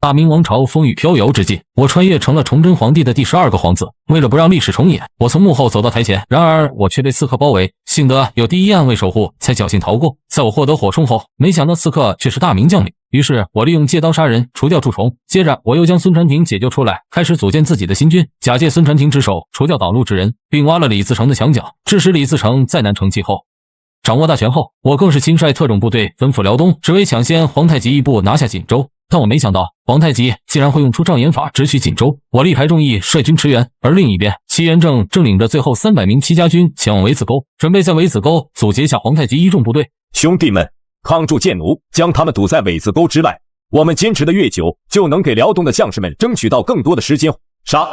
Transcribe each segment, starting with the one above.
大明王朝风雨飘摇之际，我穿越成了崇祯皇帝的第12个皇子。为了不让历史重演，我从幕后走到台前，然而我却被刺客包围，幸得有第一暗卫守护，才侥幸逃过。在我获得火铳后，没想到刺客却是大明将领，于是我利用借刀杀人，除掉蛀虫。接着我又将孙传庭解救出来，开始组建自己的新军，假借孙传庭之手除掉挡路之人，并挖了李自成的墙角，致使李自成再难成气候。掌握大权后，我更是亲率特种部队奔赴辽东，只为抢先皇太极一步拿下锦州。但我没想到皇太极竟然会用出障眼法直取锦州，我力排众议，率军驰援。而另一边，戚元正正领着最后300名戚家军前往韦子沟，准备在韦子沟阻截下皇太极一众部队。兄弟们，抗住贱奴，将他们堵在韦子沟之外。我们坚持的越久，就能给辽东的将士们争取到更多的时间。杀！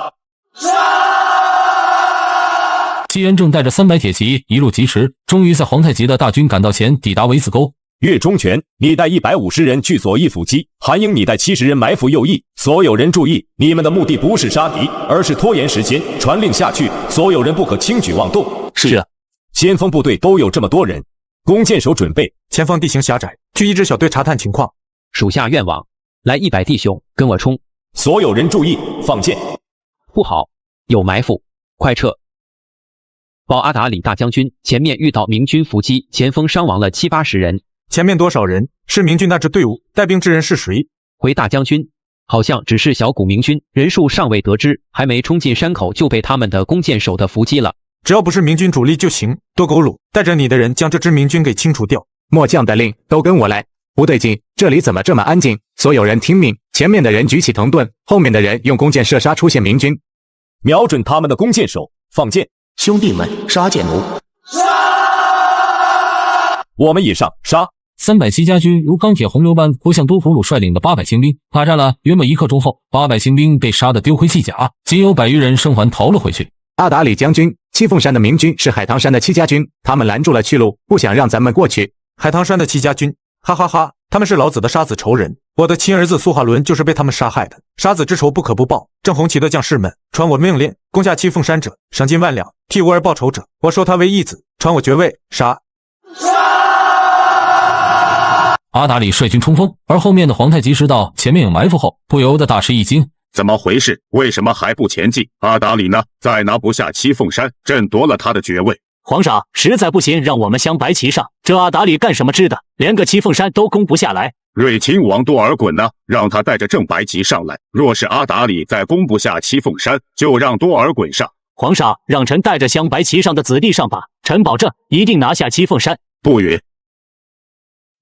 戚元正带着300铁骑一路疾驰，终于在皇太极的大军赶到前抵达韦子沟。岳忠全，你带150人去左翼伏击；韩英，你带70人埋伏右翼。所有人注意，你们的目的不是杀敌，而是拖延时间。传令下去，所有人不可轻举妄动。是。先锋部队都有这么多人，弓箭手准备。前方地形狭窄，去一支小队查探情况。属下愿往。来100弟兄，跟我冲！所有人注意，放箭。不好，有埋伏，快撤！报阿达里大将军，前面遇到明军伏击，前锋伤亡了70-80人。前面多少人？是明军那支队伍，带兵之人是谁？回大将军，好像只是小股明军，人数尚未得知，还没冲进山口就被他们的弓箭手的伏击了。只要不是明军主力就行。多狗鲁，带着你的人将这支明军给清除掉。末将的令，都跟我来。不对劲，这里怎么这么安静？所有人听命，前面的人举起藤盾，后面的人用弓箭射杀出现明军，瞄准他们的弓箭手，放箭。兄弟们，杀箭奴！我们以上杀！300戚家军如钢铁洪流般扑向多普鲁率领的800清兵，大战了约莫1刻钟后，800清兵被杀得丢盔弃甲，仅有100余人生还逃了回去。阿达里将军，七凤山的明军是海棠山的戚家军，他们拦住了去路，不想让咱们过去。海棠山的戚家军，哈哈哈，他们是老子的杀子仇人，我的亲儿子苏华伦就是被他们杀害的，杀子之仇不可不报。正红旗的将士们，传我命令，攻下七凤山者，赏金万两；替吾儿报仇者，我收他为义子，传我爵位。杀！阿达里率军冲锋，而后面的皇太极知道前面有埋伏后，不由得大吃一惊。怎么回事？为什么还不前进？阿达里呢？再拿不下七凤山，朕夺了他的爵位。皇上实在不行，让我们镶白旗上。这阿达里干什么吃的？连个七凤山都攻不下来。瑞亲王多尔衮呢？让他带着正白旗上来。若是阿达里再攻不下七凤山，就让多尔衮上。皇上让臣带着镶白旗上的子弟上吧，臣保证一定拿下七凤山。不允。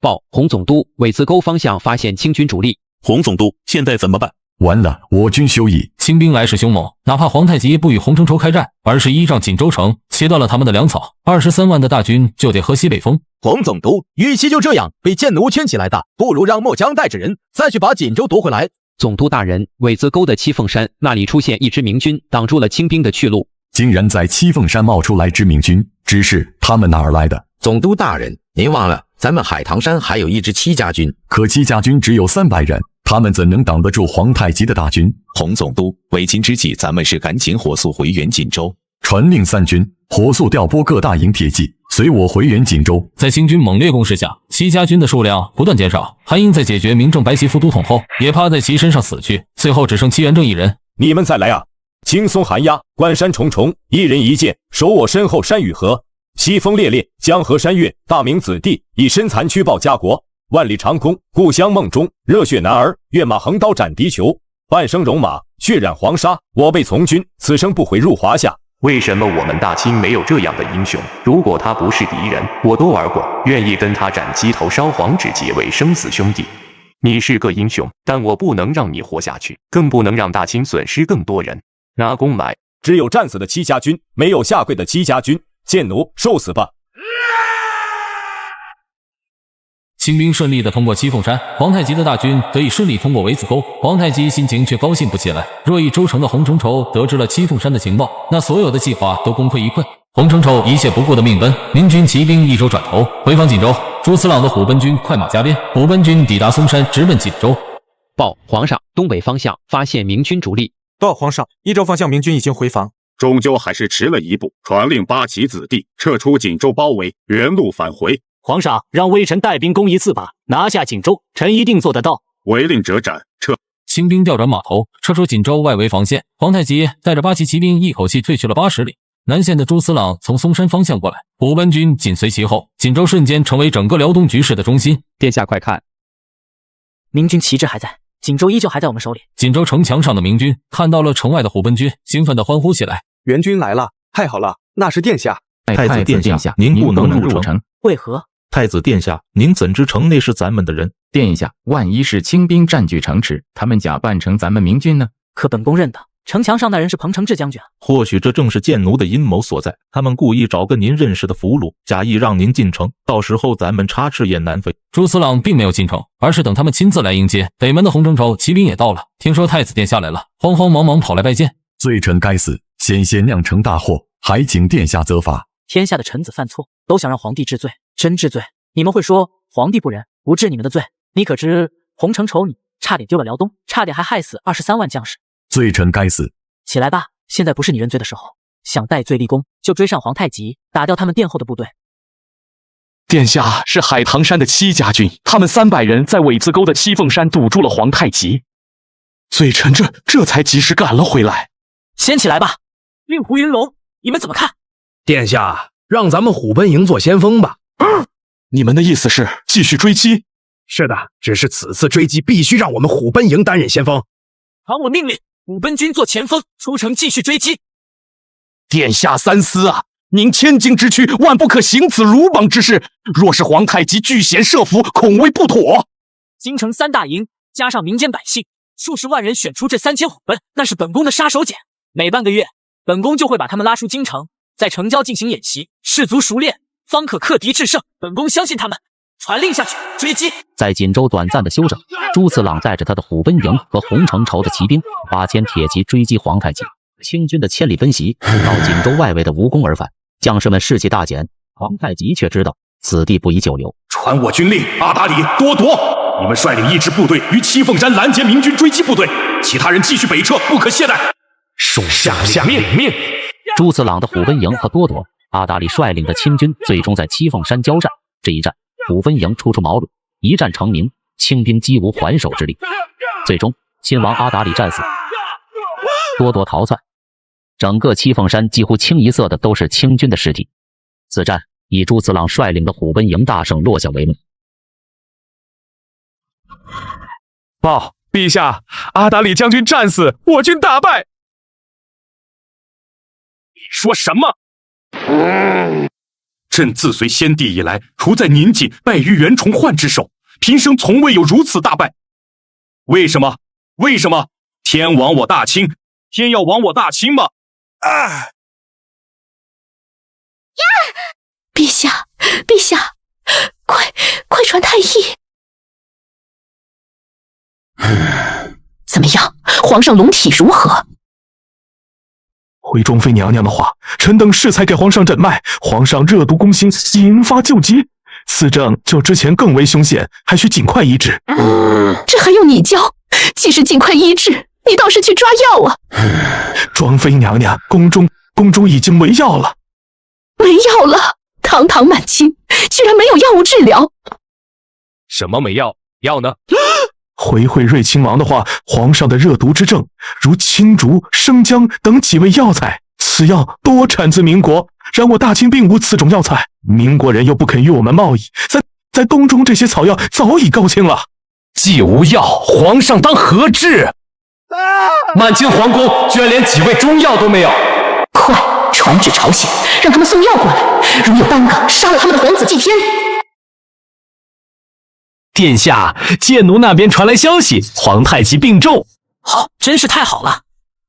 报洪总督，韦子沟方向发现清军主力。洪总督，现在怎么办？完了，我军休矣。清兵来势凶猛，哪怕皇太极不与洪承畴开战，而是依仗锦州城切断了他们的粮草，23万的大军就得喝西北风。洪总督，与其就这样被贱奴圈起来的，不如让末将带着人再去把锦州夺回来。总督大人，韦子沟的七凤山那里出现一支明军，挡住了清兵的去路。竟然在七凤山冒出来支明军，只是他们哪儿来的？总督大人，您忘了咱们海棠山还有一支戚家军，可戚家军只有300人，他们怎能挡得住皇太极的大军？洪总督，为今之计，咱们是赶紧火速回援锦州。传令3军，火速调拨各大营铁骑，随我回援锦州。在清军猛烈攻势下，戚家军的数量不断减少。韩英在解决明正白旗副都统后，也趴在其身上死去，最后只剩戚元正一人。你们再来啊！轻松寒鸦，关山重重，一人一剑，守我身后山与河。西风烈烈，江河山岳，大明子弟以身残躯报家国。万里长空，故乡梦中，热血男儿，跃马横刀斩敌酋。半生戎马，血染黄沙，我辈从军，此生不悔入华夏。为什么我们大清没有这样的英雄？如果他不是敌人，我多尔衮愿意跟他斩鸡头烧黄纸，结为生死兄弟。你是个英雄，但我不能让你活下去，更不能让大清损失更多人。拿弓来！只有战死的戚家军，没有下跪的戚家军。贱奴，受死吧！清兵顺利地通过七凤山，皇太极的大军得以顺利通过韦子沟。皇太极心情却高兴不起来。若以州城的洪承畴得知了七凤山的情报，那所有的计划都功亏一篑。洪承畴一切不顾的命奔，明军骑兵一手转头回防锦州。朱慈朗的虎贲军快马加鞭，虎贲军抵达嵩山，直奔锦州。报皇上，东北方向发现明军主力。报皇上，益州方向明军已经回防。终究还是迟了一步，传令8旗子弟撤出锦州包围，原路返回。皇上让微臣带兵攻一次吧，拿下锦州，臣一定做得到。违令者斩，撤。清兵调转马头，撤出锦州外围防线。皇太极带着8旗骑兵一口气退去了80里。南线的朱司朗从松山方向过来，虎贲军紧随其后，锦州瞬间成为整个辽东局势的中心。殿下快看，明军旗帜还在，锦州依旧还在我们手里。锦州城墙上的明军看到了城外的虎贲军，兴奋地欢呼起来。援军来了，太好了，那是殿下。太子殿下，您不能入城。为何？太子殿下，您怎知城内是咱们的人？殿下，万一是清兵占据城池，他们假扮成咱们明军呢？可本宫认得城墙上那人是彭承志将军。或许这正是贱奴的阴谋所在，他们故意找个您认识的俘虏，假意让您进城，到时候咱们插翅也难飞。朱司朗并没有进城，而是等他们亲自来迎接。北门的洪承畴骑兵也到了，听说太子殿下来了，慌慌忙忙跑来拜见。罪臣该死，险些酿成大祸，还请殿下责罚。天下的臣子犯错，都想让皇帝治罪，真治罪。你们会说皇帝不仁，不治你们的罪。你可知洪承畴你差点丢了辽东，差点还害死23万将士。罪臣该死。起来吧，现在不是你认罪的时候。想戴罪立功，就追上皇太极，打掉他们殿后的部队。殿下是海棠山的戚家军，他们300人在苇子沟的七凤山堵住了皇太极。罪臣这才及时赶了回来。先起来吧。令狐云龙，你们怎么看？殿下，让咱们虎贲营做先锋吧。你们的意思是继续追击？是的，只是此次追击必须让我们虎贲营担任先锋。传我命令，虎贲军做前锋，出城继续追击。殿下三思啊！您千金之躯，万不可行此鲁莽之事。若是皇太极据险设伏，恐为不妥。京城3大营，加上民间百姓，数十万人选出这3000虎贲，那是本宫的杀手锏。每半个月，本宫就会把他们拉出京城，在城郊进行演习，士卒熟练，方可克敌制胜。本宫相信他们。传令下去，追击！在锦州短暂的休整，朱次朗带着他的虎贲营和洪承畴的骑兵8000铁骑追击皇太极。清军的千里奔袭到锦州外围的无功而返，将士们士气大减。皇太极却知道此地不宜久留，传我军令，阿达里、多铎，你们率领一支部队于七凤山拦截明军追击部队，其他人继续北撤，不可懈怠。属下领命。朱次朗的虎贲营和多铎、阿达里率领的清军最终在七凤山交战。这一战，虎贲营初出茅庐，一战成名，清兵几无还手之力。最终，亲王阿达里战死，多铎逃窜，整个七凤山几乎清一色的都是清军的尸体。此战以朱次朗率领的虎贲营大胜落下帷幕。报，陛下，阿达里将军战死，我军大败。你说什么？朕自随先帝以来，除在年纪败于袁崇焕之手，平生从未有如此大败。为什么？天亡我大清，天要亡我大清吗？陛下，快传太医！怎么样，皇上龙体如何？回庄妃娘娘的话，臣等适才给皇上诊脉，皇上热毒攻心，引发旧疾，此症较之前更为凶险，还需尽快医治。这还用你教？既是尽快医治，你倒是去抓药啊！庄妃娘娘，宫中已经没药了。没药了？堂堂满清，居然没有药物治疗？什么没药？药呢？回惠瑞亲王的话，皇上的热毒之症，如青竹、生姜等几味药材，此药多产自民国，然我大清并无此种药材，民国人又不肯与我们贸易，在宫中这些草药早已告罄了。既无药，皇上当何治？满清皇宫居然连几味中药都没有！快传旨朝鲜，让他们送药过来，如有耽搁，杀了他们的皇子祭天。殿下，剑奴那边传来消息，皇太极病重。好，真是太好了。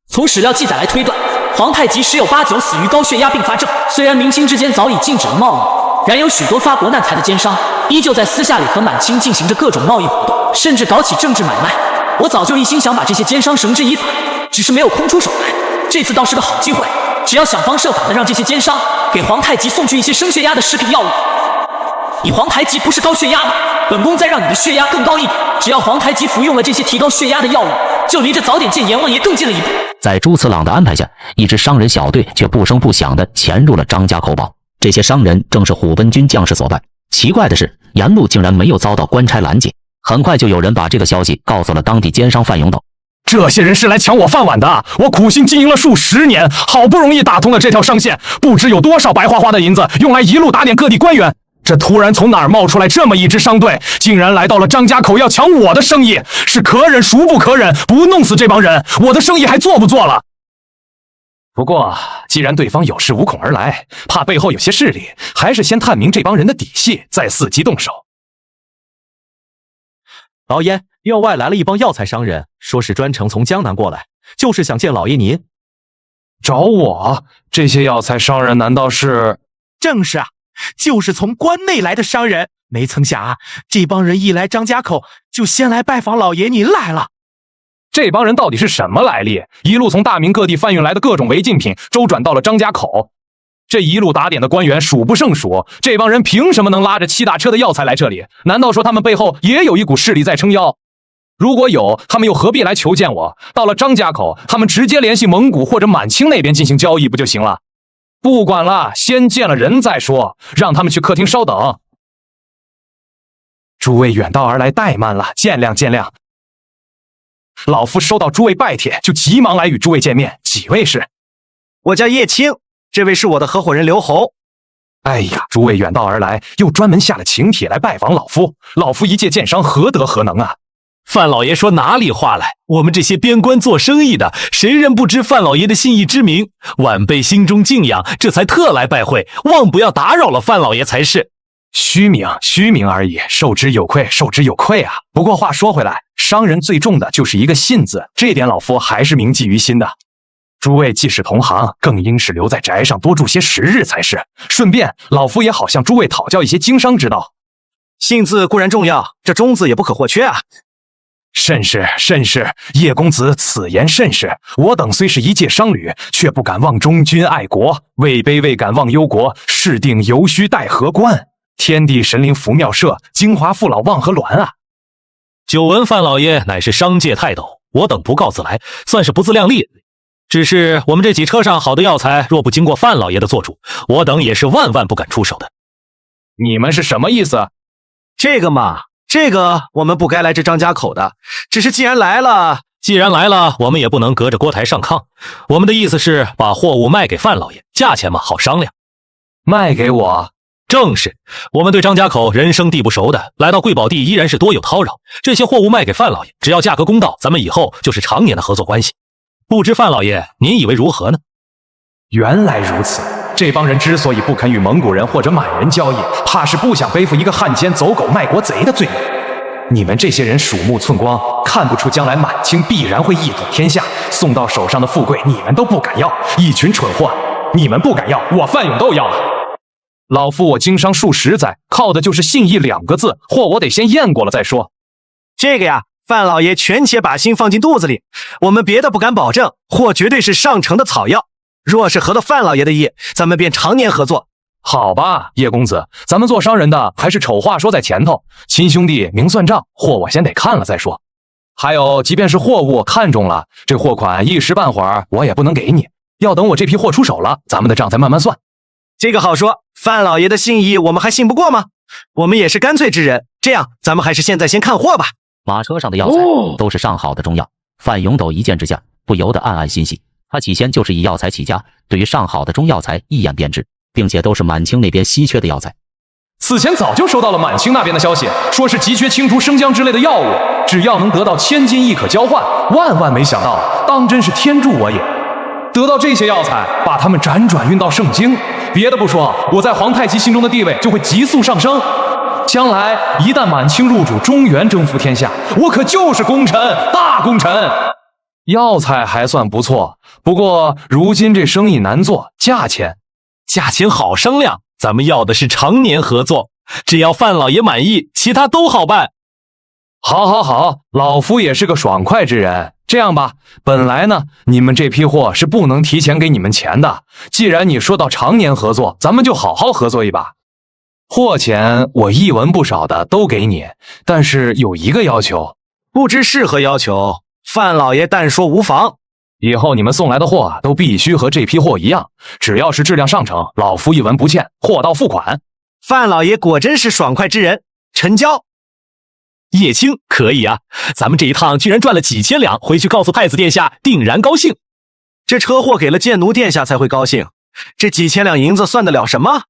从史料记载来推断，皇太极10有8九死于高血压并发症。虽然明清之间早已禁止了贸易，然有许多发国难财的奸商依旧在私下里和满清进行着各种贸易活动，甚至搞起政治买卖。我早就一心想把这些奸商绳之以法，只是没有空出手来。这次倒是个好机会，只要想方设法的让这些奸商给皇太极送去一些升血压的食品药物。你皇太极不是高血压吗？本宫再让你的血压更高一点。只要皇太极服用了这些提高血压的药物，就离着早点见阎王爷更近了一步。在朱次朗的安排下，一支商人小队却不声不响地潜入了张家口堡。这些商人正是虎贲军将士所办。奇怪的是，沿路竟然没有遭到官差拦截。很快就有人把这个消息告诉了当地奸商范永斗。这些人是来抢我饭碗的，我苦心经营了数10年，好不容易打通了这条商线，不知有多少白花花的银子用来一路打点各地官员。这突然从哪儿冒出来这么一支商队，竟然来到了张家口要抢我的生意，是可忍孰不可忍！不弄死这帮人，我的生意还做不做了？不过，既然对方有恃无恐而来，怕背后有些势力，还是先探明这帮人的底细，再伺机动手。老爷，院外来了一帮药材商人，说是专程从江南过来，就是想见老爷您。找我？这些药材商人难道是？正是啊，就是从关内来的商人。没曾想啊，这帮人一来张家口，就先来拜访老爷您来了。这帮人到底是什么来历？一路从大明各地贩运来的各种违禁品，周转到了张家口。这一路打点的官员数不胜数，这帮人凭什么能拉着7大车的药材来这里？难道说他们背后也有一股势力在撑腰？如果有，他们又何必来求见我？到了张家口，他们直接联系蒙古或者满清那边进行交易不就行了？不管了，先见了人再说，让他们去客厅稍等。诸位远道而来，怠慢了，见谅见谅。老夫收到诸位拜帖，就急忙来与诸位见面。几位是？我叫叶青，这位是我的合伙人刘侯。哎呀，诸位远道而来，又专门下了请帖来拜访老夫，老夫一介剑商，何德何能啊？范老爷说哪里话来？我们这些边关做生意的，谁人不知范老爷的信义之名？晚辈心中敬仰，这才特来拜会，望不要打扰了范老爷才是。虚名而已，受之有愧，受之有愧啊！不过话说回来，商人最重的就是一个信字，这点老夫还是铭记于心的。诸位既是同行，更应是留在宅上多住些时日才是。顺便，老夫也好向诸位讨教一些经商之道。信字固然重要，这忠字也不可或缺啊。甚是，甚是，叶公子此言甚是。我等虽是一介商旅，却不敢忘忠君爱国，位卑未敢忘忧国，事定犹须待何关？天地神灵福妙社，京华父老望和鸾啊！久闻范老爷乃是商界泰斗，我等不告自来，算是不自量力。只是我们这几车上好的药材，若不经过范老爷的做主，我等也是万万不敢出手的。你们是什么意思？这个嘛，这个我们不该来这张家口的，只是既然来了，我们也不能隔着锅台上炕。我们的意思是把货物卖给范老爷，价钱嘛好商量。卖给我？正是，我们对张家口人生地不熟的，来到贵宝地依然是多有叨扰。这些货物卖给范老爷，只要价格公道，咱们以后就是常年的合作关系。不知范老爷您以为如何呢？原来如此，这帮人之所以不肯与蒙古人或者满人交易，怕是不想背负一个汉奸走狗卖国贼的罪名。你们这些人鼠目寸光，看不出将来满清必然会一统天下，送到手上的富贵你们都不敢要，一群蠢货！你们不敢要，我范勇都要啊！老夫我经商数10载，靠的就是信义2个字，货我得先验过了再说。这个呀，范老爷权且把心放进肚子里，我们别的不敢保证，货绝对是上乘的草药。若是合了范老爷的意，咱们便常年合作。好吧，叶公子，咱们做商人的还是丑话说在前头，亲兄弟明算账，货我先得看了再说。还有，即便是货物看中了，这货款一时半会儿我也不能给你，要等我这批货出手了，咱们的账再慢慢算。这个好说，范老爷的信义我们还信不过吗？我们也是干脆之人，这样咱们还是现在先看货吧。马车上的药材都是上好的中药，范永斗一见之下不由得暗暗欣喜。他起先就是以药材起家，对于上好的中药材一眼便知，并且都是满清那边稀缺的药材。此前早就收到了满清那边的消息，说是急缺青竹、生姜之类的药物，只要能得到1000金亦可交换。万万没想到，当真是天助我也！得到这些药材，把他们辗转运到盛京。别的不说，我在皇太极心中的地位就会急速上升。将来一旦满清入主中原，征服天下，我可就是功臣，大功臣。药材还算不错，不过如今这生意难做，价钱好商量。咱们要的是常年合作，只要范老爷满意，其他都好办。好，老夫也是个爽快之人。这样吧，本来呢，你们这批货是不能提前给你们钱的。既然你说到常年合作，咱们就好好合作一把。货钱我一文不少的都给你，但是有一个要求。不知是何要求？范老爷但说无妨。以后你们送来的货都必须和这批货一样，只要是质量上乘，老夫一文不欠，货到付款。范老爷果真是爽快之人，成交。叶青可以啊，咱们这一趟居然赚了几千两，回去告诉太子殿下，定然高兴。这车祸给了剑奴殿下才会高兴，这几千两银子算得了什么？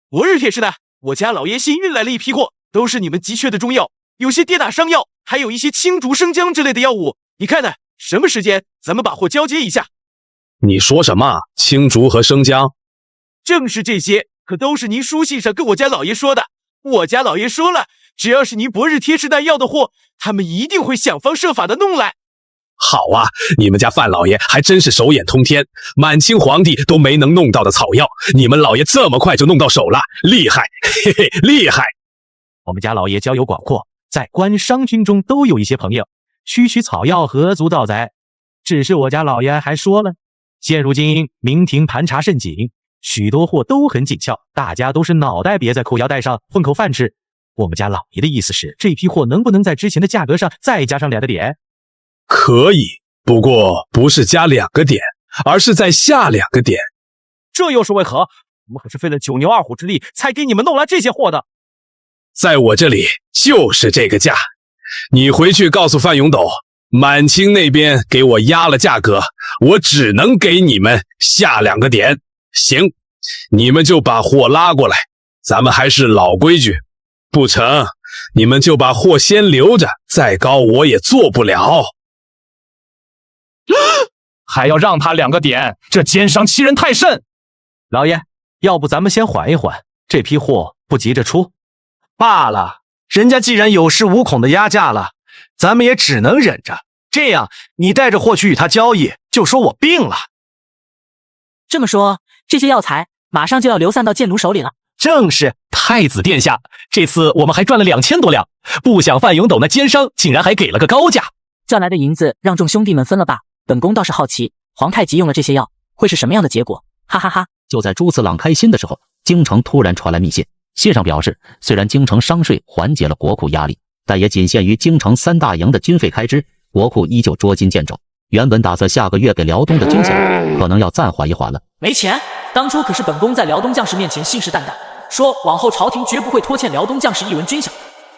昨日铁师的，我家老爷新运来了一批货，都是你们急缺的中药，有些跌打伤药，还有一些青竹生姜之类的药物。你看呢？什么时间咱们把货交接一下？你说什么？青竹和生姜？正是这些，可都是您书信上跟我家老爷说的。我家老爷说了，只要是您昨日贴士弹要的货，他们一定会想方设法的弄来。好啊，你们家范老爷还真是手眼通天，满清皇帝都没能弄到的草药，你们老爷这么快就弄到手了，厉害，嘿嘿，厉害！我们家老爷交友广阔，在官商军中都有一些朋友，区区草药何足道哉？只是我家老爷还说了，现如今明廷盘查甚紧，许多货都很紧俏，大家都是脑袋别在裤腰带上混口饭吃。我们家老爷的意思是，这批货能不能在之前的价格上再加上2个点？可以，不过不是加2个点，而是再下2个点。这又是为何？我们可是费了9牛2虎之力才给你们弄来这些货的。在我这里就是这个价，你回去告诉范永斗，满清那边给我压了价格，我只能给你们下2个点。行，你们就把货拉过来，咱们还是老规矩，不成，你们就把货先留着，再高我也做不了。还要让他2个点，这奸商欺人太甚！老爷，要不咱们先缓一缓，这批货不急着出。罢了，人家既然有恃无恐的压价了，咱们也只能忍着。这样，你带着货去与他交易，就说我病了。这么说，这些药材马上就要流散到剑奴手里了。正是，太子殿下，这次我们还赚了2000多两，不想范永斗那奸商竟然还给了个高价。赚来的银子让众兄弟们分了吧。本宫倒是好奇，皇太极用了这些药会是什么样的结果？哈哈哈！就在朱次郎开心的时候，京城突然传来密信，信上表示，虽然京城商税缓解了国库压力，但也仅限于京城3大营的军费开支，国库依旧捉襟见肘。原本打算下个月给辽东的军饷，可能要暂缓一缓了。没钱？当初可是本宫在辽东将士面前信誓旦旦，说往后朝廷绝不会拖欠辽东将士1文军饷。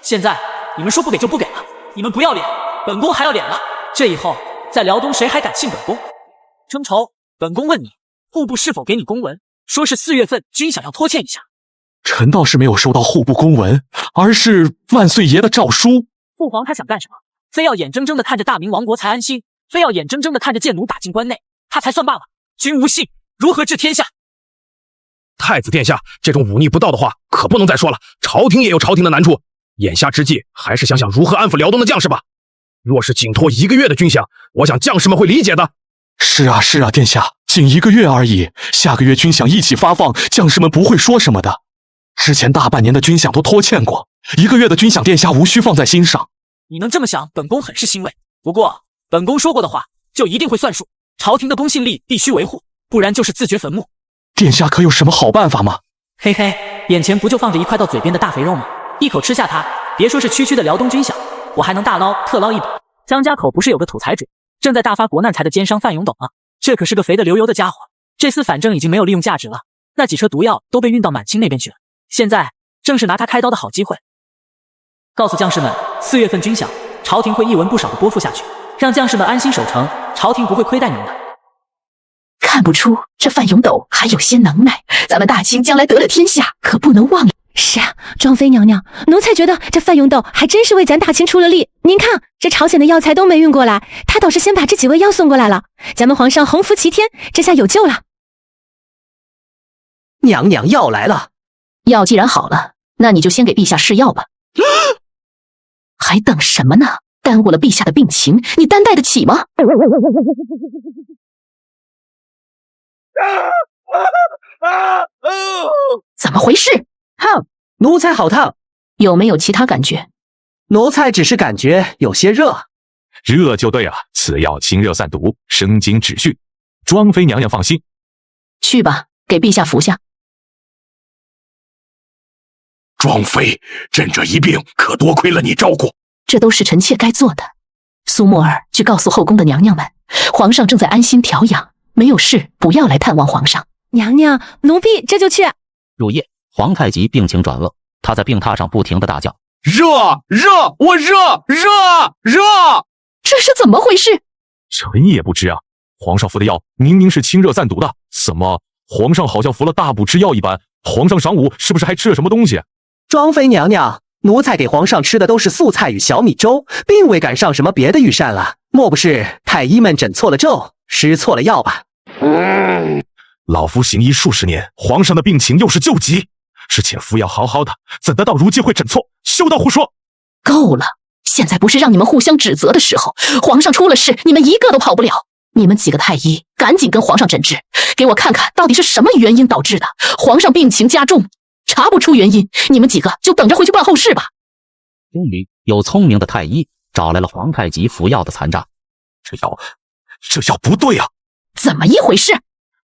现在你们说不给就不给了，你们不要脸，本宫还要脸了。这以后在辽东谁还敢信本宫？征筹，本宫问你，户部是否给你公文，说是4月份军饷要拖欠一下？臣倒是没有收到户部公文，而是万岁爷的诏书。父皇他想干什么？非要眼睁睁的看着大明亡国才安心，非要眼睁睁的看着剑奴打进关内，他才算罢了。君无信，如何治天下？太子殿下，这种忤逆不道的话可不能再说了，朝廷也有朝廷的难处。眼下之际，还是想想如何安抚辽东的将士吧。若是仅拖1个月的军饷，我想将士们会理解的。是啊，是啊，殿下，仅1个月而已，下个月军饷一起发放，将士们不会说什么的。之前大半年的军饷都拖欠过，1个月的军饷，殿下无需放在心上。你能这么想，本宫很是欣慰。不过，本宫说过的话就一定会算数，朝廷的公信力必须维护，不然就是自掘坟墓。殿下可有什么好办法吗？嘿嘿，眼前不就放着一块到嘴边的大肥肉吗？一口吃下它，别说是区区的辽东军饷，我还能大捞特捞一笔。张家口不是有个土财主，正在大发国难财的奸商范永斗吗？这可是个肥得流油的家伙。这厮反正已经没有利用价值了，那几车毒药都被运到满清那边去了，现在正是拿他开刀的好机会。告诉将士们，4月份军饷，朝廷会一文不少的拨付下去，让将士们安心守城，朝廷不会亏待你们的。看不出这范永斗还有些能耐，咱们大清将来得了天下，可不能忘了。是啊，庄妃娘娘，奴才觉得这范永斗还真是为咱大清出了力。您看，这朝鲜的药材都没运过来，他倒是先把这几味药送过来了。咱们皇上洪福齐天，这下有救了。娘娘药来了，药既然好了，那你就先给陛下试药吧。还等什么呢？耽误了陛下的病情，你担待得起吗？怎么回事？烫，奴才好烫。有没有其他感觉？奴才只是感觉有些热。热就对了，此药清热散毒，生津止血。庄妃娘娘放心。去吧，给陛下服下。庄妃，朕这一病可多亏了你照顾，这都是臣妾该做的。苏沫儿去告诉后宫的娘娘们，皇上正在安心调养，没有事不要来探望皇上。娘娘，奴婢这就去。入夜，皇太极病情转恶，他在病榻上不停地大叫，我热！这是怎么回事？臣也不知啊，皇上服的药明明是清热散毒的，怎么皇上好像服了大补之药一般？皇上晌午是不是还吃了什么东西？庄妃娘娘，奴才给皇上吃的都是素菜与小米粥，并未赶上什么别的御膳了。莫不是太医们诊错了咒，施错了药吧？老夫行医数十年，皇上的病情又是救急，之前服药好好的，怎得到如今会诊错？休得胡说！够了，现在不是让你们互相指责的时候。皇上出了事，你们一个都跑不了。你们几个太医，赶紧跟皇上诊治，给我看看到底是什么原因导致的。皇上病情加重，查不出原因，你们几个就等着回去办后事吧。终于有聪明的太医找来了皇太极服药的残渣。这药不对啊！怎么一回事？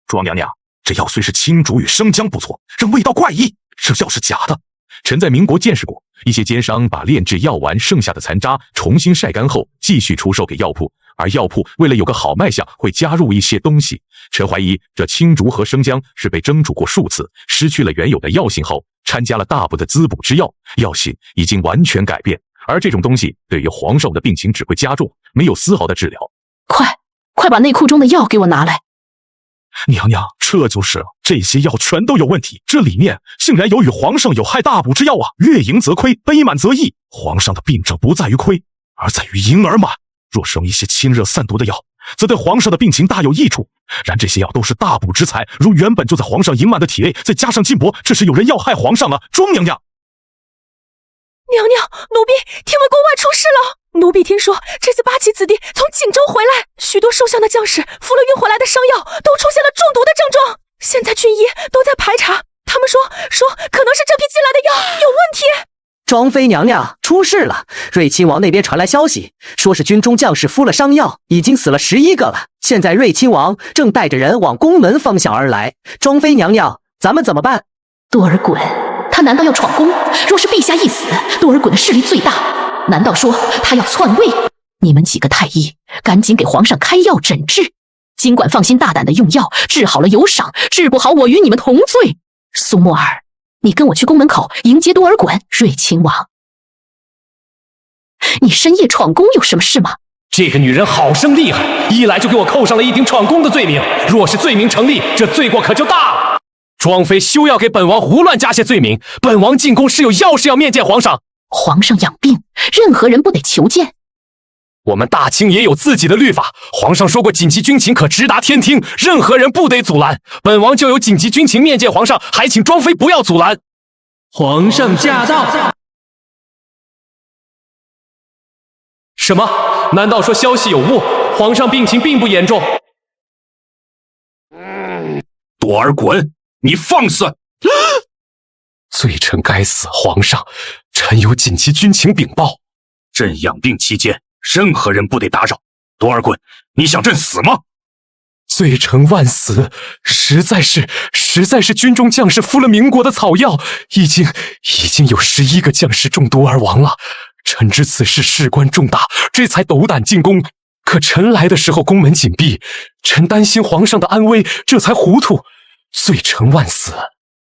庄娘娘，这药虽是青竹与生姜不错，仍味道怪异，这药是假的。臣在民国见识过，一些奸商把炼制药丸剩下的残渣重新晒干后，继续出售给药铺，而药铺为了有个好卖相，会加入一些东西。臣怀疑这青竹和生姜是被蒸煮过数次，失去了原有的药性后，掺加了大补的滋补之药，药性已经完全改变。而这种东西对于皇上的病情只会加重，没有丝毫的治疗。快把内库中的药给我拿来！娘娘，这就是了，这些药全都有问题，这里面竟然有与皇上有害大补之药啊！月盈则亏，杯满则溢。皇上的病症不在于亏，而在于盈而满。若使用一些清热散毒的药，则对皇上的病情大有益处。然这些药都是大补之材，如原本就在皇上盈满的体内，再加上金箔，这是有人要害皇上了。庄娘娘，娘娘，奴婢听闻宫外出事了。奴婢听说，这次八旗子弟从锦州回来，许多受伤的将士服了运回来的伤药，都出现了中毒的症状。现在军医都在排查，他们说可能是这批进来的药有问题。庄妃娘娘，出事了！瑞亲王那边传来消息，说是军中将士敷了伤药，已经死了11个了。现在瑞亲王正带着人往宫门方向而来。庄妃娘娘，咱们怎么办？多尔衮，他难道要闯宫？若是陛下一死，多尔衮的势力最大。难道说他要篡位？你们几个太医，赶紧给皇上开药诊治。尽管放心大胆的用药，治好了有赏，治不好我与你们同罪。苏沫儿，你跟我去宫门口迎接多尔衮。瑞亲王，你深夜闯宫有什么事吗？这个女人好生厉害，一来就给我扣上了一顶闯宫的罪名。若是罪名成立，这罪过可就大了。庄妃休要给本王胡乱加些罪名，本王进宫是有要事要面见皇上。皇上养病，任何人不得求见。我们大清也有自己的律法，皇上说过紧急军情可直达天听，任何人不得阻拦。本王就有紧急军情面见皇上，还请庄妃不要阻拦。皇上驾到！什么？难道说消息有误？皇上病情并不严重？多尔衮，你放肆！罪臣该死，皇上，臣有紧急军情禀报。朕养病期间，任何人不得打扰。多尔衮，你想朕死吗？罪臣万死！实在是军中将士敷了民国的草药，已经有11个将士中毒而亡了。臣知此事事关重大，这才斗胆进宫。可臣来的时候宫门紧闭，臣担心皇上的安危，这才糊涂。罪臣万死。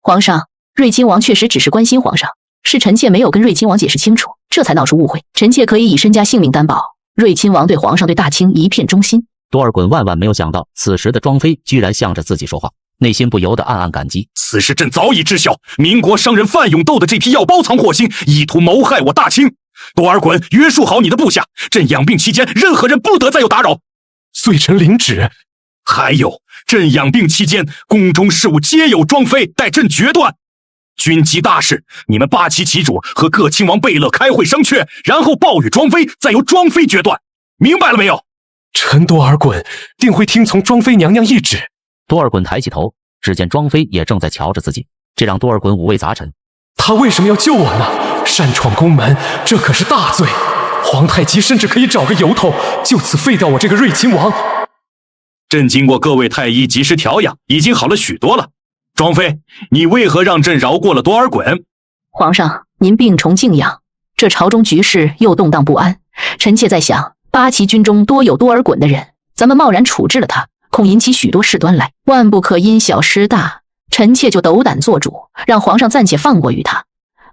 皇上，瑞亲王确实只是关心皇上，是臣妾没有跟瑞亲王解释清楚，这才闹出误会。臣妾可以以身家性命担保，瑞亲王对皇上对大清一片忠心。多尔衮万万没有想到，此时的庄妃居然向着自己说话，内心不由得暗暗感激。此事朕早已知晓，民国商人范永斗的这批药包藏祸心，意图谋害我大清。多尔衮，约束好你的部下，朕养病期间，任何人不得再有打扰。罪臣领旨。还有，朕养病期间，宫中事务皆有庄妃待朕决断。军机大事，你们八旗旗主和各亲王贝勒开会商榷，然后报与庄妃，再由庄妃决断。明白了没有？臣多尔衮定会听从庄妃娘娘懿旨。多尔衮抬起头，只见庄妃也正在瞧着自己，这让多尔衮五味杂陈。他为什么要救我呢？擅闯宫门，这可是大罪。皇太极甚至可以找个由头，就此废掉我这个瑞亲王。朕经过各位太医及时调养，已经好了许多了。庄妃，你为何让朕饶过了多尔衮？皇上，您病重静养，这朝中局势又动荡不安，臣妾在想，八旗军中多有多尔衮的人，咱们贸然处置了他，恐引起许多事端来，万不可因小失大。臣妾就斗胆做主，让皇上暂且放过于他。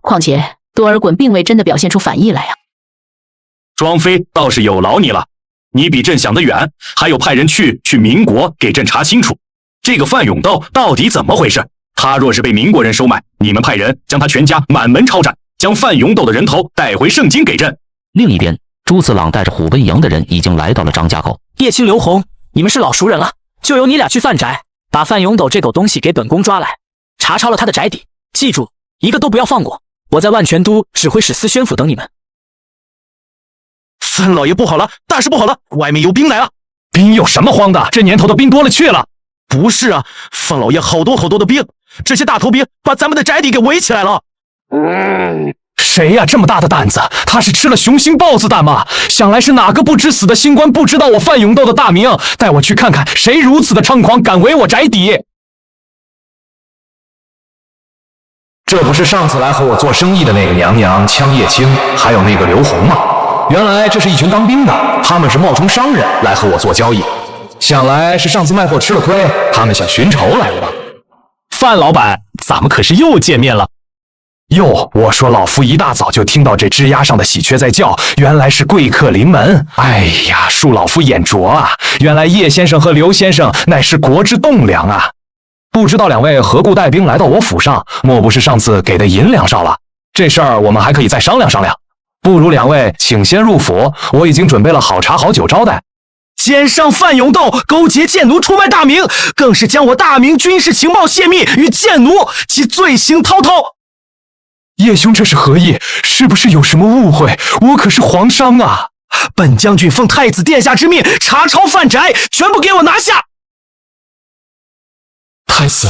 况且多尔衮并未真的表现出反意来啊。庄妃倒是有劳你了，你比朕想得远，还有派人去民国给朕查清楚，这个范永斗到底怎么回事？他若是被民国人收买，你们派人将他全家满门抄斩，将范永斗的人头带回盛京给朕。另一边，朱次郎带着虎贲营的人已经来到了张家口。叶青、刘红，你们是老熟人了，就由你俩去范宅，把范永斗这狗东西给本宫抓来，查抄了他的宅邸，记住，一个都不要放过。我在万全都指挥使司宣府等你们。范老爷不好了，大事不好了，外面有兵来了。兵有什么慌的？这年头的兵多了去了。不是啊，范老爷好多的兵，这些大头兵把咱们的宅邸给围起来了。谁呀，这么大的胆子？他是吃了雄心豹子胆吗？想来是哪个不知死的新官不知道我范永斗的大名，带我去看看谁如此的猖狂，敢围我宅邸。这不是上次来和我做生意的那个娘娘枪叶青，还有那个刘红吗？原来这是一群当兵的，他们是冒充商人来和我做交易。想来是上次卖货吃了亏，他们想寻仇来了吧？范老板，咱们可是又见面了。哟，我说老夫一大早就听到这枝丫上的喜鹊在叫，原来是贵客临门。哎呀，恕老夫眼拙啊！原来叶先生和刘先生乃是国之栋梁啊！不知道两位何故带兵来到我府上？莫不是上次给的银两少了？这事儿我们还可以再商量商量。不如两位请先入府，我已经准备了好茶好酒招待。奸商范永斗勾结贱奴出卖大明，更是将我大明军事情报泄密与贱奴，其罪行滔滔。叶兄这是何意？是不是有什么误会？我可是皇商啊！本将军奉太子殿下之命查抄范宅，全部给我拿下！太子，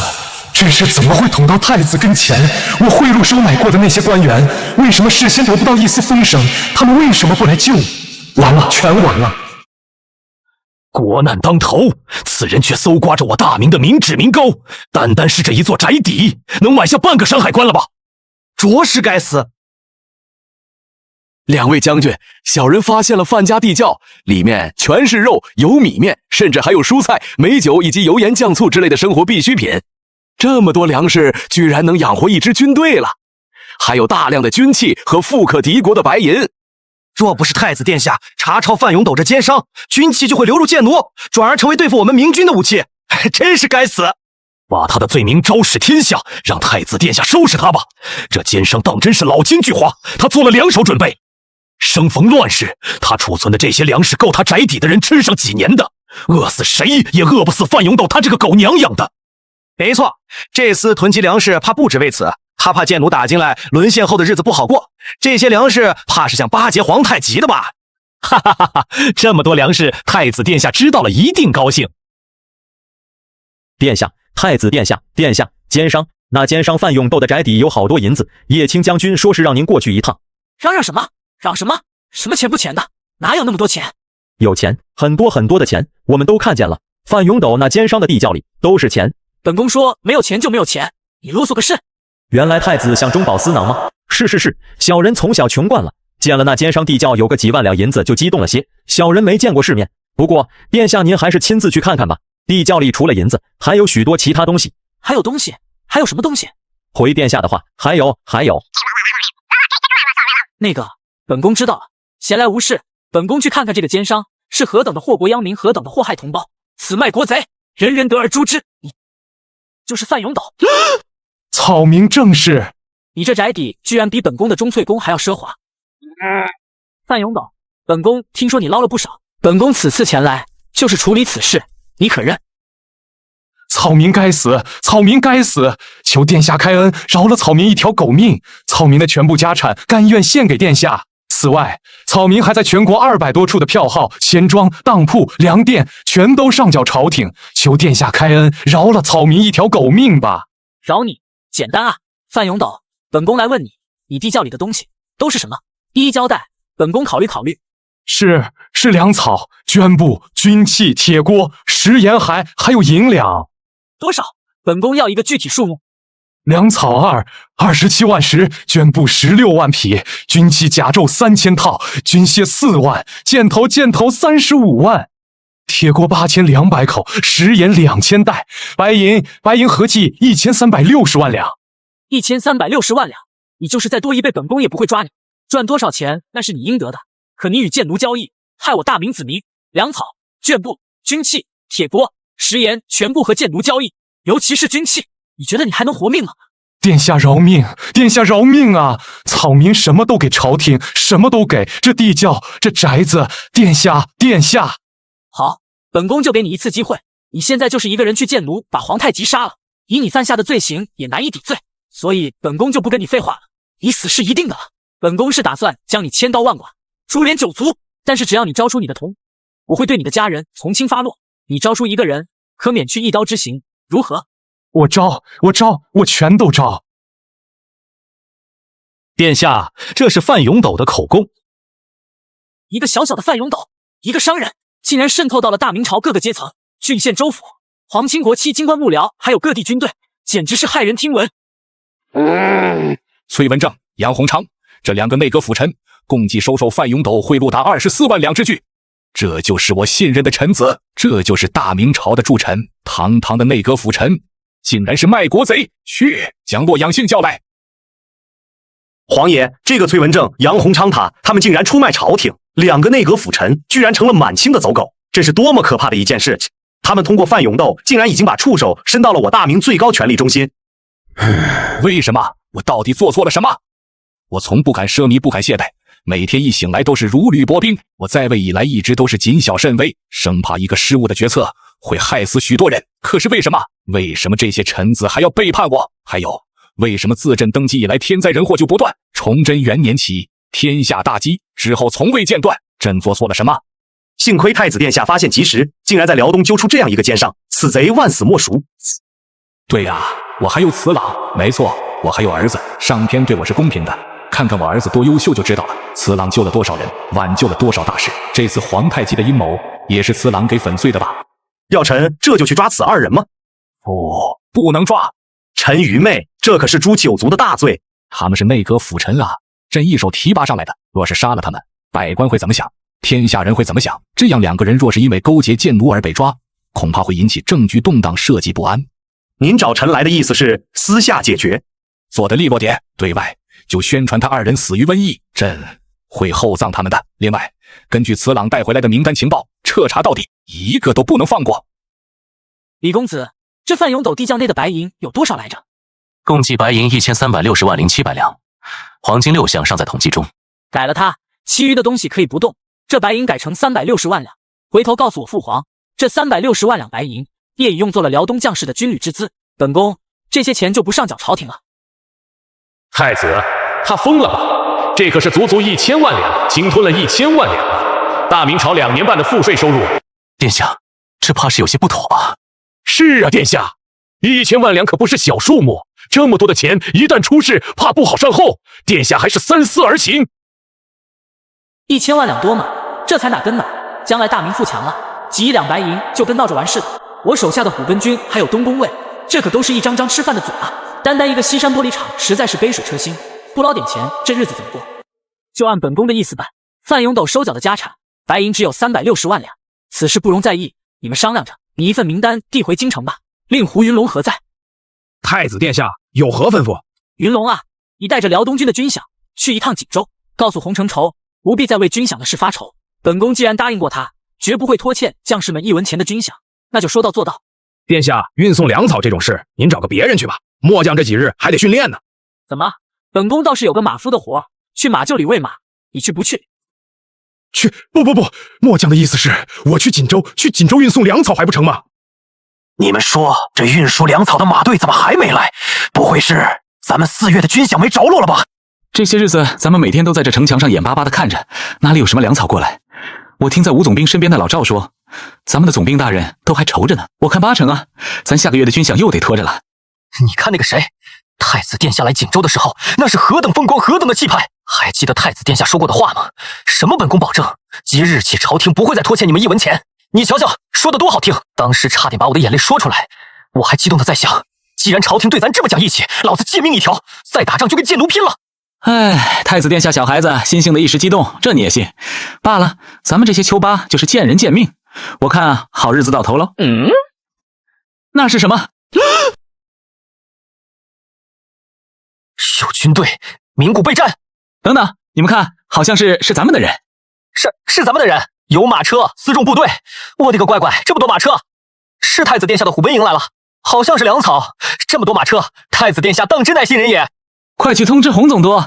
这事怎么会捅到太子跟前？我贿赂收买过的那些官员，为什么事先得不到一丝风声？他们为什么不来救我？完了，全完了！国难当头，此人却搜刮着我大明的民脂民膏，单是这一座宅邸，能买下半个山海关了吧？着实该死！两位将军，小人发现了范家地窖，里面全是肉，有米面，甚至还有蔬菜、美酒以及油盐酱醋之类的生活必需品。这么多粮食，居然能养活一支军队了！还有大量的军器和富可敌国的白银。若不是太子殿下查抄范永斗这奸商，军器就会流入贱奴，转而成为对付我们明军的武器。真是该死！把他的罪名昭示天下，让太子殿下收拾他吧。这奸商当真是老奸巨猾，他做了2手准备。生逢乱世，他储存的这些粮食够他宅邸的人吃上几年的，饿死谁也饿不死范永斗他这个狗娘养的。没错，这厮囤积粮食怕不止为此，他怕贱奴打进来，沦陷后的日子不好过。这些粮食怕是想巴结皇太极的吧？哈哈哈哈！这么多粮食，太子殿下知道了一定高兴。殿下，太子殿下，殿下，奸商，那奸商范永斗的宅邸有好多银子，叶青将军说是让您过去一趟。嚷什么？嚷什么？什么钱不钱的？哪有那么多钱？有钱，很多的钱，我们都看见了。范永斗那奸商的地窖里都是钱。本宫说没有钱就没有钱，你啰嗦个甚？原来太子想中饱私囊吗？是，小人从小穷惯了，见了那奸商地窖有个几万两银子就激动了些。小人没见过世面，不过殿下您还是亲自去看看吧。地窖里除了银子，还有许多其他东西。还有东西？还有什么东西？回殿下的话，还有。那个，本宫知道了。闲来无事，本宫去看看这个奸商是何等的祸国殃民，何等的祸害同胞。此卖国贼，人人得而诛之。你就是范永斗。草民正是。你这宅邸居然比本宫的钟粹宫还要奢华。范永斗，本宫听说你捞了不少，本宫此次前来就是处理此事，你可认？草民该死，草民该死！求殿下开恩，饶了草民一条狗命。草民的全部家产甘愿献给殿下。此外，草民还在全国200多处的票号、钱庄、当铺、粮店全都上缴朝廷。求殿下开恩，饶了草民一条狗命吧！饶你简单啊，范永斗，本宫来问你，你地窖里的东西都是什么？一一交代，本宫考虑考虑。是粮草、绢布、军器、铁锅、食盐还有银两。多少？本宫要一个具体数目。粮草27万石，绢布16万匹，军器甲胄3000套，军械4万，箭头35万，铁锅8200口，食盐2000袋，白银合计1360万两。1360万两，你就是再多一倍，本宫也不会抓你。赚多少钱那是你应得的，可你与贱奴交易，害我大明子民，粮草、绢布、军器、铁帛、食盐全部和贱奴交易，尤其是军器，你觉得你还能活命吗？殿下饶命！殿下饶命啊！草民什么都给朝廷，什么都给，这地窖，这宅子，殿下，殿下。好，本宫就给你一次机会，你现在就是一个人去见奴，把皇太极杀了，以你犯下的罪行也难以抵罪，所以本宫就不跟你废话了，你死是一定的了。本宫是打算将你千刀万剐，株连九族，但是只要你招出你的同，我会对你的家人从轻发落。你招出一个人，可免去一刀之刑，如何？我招，我全都招。殿下，这是范永斗的口供。一个小小的范永斗，一个商人，竟然渗透到了大明朝各个阶层，郡县州府、皇亲国戚、京官幕僚，还有各地军队，简直是骇人听闻。崔文正、杨洪昌这2个内阁辅臣共计收受范永斗贿赂达24万两之巨，这就是我信任的臣子，这就是大明朝的贮臣，堂堂的内阁辅臣，竟然是卖国贼！去，将洛阳信叫来。皇爷，这个崔文正、杨洪昌他们竟然出卖朝廷，2个内阁辅臣居然成了满清的走狗，这是多么可怕的一件事情！他们通过范永斗，竟然已经把触手伸到了我大明最高权力中心。为什么？我到底做错了什么？我从不敢奢靡，不敢懈怠，每天一醒来都是如履薄冰。我在位以来一直都是谨小慎微，生怕一个失误的决策会害死许多人。可是为什么？为什么这些臣子还要背叛我？还有，为什么自朕登基以来天灾人祸就不断？崇祯元年起，天下大饥，之后从未间断。朕做错了什么？幸亏太子殿下发现及时，竟然在辽东揪出这样一个奸商，此贼万死莫赎。对呀，我还有慈郎，没错，我还有儿子，上天对我是公平的。看看我儿子多优秀就知道了，慈郎救了多少人，挽救了多少大事。这次皇太极的阴谋也是慈郎给粉碎的吧？要臣这就去抓此2人吗？不能抓！臣愚昧，这可是诛9族的大罪。他们是内阁辅臣啊，朕一手提拔上来的，若是杀了他们，百官会怎么想？天下人会怎么想？这样2个人若是因为勾结贱奴而被抓，恐怕会引起政局动荡，社稷不安。您找臣来的意思是私下解决？做得利落点，对外就宣传他2人死于瘟疫，朕会厚葬他们的。另外，根据慈郎带回来的名单情报，彻查到底，一个都不能放过。李公子，这范永斗地窖内的白银有多少来着？共计白银1360万0700两，黄金6项尚在统计中。改了它，其余的东西可以不动。这白银改成360万两，回头告诉我父皇，这360万两白银业已用作了辽东将士的军旅之资，本宫这些钱就不上缴朝廷了。太子，他疯了吧？这可是足足1000万两，鲸吞了1000万两啊！大明朝2年半的赋税收入。殿下，这怕是有些不妥吧？是啊，殿下，1000万两可不是小数目，这么多的钱一旦出事，怕不好善后。殿下还是三思而行。1000万两多吗？这才哪跟哪？将来大明富强了，几亿两白银就跟闹着玩似的。我手下的虎贲军还有东宫卫，这可都是一张张吃饭的嘴啊！单单一个西山玻璃厂，实在是杯水车薪，不捞点钱，这日子怎么过？就按本宫的意思办。范永斗收缴的家产，白银只有360万两，此事不容在意，你们商量着，拟一份名单递回京城吧。令狐云龙何在？太子殿下有何吩咐？云龙啊，你带着辽东军的军饷去一趟锦州，告诉洪承畴，不必再为军饷的事发愁。本宫既然答应过他，绝不会拖欠将士们1文钱的军饷，那就说到做到。殿下，运送粮草这种事，您找个别人去吧。末将这几日还得训练呢。怎么？本宫倒是有个马夫的活，去马厩里喂马，你去不去？去！不，末将的意思是，我去锦州运送粮草还不成吗？你们说，这运输粮草的马队怎么还没来？不会是咱们4月的军饷没着落了吧？这些日子，咱们每天都在这城墙上眼巴巴的看着，哪里有什么粮草过来？我听在吴总兵身边的老赵说，咱们的总兵大人都还愁着呢。我看8成啊，咱下个月的军饷又得拖着了。你看那个谁，太子殿下来锦州的时候，那是何等风光，何等的气派！还记得太子殿下说过的话吗？什么本宫保证，即日起朝廷不会再拖欠你们1文钱。你瞧瞧，说的多好听，当时差点把我的眼泪说出来。我还激动的在想，既然朝廷对咱这么讲义气，老子借命一条，再打仗就跟贱奴拼了。哎，太子殿下小孩子心性的一时激动，这你也信？罢了，咱们这些丘巴就是见人见命。我看啊，好日子到头喽。那是什么？有军队鸣鼓备战。等等，你们看，好像是咱们的人。是咱们的人，有马车，辎重部队。我的个乖乖，这么多马车！是太子殿下的虎贲营来了，好像是粮草。这么多马车，太子殿下当真耐心人也。快去通知洪总督。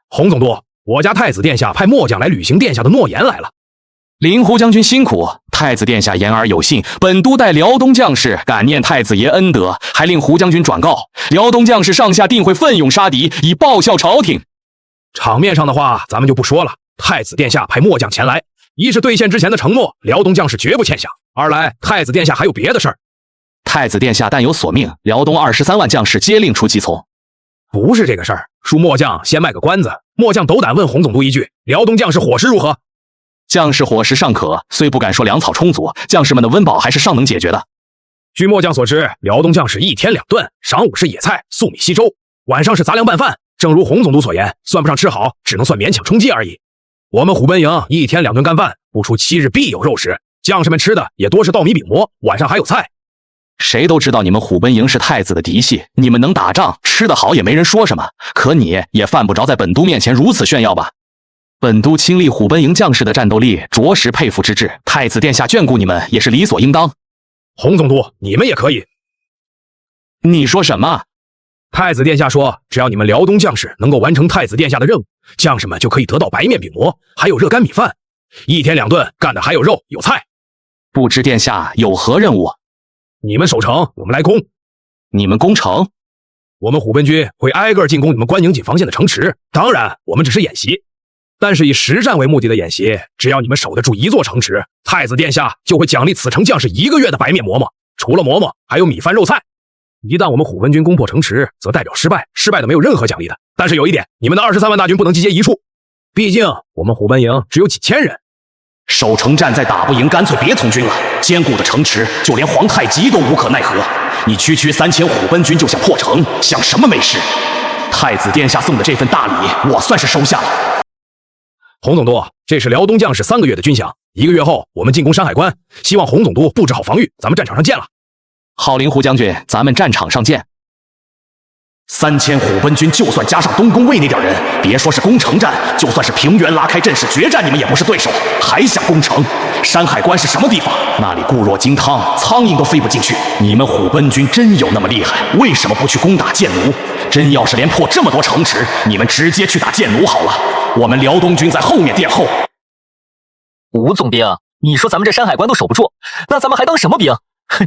洪总督，我家太子殿下派末将来履行殿下的诺言来了。林胡将军辛苦，太子殿下言而有信，本都带辽东将士感念太子爷恩德，还令胡将军转告辽东将士上下定会奋勇杀敌，以报效朝廷。场面上的话咱们就不说了，太子殿下派末将前来，一是兑现之前的承诺，辽东将士绝不欠饷；二来太子殿下还有别的事儿。太子殿下但有所命，辽东23万将士皆令出其从。不是这个事儿，恕末将先卖个关子，末将斗胆问洪总督一句，辽东将士伙食如何？将士伙食尚可，虽不敢说粮草充足，将士们的温饱还是尚能解决的。据末将所知，辽东将士1天2顿，晌午是野菜、粟米稀粥，晚上是杂粮拌饭。正如洪总督所言，算不上吃好，只能算勉强充饥而已。我们虎贲营1天2顿干饭，不出7日必有肉食，将士们吃的也多是稻米饼馍，晚上还有菜。谁都知道你们虎贲营是太子的嫡系，你们能打仗，吃得好也没人说什么。可你也犯不着在本都面前如此炫耀吧？本都亲历虎贲营将士的战斗力，着实佩服之至。太子殿下眷顾你们，也是理所应当。洪总督，你们也可以。你说什么？太子殿下说，只要你们辽东将士能够完成太子殿下的任务，将士们就可以得到白面饼馍，还有热干米饭，1天2顿，干的还有肉有菜。不知殿下有何任务？你们守城，我们来攻。你们攻城？我们虎贲军会挨个进攻你们关宁锦防线的城池，当然我们只是演习。但是以实战为目的的演习，只要你们守得住1座城池，太子殿下就会奖励此城将士1个月的白面馍馍，除了馍馍，还有米饭肉菜。一旦我们虎贲军攻破城池，则代表失败，失败的没有任何奖励的。但是有一点，你们的23万大军不能集结一处，毕竟我们虎贲营只有几千人。守城战再打不赢，干脆别从军了。坚固的城池，就连皇太极都无可奈何。你区3000虎贲军就想破城，想什么美事？太子殿下送的这份大礼，我算是收下了。洪总督，这是辽东将士3个月的军饷，1个月后我们进攻山海关，希望洪总督布置好防御，咱们战场上见了。好，林胡将军，咱们战场上见。3000虎贲军就算加上东宫卫那点人，别说是攻城战，就算是平原拉开阵势决战，你们也不是对手，还想攻城？山海关是什么地方？那里固若金汤，苍蝇都飞不进去。你们虎贲军真有那么厉害？为什么不去攻打建奴？真要是连破这么多城池，你们直接去打建奴好了，我们辽东军在后面殿后。吴总兵，你说咱们这山海关都守不住，那咱们还当什么兵？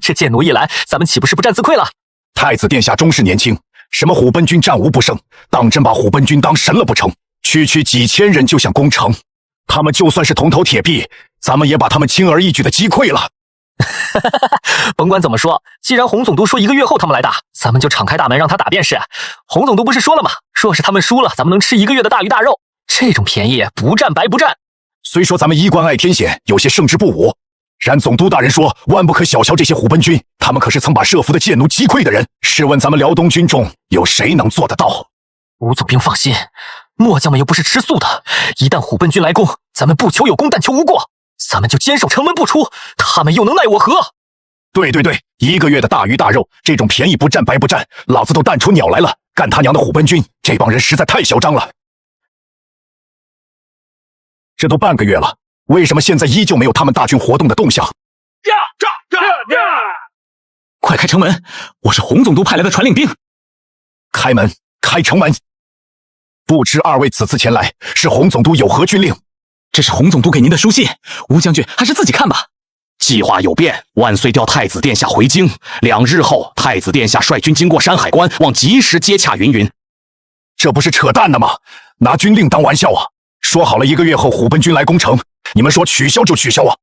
这建奴一来，咱们岂不是不战自溃了？太子殿下终是年轻，什么虎贲军战无不胜，当真把虎贲军当神了不成？区几千人就想攻城，他们就算是铜头铁壁，咱们也把他们轻而易举的击溃了。甭管怎么说，既然洪总督说1个月后他们来打，咱们就敞开大门让他打便是。洪总督不是说了吗？说是他们输了，咱们能吃1个月的大鱼大肉，这种便宜不占白不占。虽说咱们衣冠爱天险，有些胜之不武，然总督大人说万不可小瞧这些虎贲军，他们可是曾把设伏的建奴击溃的人，试问咱们辽东军中有谁能做得到？吴总兵放心，末将们又不是吃素的，一旦虎贲军来攻，咱们不求有功，但求无过，咱们就坚守城门不出，他们又能奈我何？对，1个月的大鱼大肉，这种便宜不占白不占，老子都弹出鸟来了！干他娘的虎贲军，这帮人实在太嚣张了。这都半个月了，为什么现在依旧没有他们大军活动的动向？快开城门！我是洪总督派来的传令兵。开门，开城门！不知2位此次前来，是洪总督有何军令？这是洪总督给您的书信，吴将军还是自己看吧。计划有变，万岁调太子殿下回京，2日后，太子殿下率军经过山海关，望及时接洽云云。这不是扯淡的吗？拿军令当玩笑啊！说好了1个月后虎贲军来攻城，你们说取消就取消啊！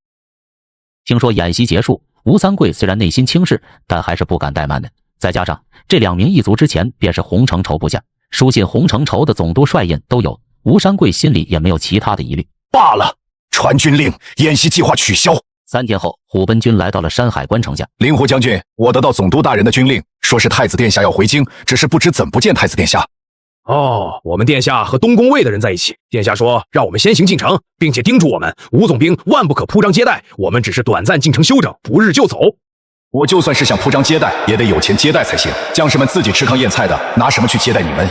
听说演习结束，吴三桂虽然内心轻视，但还是不敢怠慢的。再加上这2名一族之前便是洪承畴部下，书信洪承畴的总督帅印都有，吴三桂心里也没有其他的疑虑。罢了，传军令，演习计划取消。3天后，虎贲军来到了山海关城下。林胡将军，我得到总督大人的军令，说是太子殿下要回京，只是不知怎不见太子殿下。哦，我们殿下和东宫卫的人在一起，殿下说让我们先行进城，并且叮嘱我们吴总兵万不可铺张接待，我们只是短暂进城休整，不日就走。我就算是想铺张接待，也得有钱接待才行。将士们自己吃糠咽菜的，拿什么去接待你们？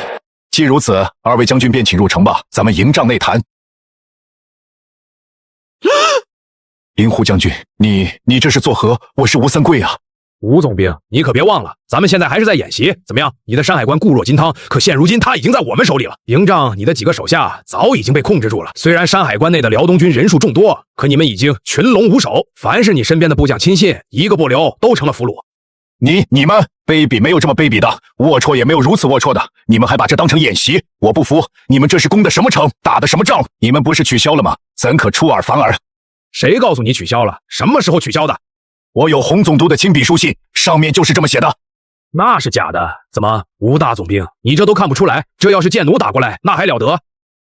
既如此，二位将军便请入城吧，咱们营帐内谈。银狐将军，你这是作何？我是吴三桂啊。吴总兵，你可别忘了，咱们现在还是在演习。怎么样？你的山海关固若金汤，可现如今他已经在我们手里了。营帐，你的几个手下早已经被控制住了。虽然山海关内的辽东军人数众多，可你们已经群龙无首，凡是你身边的部将亲信，一个不留，都成了俘虏。你们卑鄙没有这么卑鄙的，龌龊也没有如此龌龊的，你们还把这当成演习，我不服！你们这是攻的什么城，打的什么仗？你们不是取消了吗？怎可出尔反尔？谁告诉你取消了？什么时候取消的？我有洪总督的亲笔书信，上面就是这么写的。那是假的。怎么，吴大总兵，你这都看不出来？这要是剑奴打过来，那还了得？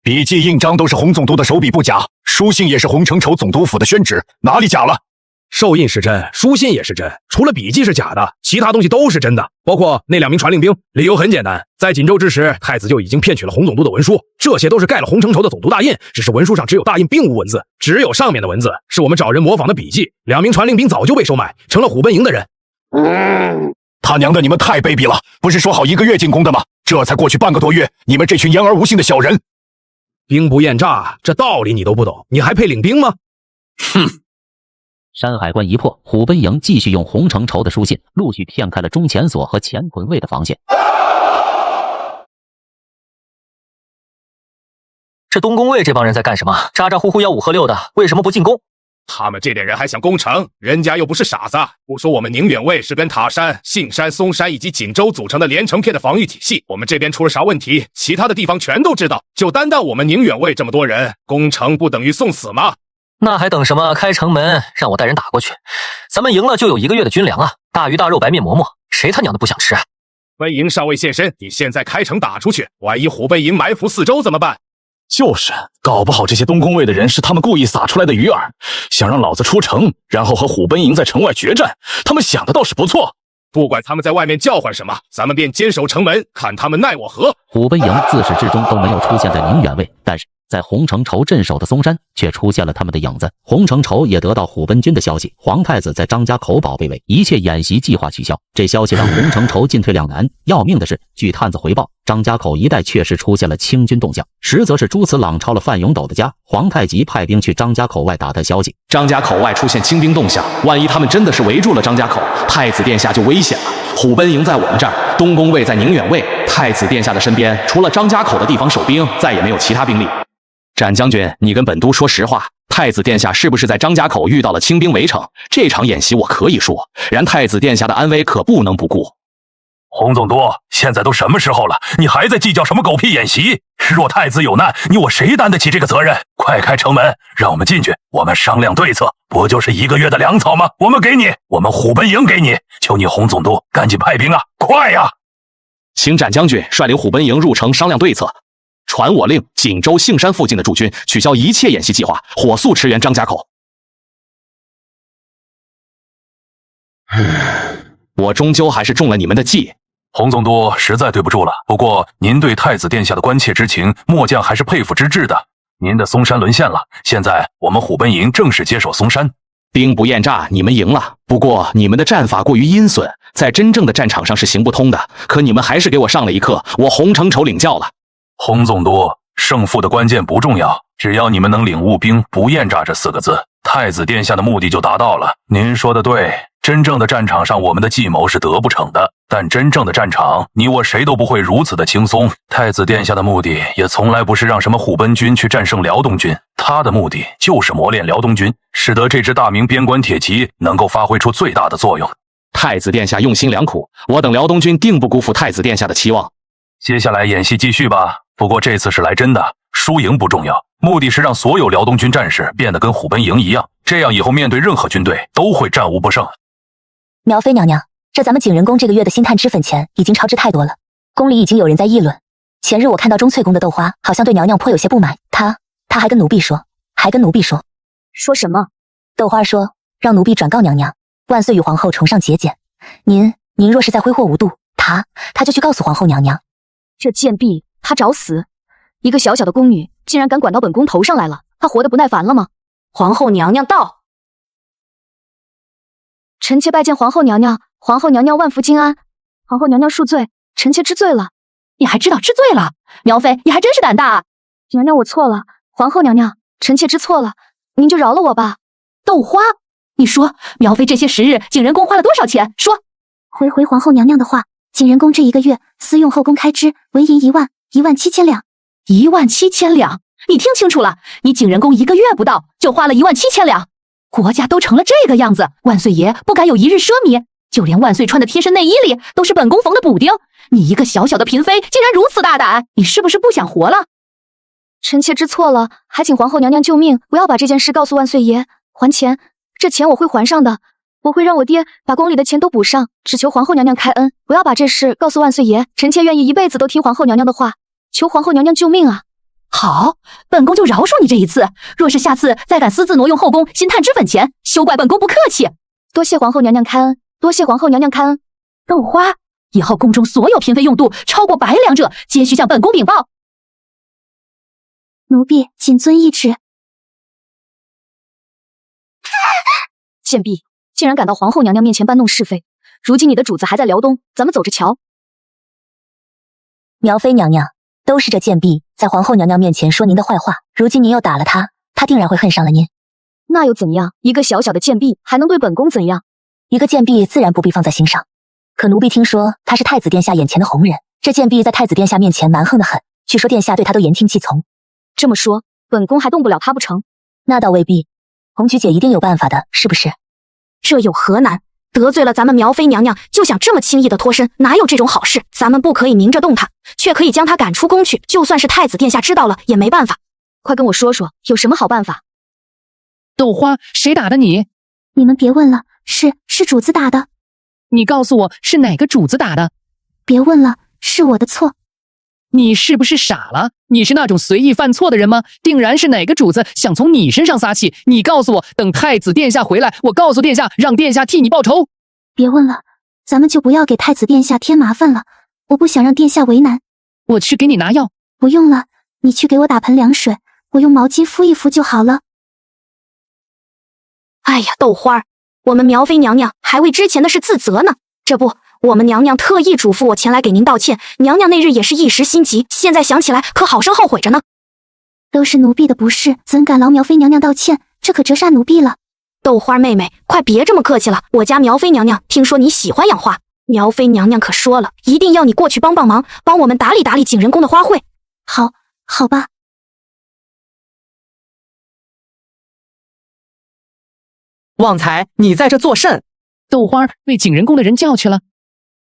笔记印章都是洪总督的手笔不假，书信也是洪承畴总督府的宣旨，哪里假了？寿印是真，书信也是真，除了笔记是假的，其他东西都是真的，包括那2名传令兵。理由很简单，在锦州之时，太子就已经骗取了洪总督的文书，这些都是盖了洪承畴的总督大印，只是文书上只有大印并无文字，只有上面的文字是我们找人模仿的笔记。2名传令兵早就被收买，成了虎贲营的人。他娘的，你们太卑鄙了！不是说好1个月进攻的吗？这才过去半个多月，你们这群言而无信的小人！兵不厌诈，这道理你都不懂，你还配领兵吗？哼！山海关一破，虎贲营继续用洪承畴的书信陆续骗开了中前所和前屯卫的防线。这东宫卫这帮人在干什么？咋咋呼呼吆5喝6的，为什么不进攻？他们这点人还想攻城，人家又不是傻子。不说我们宁远卫是跟塔山、杏山、松山以及锦州组成的连成片的防御体系，我们这边出了啥问题，其他的地方全都知道。就单我们宁远卫这么多人，攻城不等于送死吗？那还等什么？开城门，让我带人打过去。咱们赢了就有1个月的军粮啊，大鱼大肉、白面馍馍，谁他娘的不想吃啊？飞营尚未现身，你现在开城打出去，万一虎贲营埋伏四周怎么办？就是，搞不好这些东宫卫的人是他们故意撒出来的鱼饵，想让老子出城，然后和虎贲营在城外决战。他们想的倒是不错。不管他们在外面叫唤什么，咱们便坚守城门，看他们奈我何。虎贲营自始至终都没有出现在宁远卫，但是在洪承畴镇守的松山却出现了他们的影子。洪承畴也得到虎贲军的消息，皇太子在张家口堡被围，一切演习计划取消。这消息让洪承畴进退两难。要命的是，据探子回报，张家口一带确实出现了清军动向，实则是朱慈朗抄了范永斗的家。皇太极派兵去张家口外打探消息，张家口外出现清兵动向，万一他们真的是围住了张家口，太子殿下就危险了。虎贲营在我们这儿，东宫卫在宁远卫，太子殿下的身边除了张家口的地方守兵，再也没有其他兵力。展将军，你跟本都说实话，太子殿下是不是在张家口遇到了清兵围城？这场演习我可以说，然太子殿下的安危可不能不顾。洪总督，现在都什么时候了，你还在计较什么狗屁演习？若太子有难，你我谁担得起这个责任？快开城门，让我们进去，我们商量对策。不就是1个月的粮草吗？我们给你，我们虎贲营给你，求你洪总督赶紧派兵啊，快呀！请展将军率领虎贲营入城商量对策。传我令，锦州、杏山附近的驻军取消一切演习计划，火速驰援张家口。我终究还是中了你们的计。洪总督实在对不住了，不过您对太子殿下的关切之情，末将还是佩服之至的。您的松山沦陷了，现在我们虎贲营正式接手松山。兵不厌诈，你们赢了。不过你们的战法过于阴损，在真正的战场上是行不通的。可你们还是给我上了一课，我洪承畴领教了。洪总督，胜负的关键不重要，只要你们能领悟兵不厌诈这4个字，太子殿下的目的就达到了。您说的对，真正的战场上我们的计谋是得不逞的，但真正的战场，你我谁都不会如此的轻松。太子殿下的目的也从来不是让什么虎贲军去战胜辽东军，他的目的就是磨练辽东军，使得这支大明边关铁骑能够发挥出最大的作用。太子殿下用心良苦，我等辽东军定不辜负太子殿下的期望。接下来演习继续吧，不过这次是来真的，输赢不重要，目的是让所有辽东军战士变得跟虎贲营一样，这样以后面对任何军队都会战无不胜。苗妃娘娘，这咱们景仁宫这个月的薪炭脂粉钱已经超支太多了，宫里已经有人在议论。前日我看到钟粹宫的豆花好像对娘娘颇有些不满，他还跟奴婢说，说什么？豆花说让奴婢转告娘娘，万岁与皇后崇尚节俭，您若是再挥霍无度，他就去告诉皇后娘娘。这贱婢，她找死！一个小小的宫女，竟然敢管到本宫头上来了，她活得不耐烦了吗？皇后娘娘到。臣妾拜见皇后娘娘，皇后娘娘万福金安。皇后娘娘恕罪，臣妾知罪了。你还知道知罪了？苗妃，你还真是胆大啊！娘娘，我错了。皇后娘娘，臣妾知错了，您就饶了我吧。豆花，你说苗妃这些时日景仁宫花了多少钱？说。回皇后娘娘的话，景仁宫这1个月私用后宫开支纹银17000两。17000两，你听清楚了，你景仁宫1个月不到就花了17000两。国家都成了这个样子，万岁爷不敢有一日奢靡，就连万岁穿的贴身内衣里都是本宫缝的补丁。你一个小小的嫔妃竟然如此大胆，你是不是不想活了？臣妾知错了，还请皇后娘娘救命，不要把这件事告诉万岁爷。还钱，这钱我会还上的，我会让我爹把宫里的钱都补上，只求皇后娘娘开恩，不要把这事告诉万岁爷。臣妾愿意一辈子都听皇后娘娘的话，求皇后娘娘救命啊！好，本宫就饶恕你这一次。若是下次再敢私自挪用后宫新探脂粉钱，休怪本宫不客气。多谢皇后娘娘开恩，多谢皇后娘娘开恩。豆花，以后宫中所有嫔妃用度超过100两者，皆须向本宫禀报。奴婢谨遵懿旨。贱婢，竟然敢到皇后娘娘面前搬弄是非，如今你的主子还在辽东，咱们走着瞧。苗妃娘娘，都是这贱婢在皇后娘娘面前说您的坏话，如今您又打了她，她定然会恨上了您。那又怎样？一个小小的贱婢还能对本宫怎样？一个贱婢自然不必放在心上，可奴婢听说她是太子殿下眼前的红人，这贱婢在太子殿下面前蛮横得很，据说殿下对她都言听计从。这么说，本宫还动不了她不成？那倒未必，红菊姐一定有办法的，是不是？这有何难？得罪了咱们苗妃娘娘，就想这么轻易的脱身，哪有这种好事？咱们不可以明着动她，却可以将她赶出宫去，就算是太子殿下知道了也没办法。快跟我说说，有什么好办法？豆花，谁打的你？你们别问了，是主子打的。你告诉我是哪个主子打的？别问了，是我的错。你是不是傻了？你是那种随意犯错的人吗？定然是哪个主子想从你身上撒气？你告诉我，等太子殿下回来，我告诉殿下，让殿下替你报仇。别问了，咱们就不要给太子殿下添麻烦了，我不想让殿下为难。我去给你拿药。不用了，你去给我打盆凉水，我用毛巾敷一敷就好了。哎呀，豆花，我们苗妃娘娘还为之前的事自责呢。这不，我们娘娘特意嘱咐我前来给您道歉，娘娘那日也是一时心急，现在想起来可好生后悔着呢。都是奴婢的不是，怎敢劳苗妃娘娘道歉？这可折煞奴婢了。豆花妹妹，快别这么客气了，我家苗妃娘娘听说你喜欢养花，苗妃娘娘可说了，一定要你过去帮忙，帮我们打理打理景仁宫的花卉。好吧。旺财，你在这作甚？豆花被景仁宫的人叫去了。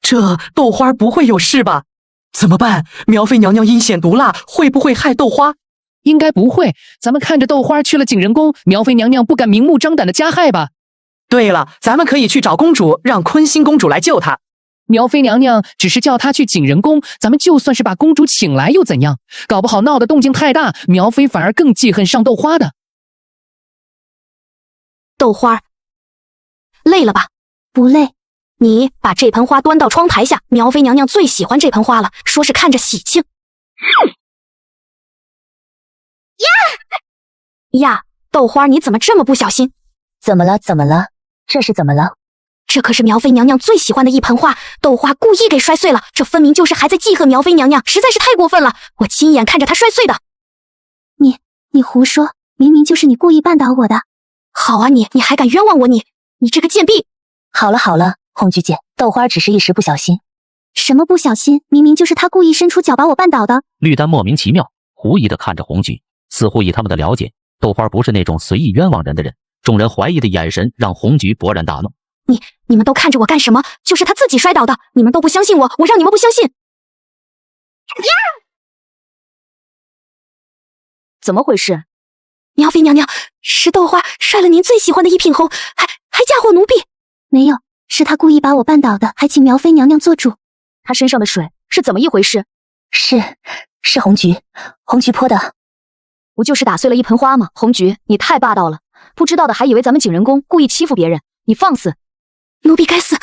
这豆花不会有事吧？怎么办？苗妃娘娘阴险毒辣，会不会害豆花？应该不会，咱们看着豆花去了景仁宫，苗妃娘娘不敢明目张胆的加害吧？对了，咱们可以去找公主，让坤心公主来救她。苗妃娘娘只是叫她去景仁宫，咱们就算是把公主请来又怎样？搞不好闹得动静太大，苗妃反而更记恨上豆花的。豆花，累了吧？不累。你把这盆花端到窗台下，苗妃娘娘最喜欢这盆花了，说是看着喜庆。呀，豆花，你怎么这么不小心？怎么了？这是怎么了？这可是苗妃娘娘最喜欢的一盆花，豆花故意给摔碎了，这分明就是还在记恨苗妃娘娘，实在是太过分了！我亲眼看着她摔碎的。你胡说，明明就是你故意绊倒我的。好啊，你还敢冤枉我？你这个贱婢！好了，红菊姐，豆花只是一时不小心。什么不小心？明明就是她故意伸出脚把我绊倒的。绿丹莫名其妙狐疑地看着红菊，似乎以他们的了解，豆花不是那种随意冤枉人的人。众人怀疑的眼神让红菊勃然大怒。你们都看着我干什么？就是他自己摔倒的，你们都不相信我，我让你们不相信。怎么回事？苗妃娘娘，是豆花摔了您最喜欢的一品红，还嫁祸奴婢。没有，是他故意把我绊倒的，还请苗妃娘娘做主。他身上的水是怎么一回事？是红菊泼的。不就是打碎了一盆花吗？红菊，你太霸道了，不知道的还以为咱们景仁宫故意欺负别人，你放肆！奴婢该死，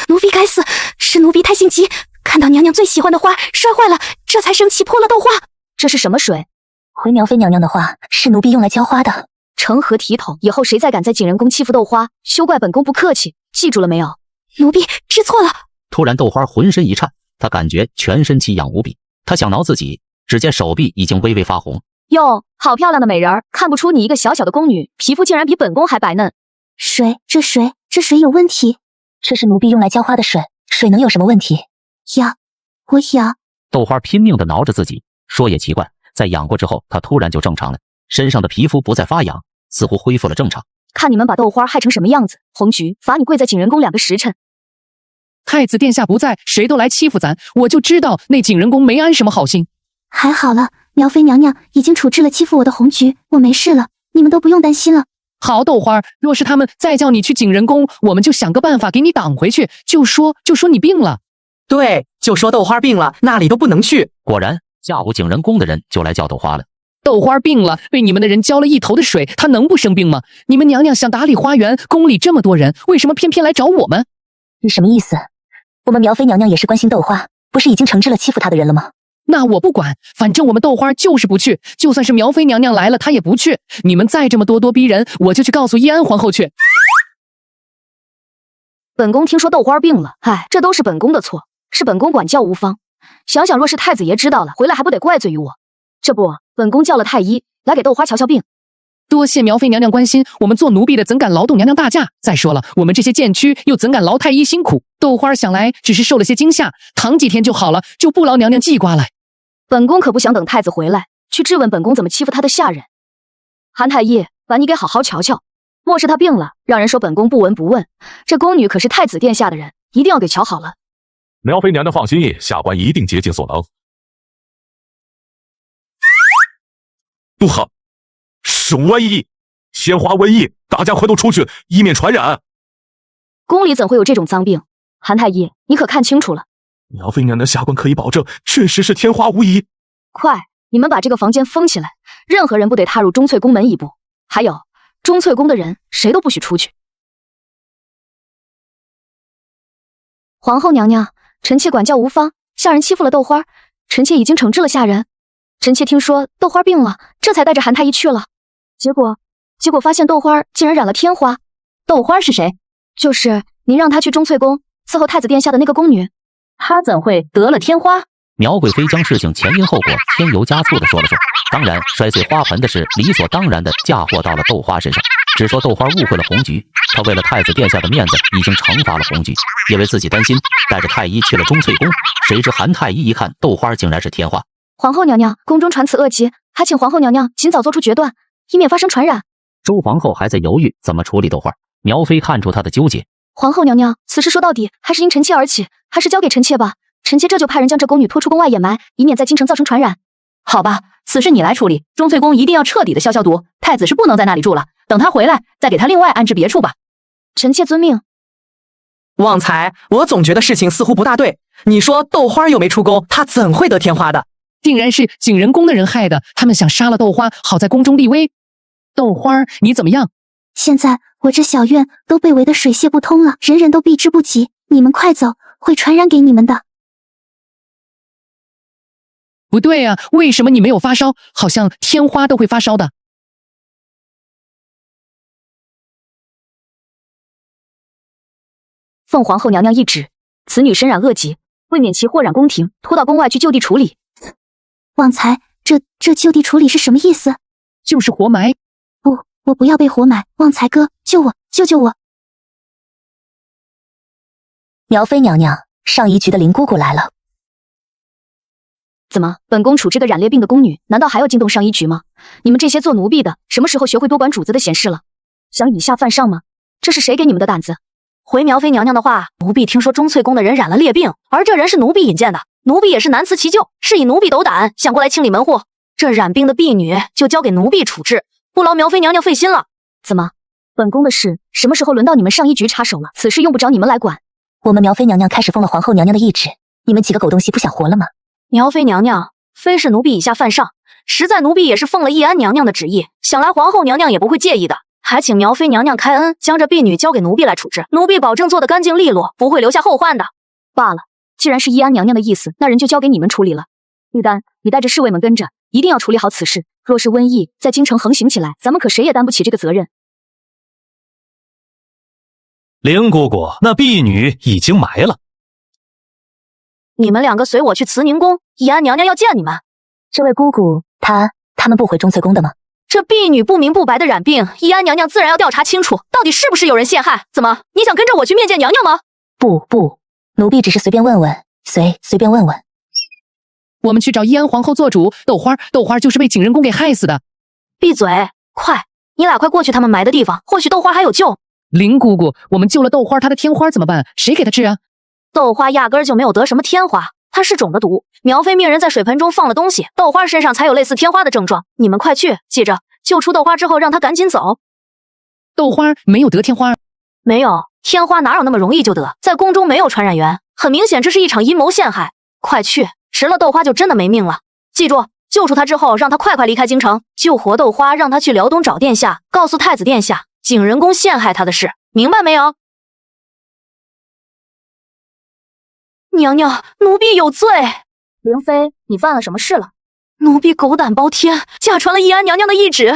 是奴婢太性急，看到娘娘最喜欢的花摔坏了，这才生气泼了豆花。这是什么水？回苗妃娘娘的话，是奴婢用来浇花的。成何体统！以后谁再敢在景仁宫欺负豆花，休怪本宫不客气，记住了没有？奴婢知错了。突然，豆花浑身一颤，她感觉全身奇痒无比。她想挠自己，只见手臂已经微微发红。哟，好漂亮的美人儿，看不出你一个小小的宫女，皮肤竟然比本宫还白嫩。这水有问题。这是奴婢用来浇花的水，水能有什么问题？我痒。豆花拼命地挠着自己，说也奇怪，在痒过之后，她突然就正常了，身上的皮肤不再发痒，似乎恢复了正常。看你们把豆花害成什么样子，红菊罚你跪在景仁宫2个时辰。太子殿下不在，谁都来欺负咱，我就知道那景仁宫没安什么好心。还好了，苗妃娘娘已经处置了欺负我的红菊，我没事了，你们都不用担心了。好，豆花，若是他们再叫你去景仁宫，我们就想个办法给你挡回去，就说你病了。对，就说豆花病了，那里都不能去。果然，下午景仁宫的人就来叫豆花了。豆花病了，被你们的人浇了一头的水，她能不生病吗？你们娘娘想打理花园，宫里这么多人，为什么偏偏来找我们？你什么意思？我们苗妃娘娘也是关心豆花，不是已经惩治了欺负她的人了吗？那我不管，反正我们豆花就是不去，就算是苗妃娘娘来了，她也不去。你们再这么咄咄逼人，我就去告诉依安皇后去。本宫听说豆花病了，这都是本宫的错，是本宫管教无方。想想若是太子爷知道了，回来还不得怪罪于我？这不，本宫叫了太医来给豆花瞧瞧病。多谢苗妃娘娘关心，我们做奴婢的怎敢劳动娘娘大驾？再说了，我们这些贱躯又怎敢劳太医辛苦？豆花想来只是受了些惊吓，躺几天就好了，就不劳娘娘记挂了。本宫可不想等太子回来去质问本宫怎么欺负他的下人。韩太医，把你给好好瞧瞧，莫是他病了，让人说本宫不闻不问。这宫女可是太子殿下的人，一定要给瞧好了。苗妃娘娘放心，下官一定竭尽所能。不好，是瘟疫，鲜花瘟疫，大家快都出去，以免传染。宫里怎会有这种脏病？韩太医，你可看清楚了。苗妃娘娘，下官可以保证，确实是天花无疑。快，你们把这个房间封起来，任何人不得踏入钟粹宫门一步。还有，钟粹宫的人谁都不许出去。皇后娘娘，臣妾管教无方，下人欺负了豆花，臣妾已经惩治了下人。臣妾听说豆花病了，这才带着韩太医去了。结果发现豆花竟然染了天花。豆花是谁？就是您让她去钟粹宫伺候太子殿下的那个宫女。她怎会得了天花？苗贵妃将事情前因后果添油加醋地说了说，当然摔碎花盆的事理所当然地嫁祸到了豆花身上，只说豆花误会了红菊，她为了太子殿下的面子已经惩罚了红菊，因为自己担心，带着太医去了钟粹宫，谁知韩太医一看豆花竟然是天花。皇后娘娘，宫中传此恶疾，还请皇后娘娘尽早做出决断，以免发生传染。周皇后还在犹豫怎么处理豆花，苗妃看出她的纠结。皇后娘娘，此事说到底还是因臣妾而起，还是交给臣妾吧。臣妾这就派人将这宫女拖出宫外掩埋，以免在京城造成传染。好吧，此事你来处理。钟粹宫一定要彻底的消毒，太子是不能在那里住了，等他回来再给他另外安置别处吧。臣妾遵命。旺财，我总觉得事情似乎不大对。你说豆花又没出宫，他怎会得天花的？定然是景仁宫的人害的，他们想杀了豆花，好在宫中立威。豆花，你怎么样？现在我这小院都被围得水泄不通了，人人都避之不及。你们快走，会传染给你们的。不对啊，为什么你没有发烧？好像天花都会发烧的。奉皇后娘娘懿旨，此女身染恶疾，为免其祸染宫廷，拖到宫外去就地处理。旺财，这就地处理是什么意思？就是活埋。不，我不要被活埋。旺财哥，救我，救我！苗妃娘娘，上仪局的林姑姑来了。怎么，本宫处置个染烈病的宫女，难道还要惊动上医局吗？你们这些做奴婢的，什么时候学会多管主子的闲事了？想以下犯上吗？这是谁给你们的胆子？回苗妃娘娘的话，奴婢听说钟粹宫的人染了烈病，而这人是奴婢引荐的，奴婢也是难辞其咎，是以奴婢斗胆想过来清理门户。这染病的婢女就交给奴婢处置，不劳苗妃娘娘费心了。怎么，本宫的事什么时候轮到你们上医局插手了？此事用不着你们来管。我们苗妃娘娘开始奉了皇后娘娘的懿旨，你们几个狗东西不想活了吗？苗妃娘娘，非是奴婢以下犯上，实在奴婢也是奉了懿安娘娘的旨意，想来皇后娘娘也不会介意的，还请苗妃娘娘开恩，将这婢女交给奴婢来处置，奴婢保证做得干净利落，不会留下后患的。罢了，既然是懿安娘娘的意思，那人就交给你们处理了。玉丹，你带着侍卫们跟着，一定要处理好此事。若是瘟疫在京城横行起来，咱们可谁也担不起这个责任。灵姑姑，那婢女已经埋了。你们两个随我去慈宁宫，怡安娘娘要见你们。这位姑姑，他们不回钟粹宫的吗？这婢女不明不白的染病，怡安娘娘自然要调查清楚，到底是不是有人陷害。怎么，你想跟着我去面见娘娘吗？不，奴婢只是随便问问，随便问问。我们去找怡安皇后做主，豆花就是被景仁宫给害死的。闭嘴！快，你俩快过去他们埋的地方，或许豆花还有救。林姑姑，我们救了豆花，她的天花怎么办？谁给她治啊？豆花压根儿就没有得什么天花，她是中的毒。苗妃命人在水盆中放了东西，豆花身上才有类似天花的症状。你们快去，记着，救出豆花之后让她赶紧走。豆花没有得天花？没有，天花哪有那么容易就得？在宫中没有传染源，很明显这是一场阴谋陷害。快去，迟了豆花就真的没命了。记住，救出她之后，让她快离开京城，救活豆花，让她去辽东找殿下，告诉太子殿下景仁宫陷害她的事，明白没有？娘娘，奴婢有罪。灵妃，你犯了什么事了？奴婢狗胆包天，假传了怡安娘娘的懿旨。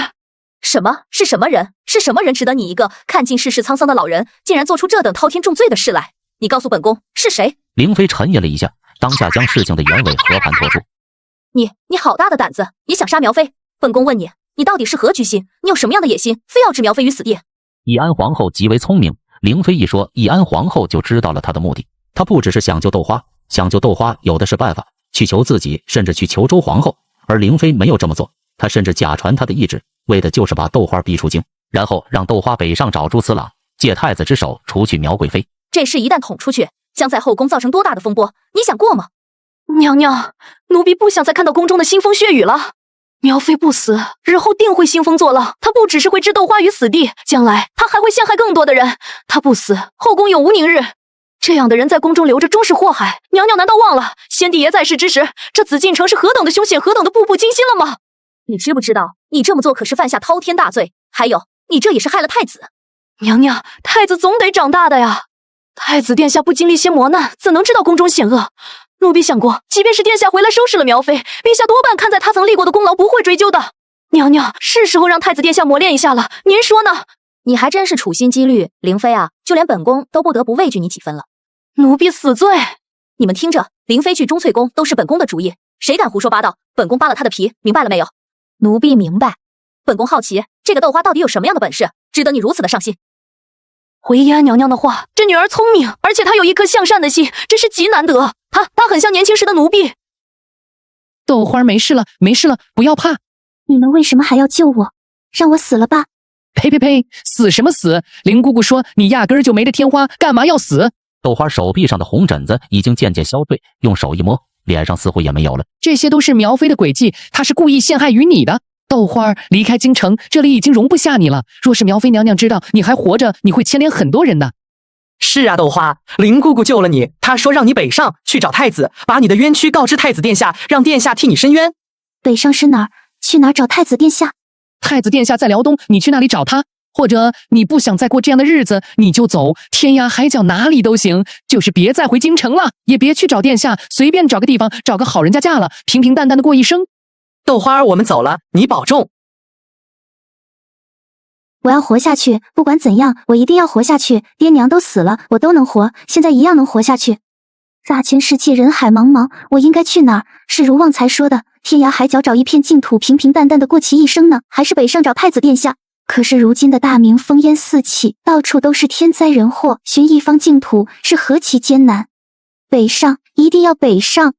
什么？是什么人？是什么人值得你一个看尽世事沧桑的老人，竟然做出这等滔天重罪的事来？你告诉本宫是谁？灵妃沉吟了一下，当下将事情的原委和盘托出。你好大的胆子！你想杀苗妃？本宫问你，你到底是何居心？你有什么样的野心，非要置苗妃于死地？怡安皇后极为聪明，灵妃一说，怡安皇后就知道了她的目的。她不只是想救豆花，想救豆花有的是办法，去求自己，甚至去求周皇后。而灵妃没有这么做，她甚至假传她的懿旨，为的就是把豆花逼出京，然后让豆花北上找朱慈朗，借太子之手除去苗贵妃。这事一旦捅出去，将在后宫造成多大的风波？你想过吗？娘娘，奴婢不想再看到宫中的腥风血雨了。苗妃不死，日后定会兴风作浪。她不只是会置豆花于死地，将来她还会陷害更多的人。她不死，后宫有无宁日。这样的人在宫中留着，终是祸害。娘娘难道忘了先帝爷在世之时，这紫禁城是何等的凶险，何等的步步惊心了吗？你知不知道，你这么做可是犯下滔天大罪？还有，你这也是害了太子。娘娘，太子总得长大的呀。太子殿下不经历些磨难，怎能知道宫中险恶？奴婢想过，即便是殿下回来收拾了苗妃，陛下多半看在他曾立过的功劳，不会追究的。娘娘，是时候让太子殿下磨练一下了，您说呢？你还真是处心积虑，灵妃啊，就连本宫都不得不畏惧你几分了。奴婢死罪。你们听着，灵妃去钟粹宫都是本宫的主意，谁敢胡说八道，本宫扒了他的皮，明白了没有？奴婢明白。本宫好奇，这个豆花到底有什么样的本事，值得你如此的上心？回怡安娘娘的话，这女儿聪明，而且她有一颗向善的心，这是极难得。她很像年轻时的奴婢。豆花没事了，不要怕。你们为什么还要救我？让我死了吧！呸！死什么死？林姑姑说你压根儿就没这天花，干嘛要死？豆花手臂上的红疹子已经渐渐消退，用手一摸，脸上似乎也没有了。这些都是苗妃的诡计，她是故意陷害于你的。豆花离开京城，这里已经容不下你了。若是苗妃娘娘知道你还活着，你会牵连很多人的。是啊，豆花，林姑姑救了你，她说让你北上去找太子，把你的冤屈告知太子殿下，让殿下替你伸冤。北上是哪儿？去哪儿找太子殿下？太子殿下在辽东，你去那里找他。或者你不想再过这样的日子，你就走，天涯海角哪里都行，就是别再回京城了，也别去找殿下，随便找个地方，找个好人家嫁了，平平淡淡的过一生。豆花，我们走了，你保重。我要活下去，不管怎样，我一定要活下去。爹娘都死了，我都能活，现在一样能活下去。大千世界，人海茫茫，我应该去哪儿？是如旺财说的，天涯海角找一片净土，平平淡淡的过其一生呢，还是北上找太子殿下？可是如今的大明烽烟四起，到处都是天灾人祸，寻一方净土是何其艰难。北上，一定要北上。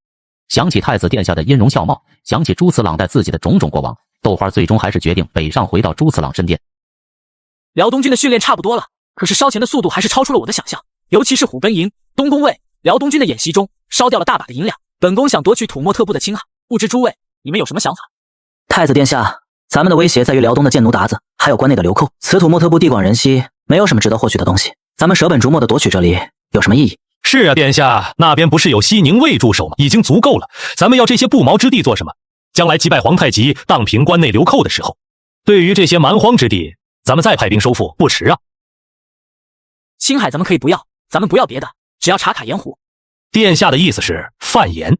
想起太子殿下的音容笑貌，想起朱慈朗带自己的种种过往，豆花最终还是决定北上，回到朱慈朗身边。辽东军的训练差不多了，可是烧钱的速度还是超出了我的想象，尤其是虎贲营、东宫卫，辽东军的演习中烧掉了大把的银两。本宫想夺取土默特部的青海，不知诸位你们有什么想法？太子殿下，咱们的威胁在于辽东的贱奴鞑子，还有关内的流寇。此土默特部地广人稀，没有什么值得获取的东西。咱们舍本逐末的夺取这里，有什么意义？是啊，殿下，那边不是有西宁卫驻守吗？已经足够了。咱们要这些不毛之地做什么？将来击败皇太极，荡平关内流寇的时候，对于这些蛮荒之地，咱们再派兵收复不迟啊。青海咱们可以不要，咱们不要别的，只要茶卡盐湖。殿下的意思是范盐？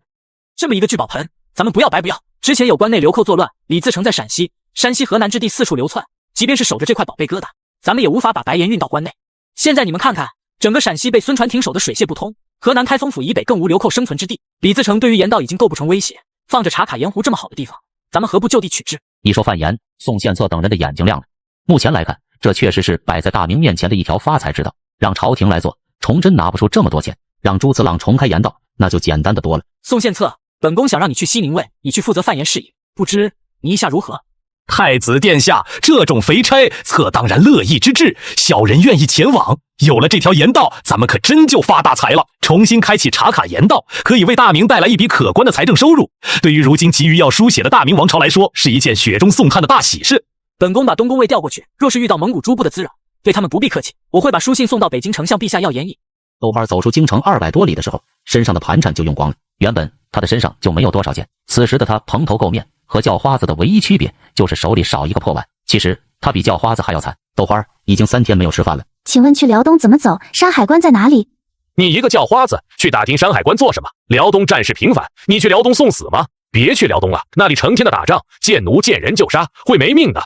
这么一个聚宝盆，咱们不要白不要。之前有关内流寇作乱，李自成在陕西、山西、河南之地四处流窜，即便是守着这块宝贝疙瘩，咱们也无法把白盐运到关内。现在你们看看，整个陕西被孙传停守的水泄不通，河南开封府以北更无流寇生存之地。李自成对于盐道已经构不成威胁，放着茶卡盐湖这么好的地方，咱们何不就地取之？一说范言，宋献策等人的眼睛亮了。目前来看，这确实是摆在大明面前的一条发财之道。让朝廷来做，崇祯拿不出这么多钱；让朱慈朗重开盐道，那就简单的多了。宋献策，本宫想让你去西宁卫，你去负责范言事宜，不知你意下如何？太子殿下，这种肥差，策当然乐意之至，小人愿意前往。有了这条盐道，咱们可真就发大财了。重新开启茶卡盐道，可以为大明带来一笔可观的财政收入。对于如今急于要书写的大明王朝来说，是一件雪中送炭的大喜事。本宫把东宫卫调过去，若是遇到蒙古诸部的滋扰，对他们不必客气，我会把书信送到北京城，向陛下要言议。豆花走出京城200多里的时候，身上的盘缠就用光了。原本他的身上就没有多少钱，此时的他蓬头垢面，和叫花子的唯一区别就是手里少一个破碗。其实他比叫花子还要惨。豆花已经3天没有吃饭了。请问去辽东怎么走？山海关在哪里？你一个叫花子去打听山海关做什么？辽东战事频繁，你去辽东送死吗？别去辽东了，那里成天的打仗，见奴见人就杀，会没命的。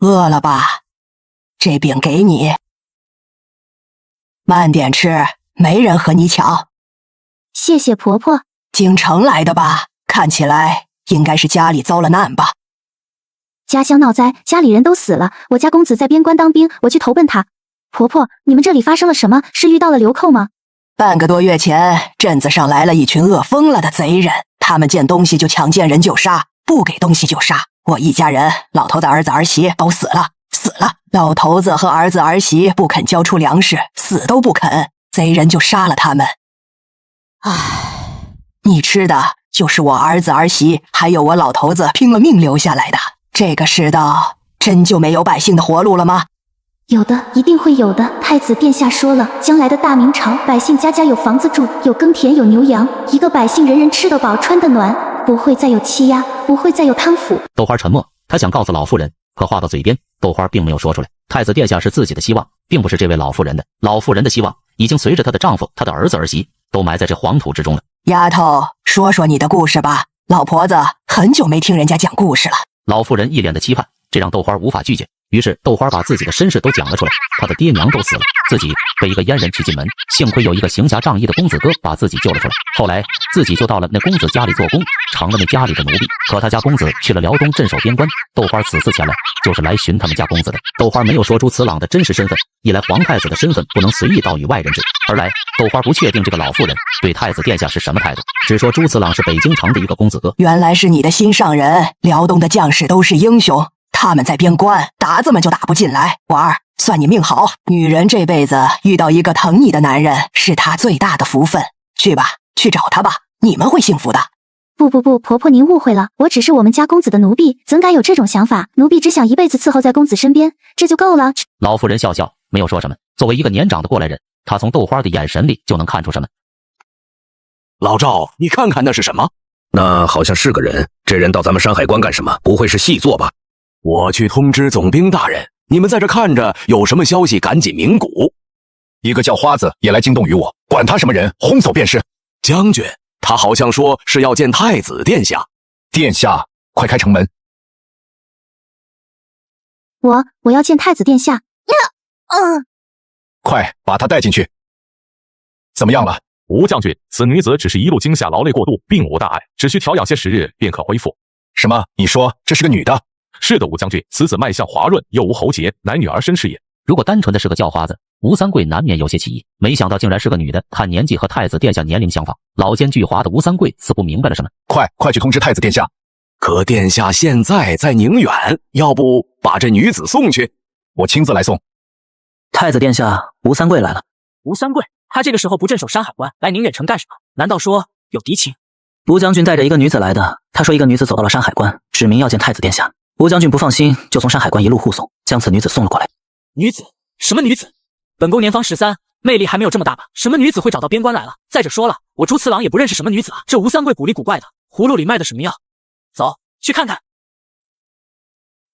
饿了吧？这饼给你，慢点吃，没人和你抢。谢谢婆婆。京城来的吧？看起来应该是家里遭了难吧？家乡闹灾，家里人都死了，我家公子在边关当兵，我去投奔他。婆婆，你们这里发生了什么？是遇到了流寇吗？半个多月前，镇子上来了一群饿疯了的贼人，他们见东西就抢，见人就杀，不给东西就杀。我一家人，老头子、儿子、儿媳都死了。老头子和儿子儿媳不肯交出粮食，死都不肯，贼人就杀了他们。唉，你吃的就是我儿子儿媳还有我老头子拼了命留下来的。这个世道真就没有百姓的活路了吗？有的，一定会有的。太子殿下说了，将来的大明朝，百姓家家有房子住，有耕田，有牛羊，一个百姓人人吃得饱穿得暖，不会再有欺压，不会再有贪腐。豆花沉默，他想告诉老妇人，可话到嘴边，豆花并没有说出来。太子殿下是自己的希望，并不是这位老妇人的。老妇人的希望已经随着她的丈夫、她的儿子儿媳都埋在这黄土之中了。丫头，说说你的故事吧，老婆子很久没听人家讲故事了。老妇人一脸的期盼，这让豆花无法拒绝。于是豆花把自己的身世都讲了出来，他的爹娘都死了，自己被一个阉人娶进门，幸亏有一个行侠仗义的公子哥把自己救了出来。后来自己就到了那公子家里做工，成了那家里的奴婢。可他家公子去了辽东镇守边关，豆花此次前来就是来寻他们家公子的。豆花没有说出此朗的真实身份，一来皇太子的身份不能随意道与外人知，二来豆花不确定这个老妇人对太子殿下是什么态度，只说朱慈朗是北京城的一个公子哥。原来是你的心上人，辽东的将士都是英雄，他们在边关，鞑子们就打不进来。婉儿，算你命好，女人这辈子遇到一个疼你的男人，是她最大的福分。去吧，去找他吧，你们会幸福的。不，婆婆您误会了，我只是我们家公子的奴婢，怎敢有这种想法？奴婢只想一辈子伺候在公子身边，这就够了。老妇人笑笑，没有说什么。作为一个年长的过来人，她从豆花的眼神里就能看出什么。老赵，你看看那是什么？那好像是个人，这人到咱们山海关干什么？不会是细作吧？我去通知总兵大人，你们在这看着，有什么消息赶紧鸣鼓。一个叫花子也来惊动于我，管他什么人，轰走便是。将军，他好像说是要见太子殿下。殿下，快开城门。我要见太子殿下。快把他带进去。怎么样了？吴将军，此女子只是一路惊吓劳累过度，并无大碍，只需调养些时日便可恢复。什么？你说这是个女的？是的，吴将军，此子脉象滑润，又无喉结，乃女儿身是也。如果单纯的是个叫花子，吴三桂难免有些起疑，没想到竟然是个女的，看年纪和太子殿下年龄相仿，老奸巨猾的吴三桂似乎明白了什么。快去通知太子殿下。可殿下现在在宁远，要不把这女子送去？我亲自来送。太子殿下，吴三桂来了。吴三桂，他这个时候不镇守山海关，来宁远城干什么？难道说有敌情？吴将军带着一个女子来的，他说一个女子走到了山海关，指明要见太子殿下。吴将军不放心，就从山海关一路护送，将此女子送了过来。女子？什么女子？本宫年方13，魅力还没有这么大吧？什么女子会找到边关来了？再者说了，我朱慈朗也不认识什么女子啊！这吴三桂古里古怪的，葫芦里卖的什么药？走，去看看。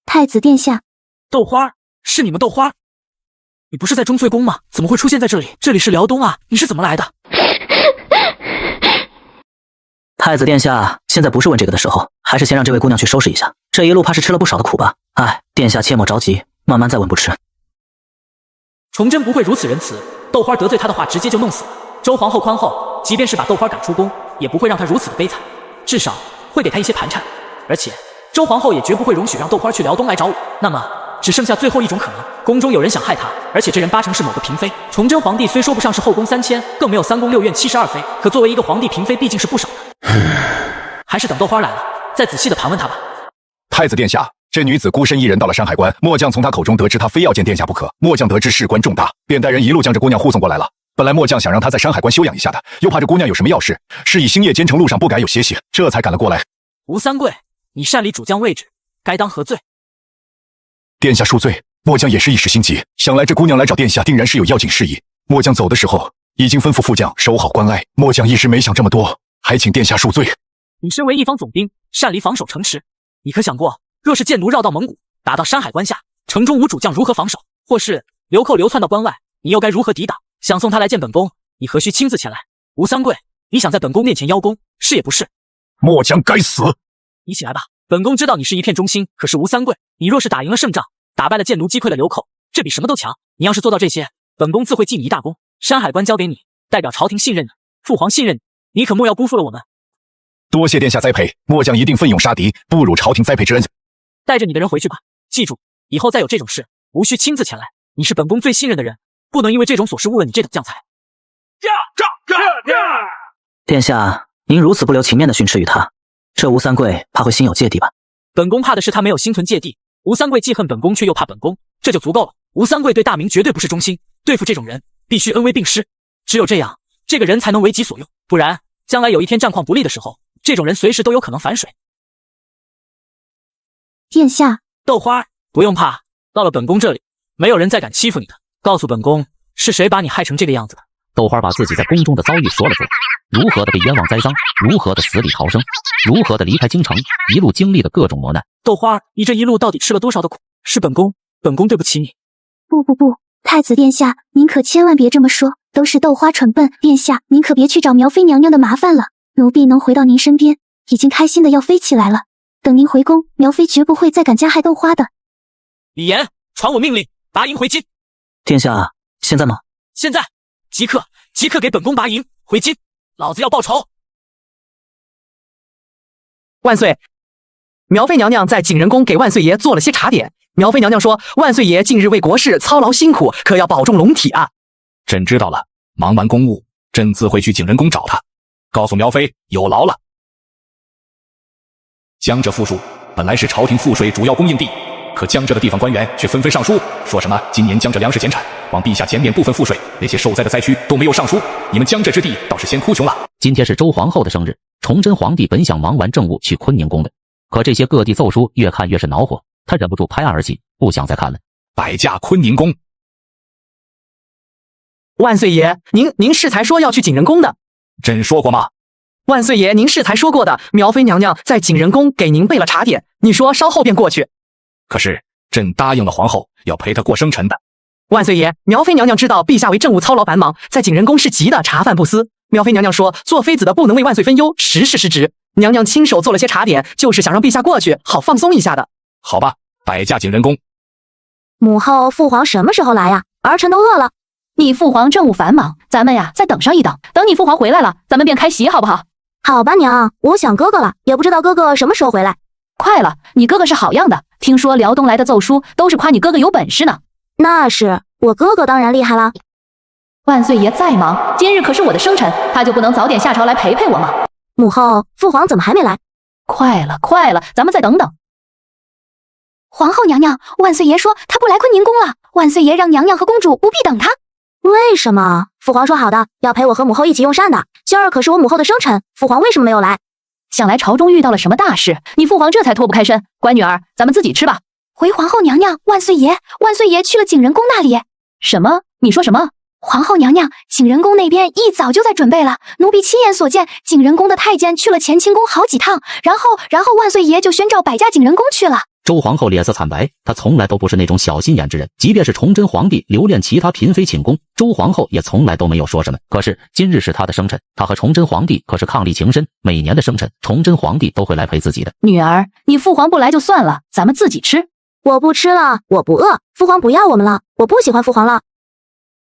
太子殿下，豆花，是你们豆花？你不是在钟粹宫吗？怎么会出现在这里？这里是辽东啊，你是怎么来的？太子殿下，现在不是问这个的时候，还是先让这位姑娘去收拾一下。这一路怕是吃了不少的苦吧？哎，殿下切莫着急，慢慢再问不迟。崇祯不会如此仁慈，豆花得罪他的话，直接就弄死了。周皇后宽厚，即便是把豆花赶出宫，也不会让他如此的悲惨，至少会给他一些盘缠。而且周皇后也绝不会容许让豆花去辽东来找我。那么只剩下最后一种可能，宫中有人想害他，而且这人8成是某个嫔妃。崇祯皇帝虽说不上是后宫3000，更没有3宫6院72妃，可作为一个皇帝，嫔妃毕竟是不少的。还是等豆花来了，再仔细的盘问他吧。太子殿下，这女子孤身一人到了山海关，末将从她口中得知她非要见殿下不可。末将得知事关重大，便带人一路将这姑娘护送过来了。本来末将想让她在山海关休养一下的，又怕这姑娘有什么要事，是以星夜兼程路上不敢有歇息，这才赶了过来。吴三桂，你擅离主将位置，该当何罪？殿下恕罪，末将也是一时心急，想来这姑娘来找殿下，定然是有要紧事宜。末将走的时候已经吩咐副将守好关隘，末将一时没想这么多，还请殿下恕罪。你身为一方总兵，擅离防守城池，你可想过，若是箭毒绕到蒙古，打到山海关下，城中无主将如何防守？或是流寇流窜到关外，你又该如何抵挡？想送他来见本宫，你何须亲自前来？吴三桂，你想在本宫面前邀功，是也不是？末将该死！你起来吧，本宫知道你是一片忠心，可是吴三桂，你若是打赢了胜仗，打败了箭奴击溃了流寇，这比什么都强。你要是做到这些，本宫自会记你一大功。山海关交给你，代表朝廷信任你，父皇信任你，你可莫要辜负了我们。多谢殿下栽培，末将一定奋勇杀敌，不辱朝廷栽培之恩。带着你的人回去吧，记住，以后再有这种事，无需亲自前来。你是本宫最信任的人，不能因为这种琐事误了你这等将才。殿下，您如此不留情面的训斥于他，这吴三桂怕会心有芥蒂吧？本宫怕的是他没有心存芥蒂。吴三桂既恨本宫，却又怕本宫，这就足够了。吴三桂对大明绝对不是忠心，对付这种人，必须恩威并施，只有这样，这个人才能为己所用，不然将来有一天战况不利的时候，这种人随时都有可能反水。殿下，豆花，不用怕，到了本宫这里，没有人再敢欺负你的。告诉本宫，是谁把你害成这个样子的？豆花把自己在宫中的遭遇说了出来，如何的被冤枉栽赃，如何的死里逃生，如何的离开京城，一路经历的各种磨难。豆花，你这一路到底吃了多少的苦？是本宫对不起你。不，太子殿下，您可千万别这么说，都是豆花蠢笨，殿下您可别去找苗妃娘娘的麻烦了。奴婢能回到您身边，已经开心的要飞起来了。等您回宫，苗妃绝不会再敢加害豆花的。李岩，传我命令，拔营回京。殿下，现在吗？现在，即刻给本宫拔营回京，老子要报仇！万岁！苗妃娘娘在景仁宫给万岁爷做了些茶点。苗妃娘娘说，万岁爷近日为国事操劳辛苦，可要保重龙体啊。朕知道了，忙完公务，朕自会去景仁宫找他，告诉苗妃有劳了。江浙富庶本来是朝廷赋税主要供应地，可江浙的地方官员却纷纷上书，说什么今年江浙粮食减产，望陛下减免部分赋税，那些受灾的灾区都没有上书，你们江浙之地倒是先哭穷了。今天是周皇后的生日，崇祯皇帝本想忙完政务去坤宁宫的，可这些各地奏书越看越是恼火，他忍不住拍案而起，不想再看了。摆驾坤宁宫。万岁爷，您是才说要去景仁宫的。朕说过吗？万岁爷，您是才说过的，苗妃娘娘在景仁宫给您备了茶点，你说稍后便过去。可是朕答应了皇后，要陪她过生辰的。万岁爷，苗妃娘娘知道陛下为政务操劳繁忙，在景仁宫是急的茶饭不思。苗妃娘娘说，做妃子的不能为万岁分忧，实是失职。娘娘亲手做了些茶点，就是想让陛下过去，好放松一下的。好吧，摆驾景仁宫。母后，父皇什么时候来呀？儿臣都饿了。你父皇政务繁忙，咱们呀再等上一等，等你父皇回来了，咱们便开席，好不好？好吧，娘，我想哥哥了，也不知道哥哥什么时候回来。快了，你哥哥是好样的，听说辽东来的奏书都是夸你哥哥有本事呢。那是，我哥哥当然厉害了。万岁爷再忙，今日可是我的生辰，他就不能早点下朝来陪陪我吗？母后，父皇怎么还没来？快了，咱们再等等。皇后娘娘，万岁爷说他不来坤宁宫了，万岁爷让娘娘和公主不必等他。为什么？父皇说好的，要陪我和母后一起用膳的。今儿可是我母后的生辰，父皇为什么没有来？想来朝中遇到了什么大事，你父皇这才脱不开身。乖女儿，咱们自己吃吧。回皇后娘娘，万岁爷去了景仁宫那里。什么？你说什么？皇后娘娘，景仁宫那边一早就在准备了，奴婢亲眼所见，景仁宫的太监去了乾清宫好几趟，然后万岁爷就宣召摆驾景仁宫去了。周皇后脸色惨白，她从来都不是那种小心眼之人，即便是崇祯皇帝留恋其他嫔妃寝宫，周皇后也从来都没有说什么。可是今日是她的生辰，她和崇祯皇帝可是伉俪情深，每年的生辰，崇祯皇帝都会来陪自己的。女儿，你父皇不来就算了，咱们自己吃。我不吃了，我不饿，父皇不要我们了，我不喜欢父皇了。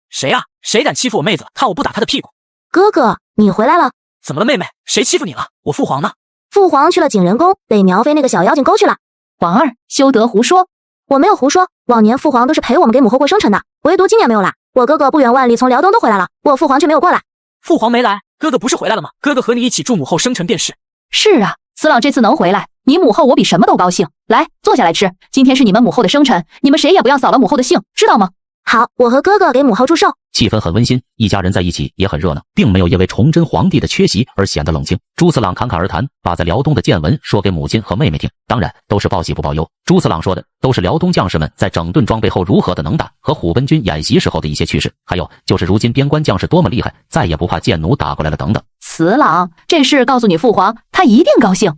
谁啊？谁敢欺负我妹子？看我不打他的屁股！哥哥，你回来了？怎么了，妹妹？谁欺负你了？我父皇呢？父皇去了景仁宫，被苗妃那个小妖精勾去了。皇儿，休得胡说！我没有胡说，往年父皇都是陪我们给母后过生辰的，唯独今年没有来。我哥哥不远万里从辽东都回来了，我父皇却没有过来。父皇没来，哥哥不是回来了吗？哥哥和你一起祝母后生辰便是。是啊，司朗这次能回来，你母后我比什么都高兴。来，坐下来吃，今天是你们母后的生辰，你们谁也不要扫了母后的兴，知道吗？好，我和哥哥给母后祝寿。气氛很温馨，一家人在一起也很热闹，并没有因为崇祯皇帝的缺席而显得冷清。朱四朗侃侃而谈，把在辽东的见闻说给母亲和妹妹听，当然都是报喜不报忧。朱四朗说的都是辽东将士们在整顿装备后如何的能打，和虎贲军演习时候的一些趣事，还有就是如今边关将士多么厉害，再也不怕贱奴打过来了等等。司朗，这事告诉你父皇，他一定高兴。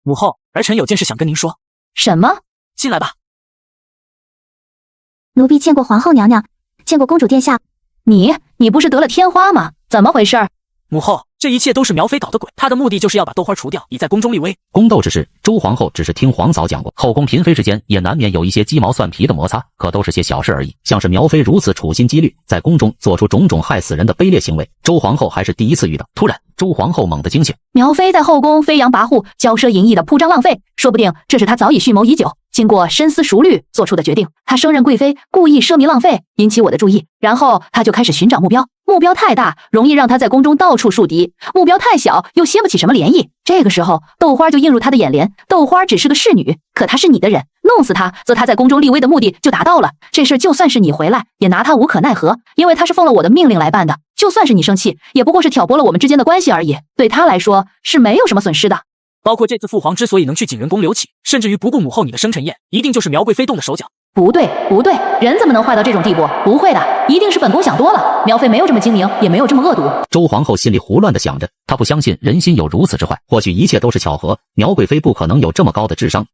母后，儿臣有件事想跟您说。什么？进来吧。奴婢见过皇后娘娘，见过公主殿下。你不是得了天花吗？怎么回事？母后，这一切都是苗妃捣的鬼，她的目的就是要把豆花除掉，以在宫中立威。宫斗之事，周皇后只是听皇嫂讲过，后宫嫔妃之间也难免有一些鸡毛蒜皮的摩擦，可都是些小事而已。像是苗妃如此处心积虑，在宫中做出种种害死人的卑劣行为，周皇后还是第一次遇到。突然，周皇后猛地惊醒，苗妃在后宫飞扬跋扈、骄奢淫逸的铺张浪费，说不定这是她早已蓄谋已久，经过深思熟虑做出的决定。她升任贵妃，故意奢靡浪费，引起我的注意，然后她就开始寻找目标。目标太大，容易让她在宫中到处树敌；目标太小，又掀不起什么涟漪。这个时候，豆花就映入她的眼帘。豆花只是个侍女，可她是你的人，弄死她，则她在宫中立威的目的就达到了。这事就算是你回来，也拿她无可奈何，因为她是奉了我的命令来办的。就算是你生气，也不过是挑拨了我们之间的关系而已，对她来说是没有什么损失的。包括这次父皇之所以能去景仁宫留起，甚至于不顾母后你的生辰宴，一定就是苗贵妃动的手脚。不对，人怎么能坏到这种地步？不会的，一定是本宫想多了。苗妃没有这么精明，也没有这么恶毒。周皇后心里胡乱地想着，她不相信人心有如此之坏，或许一切都是巧合，苗贵妃不可能有这么高的智商。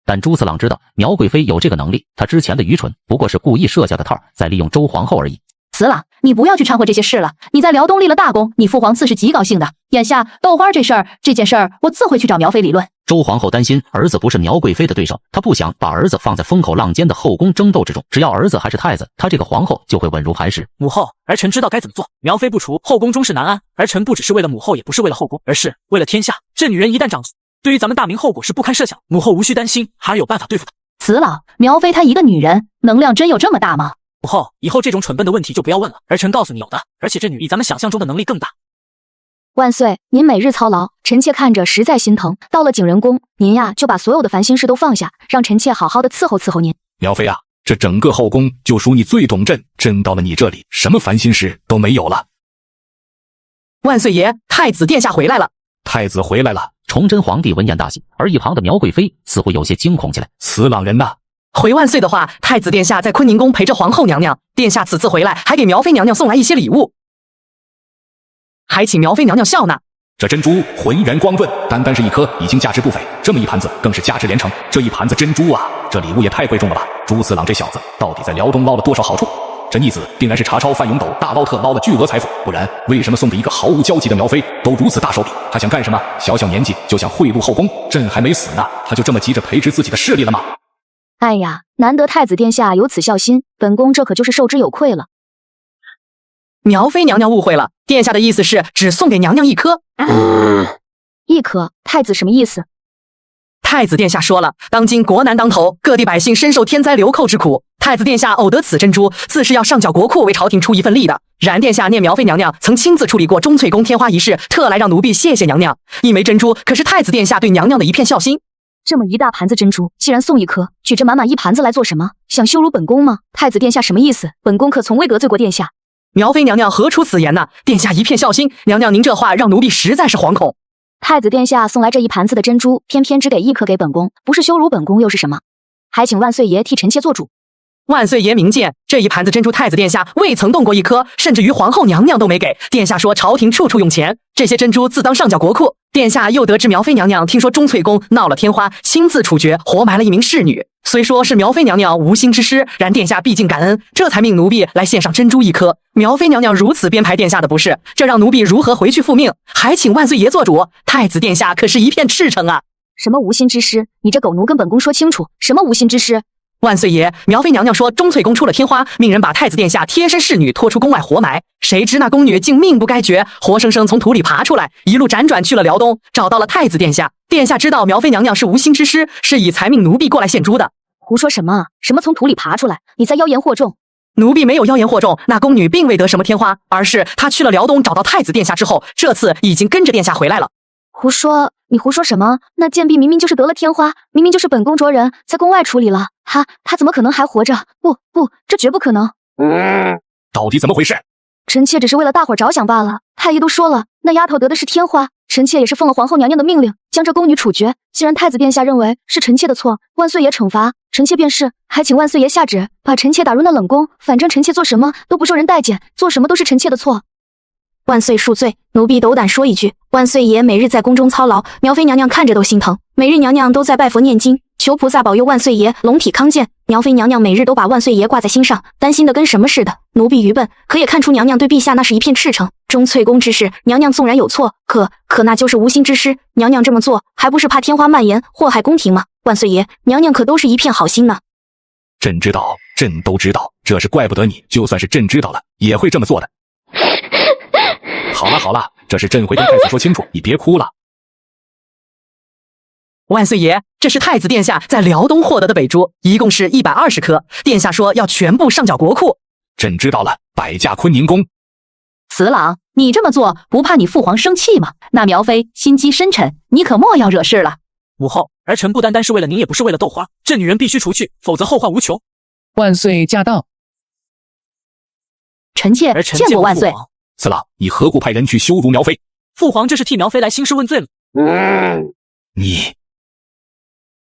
但朱四朗知道苗贵妃有这个能力，她之前的愚蠢不过是故意设下的套，在利用周皇后而已。死朗，你不要去掺和这些事了。你在辽东立了大功，你父皇自是极高兴的。眼下豆花这件事儿，我自会去找苗妃理论。周皇后担心儿子不是苗贵妃的对手，她不想把儿子放在风口浪尖的后宫争斗之中。只要儿子还是太子，她这个皇后就会稳如磐石。母后，儿臣知道该怎么做。苗妃不除，后宫终是难安。儿臣不只是为了母后，也不是为了后宫，而是为了天下。这女人一旦长死，对于咱们大明后果是不堪设想。母后无需担心，孩儿有办法对付她。死老，苗妃她一个女人，能量真有这么大吗？母后，以后这种蠢笨的问题就不要问了。儿臣告诉你有的，而且这女比咱们想象中的能力更大。万岁，您每日操劳，臣妾看着实在心疼。到了景仁宫，您呀就把所有的烦心事都放下，让臣妾好好的伺候伺候您。苗妃啊，这整个后宫就属你最懂朕，朕到了你这里，什么烦心事都没有了。万岁爷，太子殿下回来了。太子回来了。崇祯皇帝闻言大喜，而一旁的苗贵妃似乎有些惊恐起来。死朗人呐！回万岁的话，太子殿下在坤宁宫陪着皇后娘娘，殿下此次回来还给苗妃娘娘送来一些礼物，还请苗妃娘娘笑纳。这珍珠浑圆光润，单是一颗已经价值不菲，这么一盘子更是价值连城。这一盘子珍珠啊，这礼物也太贵重了吧！朱四朗这小子到底在辽东捞了多少好处？这逆子定然是查抄范永斗大捞特捞了巨额财富，不然为什么送给一个毫无交集的苗妃都如此大手笔？他想干什么？小年纪就想贿赂后宫？朕还没死呢，他就这么急着培植自己的势力了吗？哎呀，难得太子殿下有此孝心，本宫这可就是受之有愧了。苗妃娘娘误会了，殿下的意思是只送给娘娘一颗。一颗？太子什么意思？太子殿下说了，当今国难当头，各地百姓深受天灾流寇之苦。太子殿下偶得此珍珠，自是要上缴国库，为朝廷出一份力的。然殿下念苗妃娘娘曾亲自处理过钟粹宫天花一事，特来让奴婢谢谢娘娘。一枚珍珠可是太子殿下对娘娘的一片孝心。这么一大盘子珍珠，既然送一颗，举着满满一盘子来做什么？想羞辱本宫吗？太子殿下什么意思？本宫可从未得罪过殿下。苗妃娘娘何出此言呢？殿下一片孝心，娘娘您这话让奴婢实在是惶恐。太子殿下送来这一盘子的珍珠，偏偏只给一颗给本宫，不是羞辱本宫又是什么？还请万岁爷替臣妾做主。万岁爷明鉴，这一盘子珍珠太子殿下未曾动过一颗，甚至于皇后娘娘都没给。殿下说朝廷处处用钱，这些珍珠自当上缴国库。殿下又得知苗妃娘娘听说钟粹宫闹了天花，亲自处决活埋了一名侍女。虽说是苗妃娘娘无心之失，然殿下毕竟感恩，这才命奴婢来献上珍珠一颗。苗妃娘娘如此编排殿下的不是，这让奴婢如何回去复命？还请万岁爷做主，太子殿下可是一片赤诚啊！什么无心之失？你这狗奴跟本宫说清楚，什么无心之失？万岁爷，苗妃娘娘说钟粹宫出了天花，命人把太子殿下贴身侍女拖出宫外活埋。谁知那宫女竟命不该绝，活生生从土里爬出来，一路辗转去了辽东，找到了太子殿下。殿下知道苗妃娘娘是无心之失，是以才命奴婢过来献珠的。胡说什么？什么从土里爬出来？你在妖言惑众！奴婢没有妖言惑众，那宫女并未得什么天花，而是她去了辽东找到太子殿下之后，这次已经跟着殿下回来了。胡说！你胡说什么？那贱婢明明就是得了天花，明明就是本宫着人在宫外处理了，她怎么可能还活着？不，这绝不可能！到底怎么回事？臣妾只是为了大伙着想罢了。太医都说了，那丫头得的是天花，臣妾也是奉了皇后娘娘的命令，将这宫女处决。既然太子殿下认为是臣妾的错，万岁爷惩罚臣妾便是，还请万岁爷下旨把臣妾打入那冷宫。反正臣妾做什么都不受人待见，做什么都是臣妾的错。万岁恕罪，奴婢斗胆说一句，万岁爷每日在宫中操劳，苗妃娘娘看着都心疼。每日娘娘都在拜佛念经，求菩萨保佑万岁爷龙体康健。苗妃娘娘每日都把万岁爷挂在心上，担心的跟什么似的。奴婢愚笨，可也看出娘娘对陛下那是一片赤诚。钟粹宫之事，娘娘纵然有错，可那就是无心之失。娘娘这么做，还不是怕天花蔓延，祸害宫廷吗？万岁爷，娘娘可都是一片好心呢。朕知道，朕都知道，这是怪不得你，就算是朕知道了，也会这么做的。好了，这事朕会跟太子说清楚，你别哭了。万岁爷，这是太子殿下在辽东获得的北珠，一共是120颗，殿下说要全部上缴国库。朕知道了，摆驾坤宁宫。慈郎，你这么做不怕你父皇生气吗？那苗妃心机深沉，你可莫要惹事了。母后，儿臣不单单是为了您，也不是为了豆花，这女人必须除去，否则后患无穷。万岁驾到！臣妾见过万岁。次郎，你何故派人去羞辱苗妃？父皇这是替苗妃来兴师问罪了。你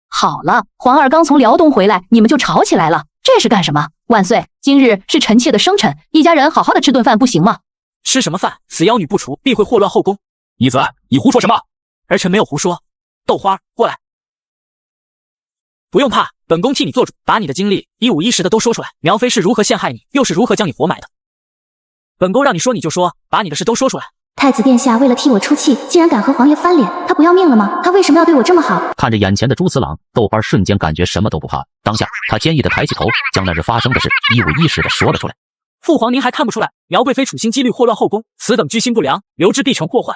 好了，皇儿刚从辽东回来，你们就吵起来了，这是干什么？万岁，今日是臣妾的生辰，一家人好好的吃顿饭不行吗？吃什么饭？此妖女不除，必会祸乱后宫。义子，你胡说什么？儿臣没有胡说。豆花，过来。不用怕，本宫替你做主，把你的经历一五一十的都说出来。苗妃是如何陷害你，又是如何将你活埋的。本宫让你说你就说，把你的事都说出来。太子殿下为了替我出气，竟然敢和皇爷翻脸，他不要命了吗？他为什么要对我这么好？看着眼前的朱次郎，豆花瞬间感觉什么都不怕。当下，他坚毅的抬起头，将那日发生的事一五一十的说了出来。父皇，您还看不出来，苗贵妃处心积虑祸乱后宫，此等居心不良，留之必成祸患。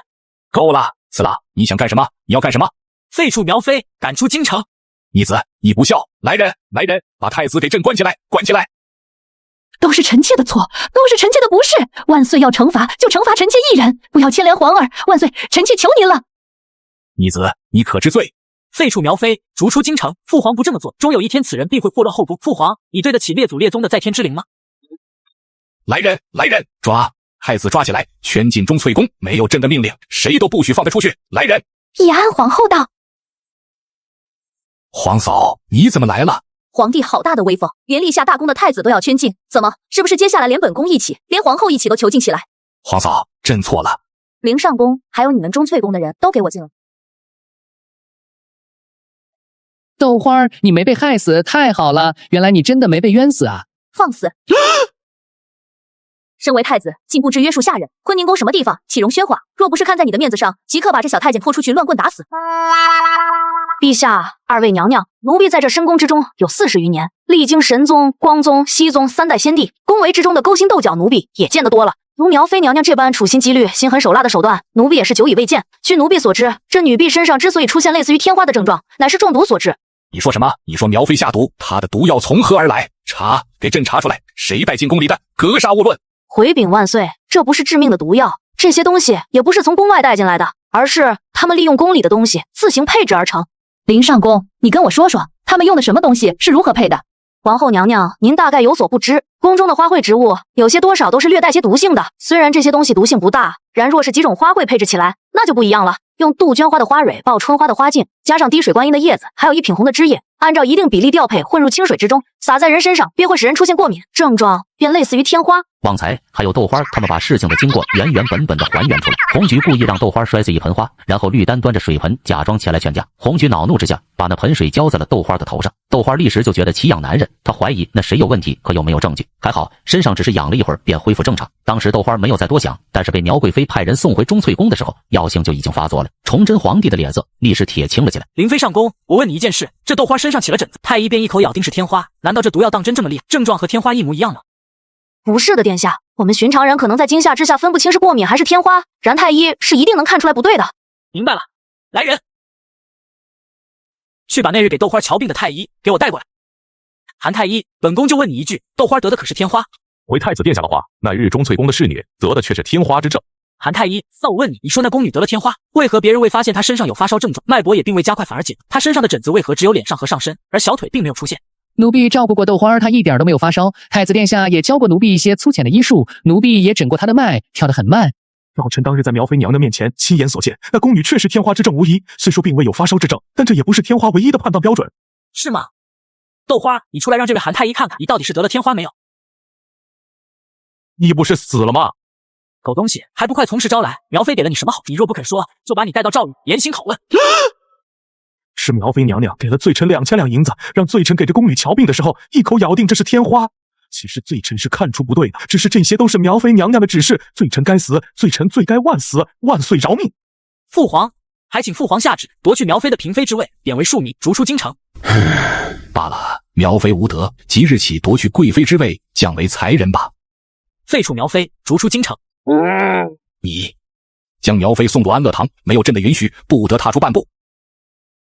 够了，次郎，你想干什么？你要干什么？废黜苗妃，赶出京城。义子，你不孝！来人，把太子给朕关起来，关起来！都是臣妾的错，都是臣妾的不是。万岁要惩罚，就惩罚臣妾一人，不要牵连皇儿。万岁，臣妾求您了。义子，你可知罪？废黜苗妃，逐出京城。父皇不这么做，终有一天此人必会祸乱后宫。父皇，你对得起列祖列宗的在天之灵吗？来人，抓太子，抓起来，全进钟粹宫。没有朕的命令，谁都不许放他出去。来人！延安皇后道：皇嫂，你怎么来了？皇帝好大的威风，连立下大功的太子都要圈禁，怎么？是不是接下来连本宫一起，连皇后一起都囚禁起来？皇嫂，朕错了。凌上宫还有你们钟粹宫的人都给我进来。豆花，你没被害死，太好了！原来你真的没被冤死啊！放肆！身为太子，竟不知约束下人，坤宁宫什么地方，岂容喧哗？若不是看在你的面子上，即刻把这小太监拖出去，乱棍打死。陛下，二位娘娘，奴婢在这深宫之中有40余年，历经神宗、光宗、熹宗3代先帝，宫闱之中的勾心斗角，奴婢也见得多了。如苗妃娘娘这般处心积虑、心狠手辣的手段，奴婢也是久已未见。据奴婢所知，这女婢身上之所以出现类似于天花的症状，乃是中毒所致。你说什么？你说苗妃下毒，她的毒药从何而来？查，给朕查出来，谁带进宫里的？格杀勿论！回禀万岁，这不是致命的毒药，这些东西也不是从宫外带进来的，而是他们利用宫里的东西自行配制而成。凌上宫，你跟我说说，他们用的什么东西，是如何配的？皇后娘娘，您大概有所不知，宫中的花卉植物有些多少都是略带些毒性的。虽然这些东西毒性不大，然若是几种花卉配置起来，那就不一样了。用杜鹃花的花蕊爆春花的花茎，加上滴水观音的叶子，还有一品红的枝叶，按照一定比例调配，混入清水之中，洒在人身上，便会使人出现过敏症状，便类似于天花。旺财还有豆花，他们把事情的经过原本的还原出来。红菊故意让豆花摔碎一盆花，然后绿丹端着水盆假装前来劝架。红菊恼怒之下，把那盆水浇在了豆花的头上。豆花立时就觉得奇痒难忍，他怀疑那谁有问题，可又没有证据。还好身上只是痒了一会儿，便恢复正常。当时豆花没有再多想，但是被苗贵妃派人送回钟粹宫的时候，药性就已经发作了。来，崇祯皇帝的脸色立时铁青了起来。灵妃上宫，我问你一件事，这豆花身上起了疹子，太医便一口咬定是天花，难道这毒药当真这么厉害，症状和天花一模一样吗？不是的，殿下，我们寻常人可能在惊吓之下分不清是过敏还是天花，然太医是一定能看出来不对的。明白了，来人，去把那日给豆花瞧病的太医给我带过来。韩太医，本宫就问你一句，豆花得的可是天花？回太子殿下的话，那日钟粹宫的侍女得的却是天花之症。韩太医，那我问你，你说那宫女得了天花，为何别人未发现她身上有发烧症状，脉搏也并未加快，反而紧？她身上的疹子为何只有脸上和上身，而小腿并没有出现？奴婢照顾过豆花，她一点都没有发烧。太子殿下也教过奴婢一些粗浅的医术，奴婢也诊过她的脉，跳得很慢。老臣当日在苗妃娘娘面前亲眼所见，那宫女确实天花之症无疑，虽说并未有发烧之症，但这也不是天花唯一的判断标准。是吗？豆花，你出来让这位韩太医看看，你到底是得了天花没有？你不是死了吗？狗东西，还不快从实招来！苗妃给了你什么好处？你若不肯说，就把你带到诏狱严刑拷问。是苗妃娘娘给了罪臣2000两银子，让罪臣给这宫女瞧病的时候，一口咬定这是天花。其实罪臣是看出不对的，只是这些都是苗妃娘娘的指示，罪臣该死，罪臣罪该万死，万岁饶命。父皇，还请父皇下旨夺去苗妃的嫔妃之位，贬为庶民，逐出京城。罢了，苗妃无德，即日起夺去贵妃之位，降为才人吧。废黜苗妃，逐出京城。你将苗妃送入安乐堂，没有朕的允许，不得踏出半步。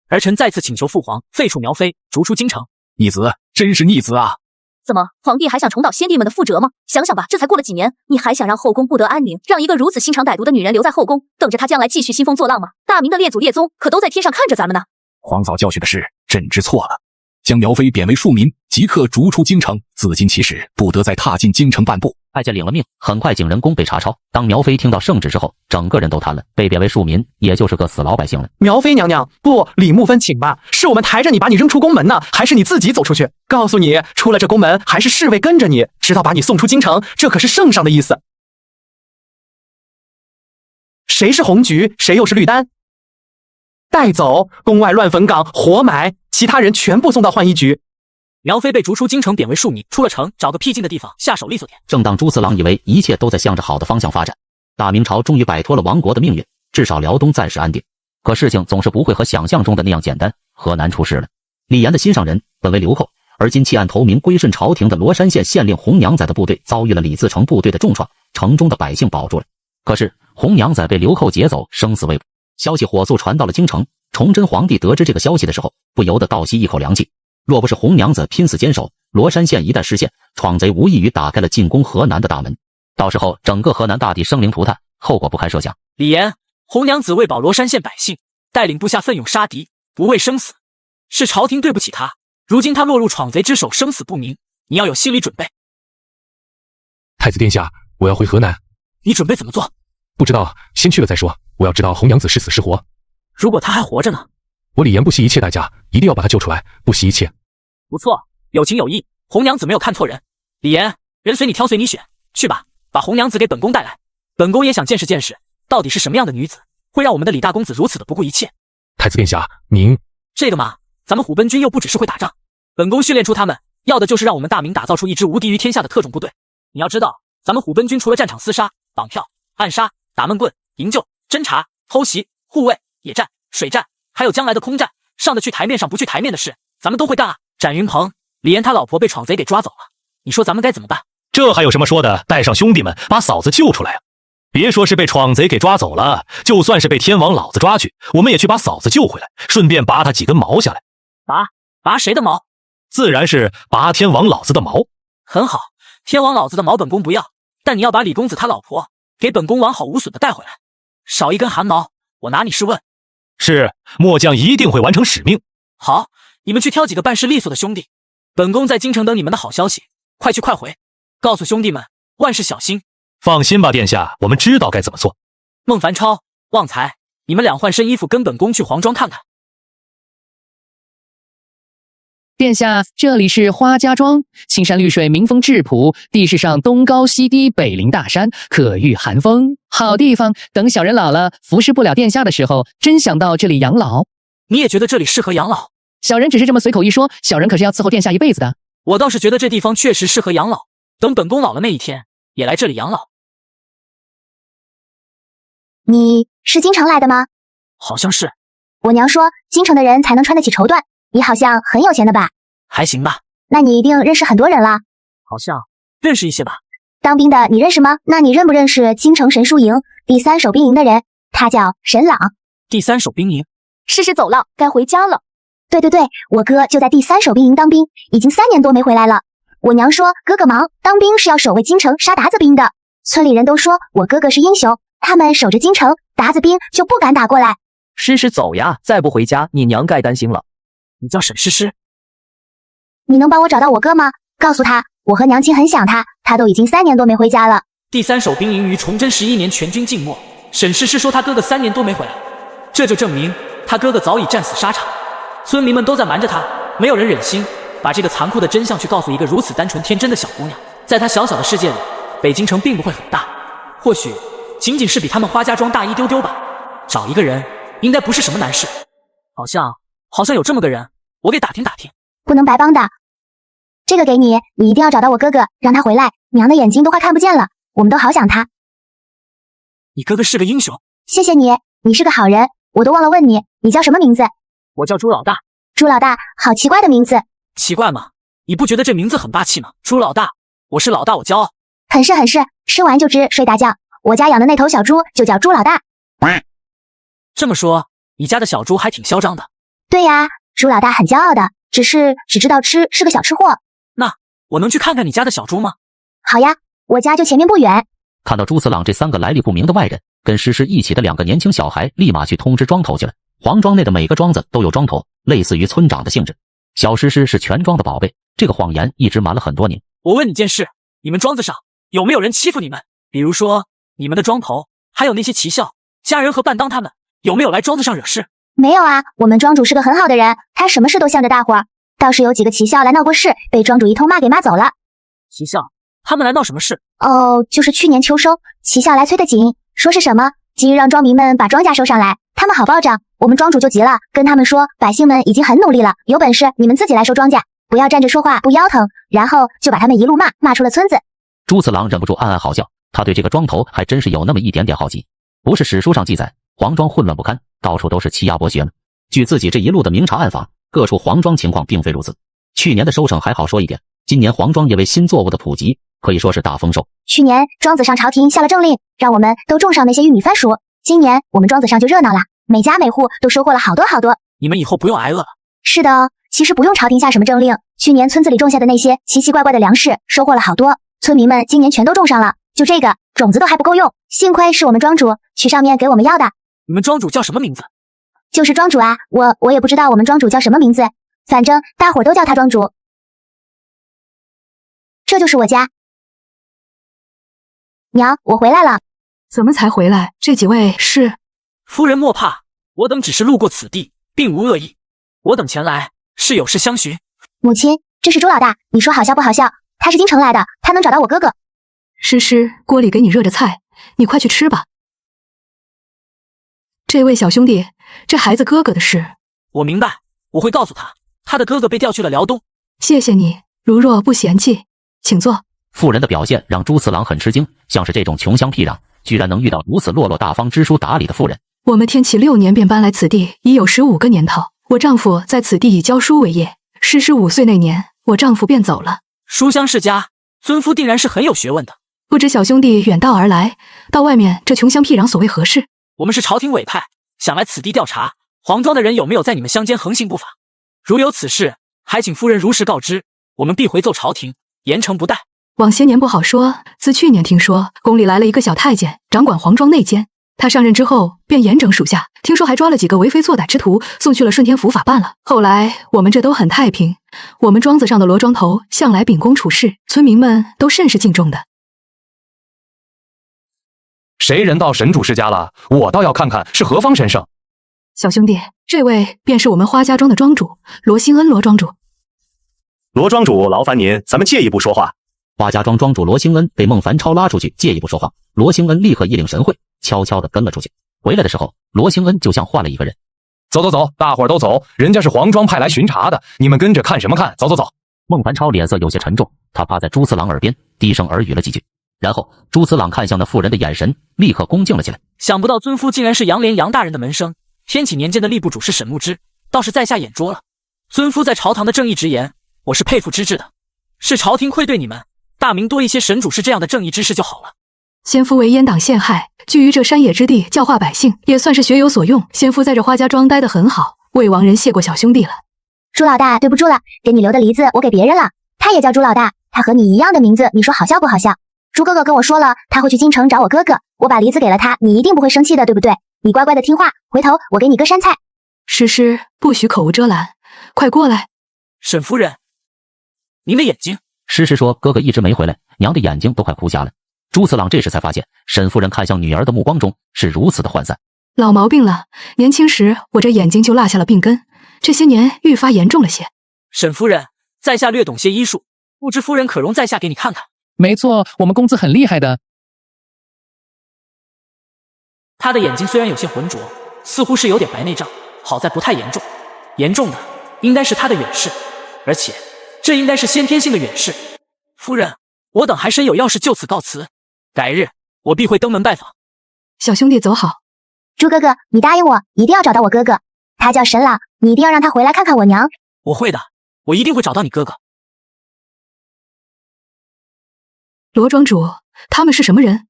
儿臣再次请求父皇废黜苗妃，逐出京城。逆子，真是逆子啊！怎么，皇帝还想重蹈先帝们的覆辙吗？想想吧，这才过了几年，你还想让后宫不得安宁，让一个如此心肠歹毒的女人留在后宫，等着她将来继续兴风作浪吗？大明的列祖列宗可都在天上看着咱们呢。皇嫂教训的事，朕知错了。将苗妃贬为庶民，即刻逐出京城，自今起始，不得再踏进京城半步。太监领了命，很快景仁宫被查抄。当苗妃听到圣旨之后，整个人都瘫了，被贬为庶民，也就是个死老百姓了。苗妃娘娘，不，李慕芬请吧，是我们抬着你把你扔出宫门呢，还是你自己走出去？告诉你，出了这宫门，还是侍卫跟着你，直到把你送出京城，这可是圣上的意思。谁是红菊，谁又是绿丹？带走，宫外乱坟岗，活埋，其他人全部送到浣衣局。苗妃被逐出京城，贬为庶民，出了城，找个僻静的地方下手利索点。正当朱次郎以为一切都在向着好的方向发展，大明朝终于摆脱了亡国的命运，至少辽东暂时安定。可事情总是不会和想象中的那样简单，河南出事了。李严的心上人本为刘寇，而今弃暗投明归顺朝廷的罗山县县令红娘仔的部队遭遇了李自成部队的重创，城中的百姓保住了。可是红娘仔被刘寇劫走，生死未卜。消息火速传到了京城，崇祯皇帝得知这个消息的时候，不由得倒吸一口凉气。若不是红娘子拼死坚守，罗山县一旦失陷，闯贼无异于打开了进攻河南的大门，到时候整个河南大地生灵涂炭，后果不堪设想。李严，红娘子为保罗山县百姓，带领部下奋勇杀敌，不畏生死，是朝廷对不起他。如今他落入闯贼之手，生死不明，你要有心理准备。太子殿下，我要回河南。你准备怎么做？不知道，先去了再说。我要知道红娘子是死是活。如果她还活着呢？我李严不惜一切代价，一定要把她救出来，不惜一切。不错，有情有义，红娘子没有看错人。李严，人随你挑，随你选，去吧，把红娘子给本宫带来。本宫也想见识见识，到底是什么样的女子，会让我们的李大公子如此的不顾一切。太子殿下，您这个嘛，咱们虎贲军又不只是会打仗，本宫训练出他们，要的就是让我们大明打造出一支无敌于天下的特种部队。你要知道，咱们虎贲军除了战场厮杀、绑票、暗杀、打闷棍、营救、侦察、偷袭、护卫、野战、水战，还有将来的空战，上得去台面上不去台面的事，咱们都会干啊。展云鹏，李严他老婆被闯贼给抓走了，你说咱们该怎么办？这还有什么说的？带上兄弟们把嫂子救出来啊！别说是被闯贼给抓走了，就算是被天王老子抓去，我们也去把嫂子救回来，顺便拔他几根毛下来。拔谁的毛？自然是拔天王老子的毛。很好，天王老子的毛本宫不要，但你要把李公子他老婆给本宫完好无损的带回来，少一根汗毛，我拿你试问。是，末将一定会完成使命。好，你们去挑几个办事利索的兄弟，本宫在京城等你们的好消息，快去快回，告诉兄弟们万事小心。放心吧，殿下，我们知道该怎么做。孟凡超、旺财，你们俩换身衣服，跟本宫去黄庄看看。殿下，这里是花家庄，青山绿水，民风质朴，地势上东高西低，北临大山，可御寒风，好地方。等小人老了，服侍不了殿下的时候，真想到这里养老。你也觉得这里适合养老？小人只是这么随口一说，小人可是要伺候殿下一辈子的。我倒是觉得这地方确实适合养老，等本宫老了那一天，也来这里养老。你是京城来的吗？好像是。我娘说，京城的人才能穿得起绸缎，你好像很有钱的吧？还行吧。那你一定认识很多人了。好像认识一些吧。当兵的你认识吗？那你认不认识京城神书营第3守兵营的人？他叫沈朗。第3守兵营？诗诗走了，该回家了。对，我哥就在第3守兵营当兵，已经3年多没回来了。我娘说哥哥忙，当兵是要守卫京城杀鞑子兵的。村里人都说我哥哥是英雄，他们守着京城，鞑子兵就不敢打过来。诗诗走呀，再不回家，你娘该担心了。你叫沈诗诗？你能帮我找到我哥吗？告诉他，我和娘亲很想他，他都已经3年多没回家了。第3守兵营于崇祯11年全军尽没，沈诗诗说他哥哥3年多没回来，这就证明他哥哥早已战死沙场。村民们都在瞒着他，没有人忍心把这个残酷的真相去告诉一个如此单纯天真的小姑娘。在她小小的世界里，北京城并不会很大，或许仅仅是比他们花家庄大一丢丢吧。找一个人应该不是什么难事。好像有这么个人，我给打听打听。不能白帮的，这个给你，你一定要找到我哥哥，让他回来。娘的眼睛都快看不见了，我们都好想他。你哥哥是个英雄。谢谢你，你是个好人。我都忘了问你，你叫什么名字？我叫朱老大。朱老大，好奇怪的名字。奇怪吗？你不觉得这名字很霸气吗？朱老大，我是老大，我骄傲。很是，吃完就知睡大觉。我家养的那头小猪就叫朱老大。这么说，你家的小猪还挺嚣张的。对呀，朱老大很骄傲的，只知道吃，是个小吃货。那我能去看看你家的小猪吗？好呀，我家就前面不远。看到朱次郎这3个来历不明的外人，跟诗诗一起的2个年轻小孩立马去通知庄头去了。黄庄内的每个庄子都有庄头，类似于村长的性质。小诗诗是全庄的宝贝，这个谎言一直瞒了很多年。我问你件事，你们庄子上有没有人欺负你们？比如说你们的庄头，还有那些旗校、家人和伴当他们，有没有来庄子上惹事？没有啊，我们庄主是个很好的人，他什么事都向着大伙儿。倒是有几个旗校来闹过事，被庄主一通骂给骂走了。旗校？他们来闹什么事？就是去年秋收，旗校来催得紧，说是什么今日让庄民们把庄稼收上来，他们好报账。我们庄主就急了，跟他们说百姓们已经很努力了，有本事你们自己来收庄稼，不要站着说话不腰疼，然后就把他们一路骂出了村子。朱次郎忍不住暗暗好笑，他对这个庄头还真是有那么一点点好奇。不是史书上记载黄庄混乱不堪，到处都是欺压剥削吗？据自己这一路的明察暗访，各处黄庄情况并非如此。去年的收成还好说一点，今年黄庄也为新作物的普及可以说是大丰收。去年庄子上朝廷下了政令，让我们都种上那些玉米番薯，今年我们庄子上就热闹了，每家每户都收获了好多好多。你们以后不用挨饿了。是的哦，其实不用朝廷下什么政令，去年村子里种下的那些奇奇怪怪的粮食收获了好多，村民们今年全都种上了，就这个种子都还不够用，幸亏是我们庄主去上面给我们要的。你们庄主叫什么名字？就是庄主啊，我也不知道我们庄主叫什么名字，反正大伙都叫他庄主。这就是我家。娘，我回来了。怎么才回来？这几位是？夫人莫怕，我等只是路过此地，并无恶意。我等前来是有事相询。母亲，这是朱老大，你说好笑不好笑？他是京城来的，他能找到我哥哥。诗诗，锅里给你热着菜，你快去吃吧。这位小兄弟，这孩子哥哥的事，我明白，我会告诉他，他的哥哥被调去了辽东。谢谢你，如若不嫌弃，请坐。妇人的表现让朱次郎很吃惊，像是这种穷乡僻壤，居然能遇到如此落落大方、知书达理的妇人。我们天启6年便搬来此地，已有15个年头。我丈夫在此地以教书为业，诗诗5岁那年，我丈夫便走了。书香世家，尊夫定然是很有学问的。不知小兄弟远道而来，到外面这穷乡僻壤所谓何事？我们是朝廷委派，想来此地调查黄庄的人有没有在你们乡间横行不法。如有此事，还请夫人如实告知，我们必回奏朝廷，严惩不贷。往些年不好说，自去年听说宫里来了一个小太监，掌管黄庄内监。他上任之后便严整属下，听说还抓了几个为非作歹之徒，送去了顺天府法办了。后来我们这都很太平，我们庄子上的罗庄头向来秉公处事，村民们都甚是敬重的。谁人到神主世家了？我倒要看看是何方神圣。小兄弟，这位便是我们花家庄的庄主罗兴恩。罗庄主，罗庄主，劳烦您，咱们借一步说话。花家庄庄主罗兴恩被孟凡超拉出去借一步说话，罗兴恩立刻一领神会，悄悄地跟了出去。回来的时候，罗兴恩就像换了一个人。走走走，大伙儿都走，人家是黄庄派来巡查的，你们跟着看什么看？走走走。孟凡超脸色有些沉重，他趴在朱次郎耳边低声耳语了几句，然后朱次郎看向那妇人的眼神立刻恭敬了起来。想不到尊夫竟然是杨连杨大人的门生，天启年间的吏部主事沈牧之，倒是在下眼拙了。尊夫在朝堂的正义直言，我是佩服之至的。是朝廷愧对你们，大明多一些沈主事这样的正义之士就好了。先夫为阉党陷害，居于这山野之地教化百姓，也算是学有所用。先夫在这花家庄待得很好，为亡人谢过小兄弟了。朱老大，对不住了，给你留的梨子我给别人了。他也叫朱老大，他和你一样的名字，你说好笑不好笑？朱哥哥跟我说了，他会去京城找我哥哥，我把梨子给了他，你一定不会生气的，对不对？你乖乖的听话，回头我给你割山菜。诗诗，不许口无遮拦，快过来。沈夫人，您的眼睛。诗诗说哥哥一直没回来，娘的眼睛都快哭瞎了。朱次郎这时才发现，沈夫人看向女儿的目光中是如此的涣散。老毛病了，年轻时我这眼睛就落下了病根，这些年愈发严重了些。沈夫人，在下略懂些医术，不知夫人可容在下给你看看。没错，我们公子很厉害的。他的眼睛虽然有些浑浊，似乎是有点白内障，好在不太严重。严重的应该是他的远视，而且这应该是先天性的远视。夫人，我等还身有要事，就此告辞。改日我必会登门拜访。小兄弟走好。朱哥哥，你答应我，一定要找到我哥哥，他叫沈朗，你一定要让他回来看看我娘。我会的，我一定会找到你哥哥。罗庄主，他们是什么人？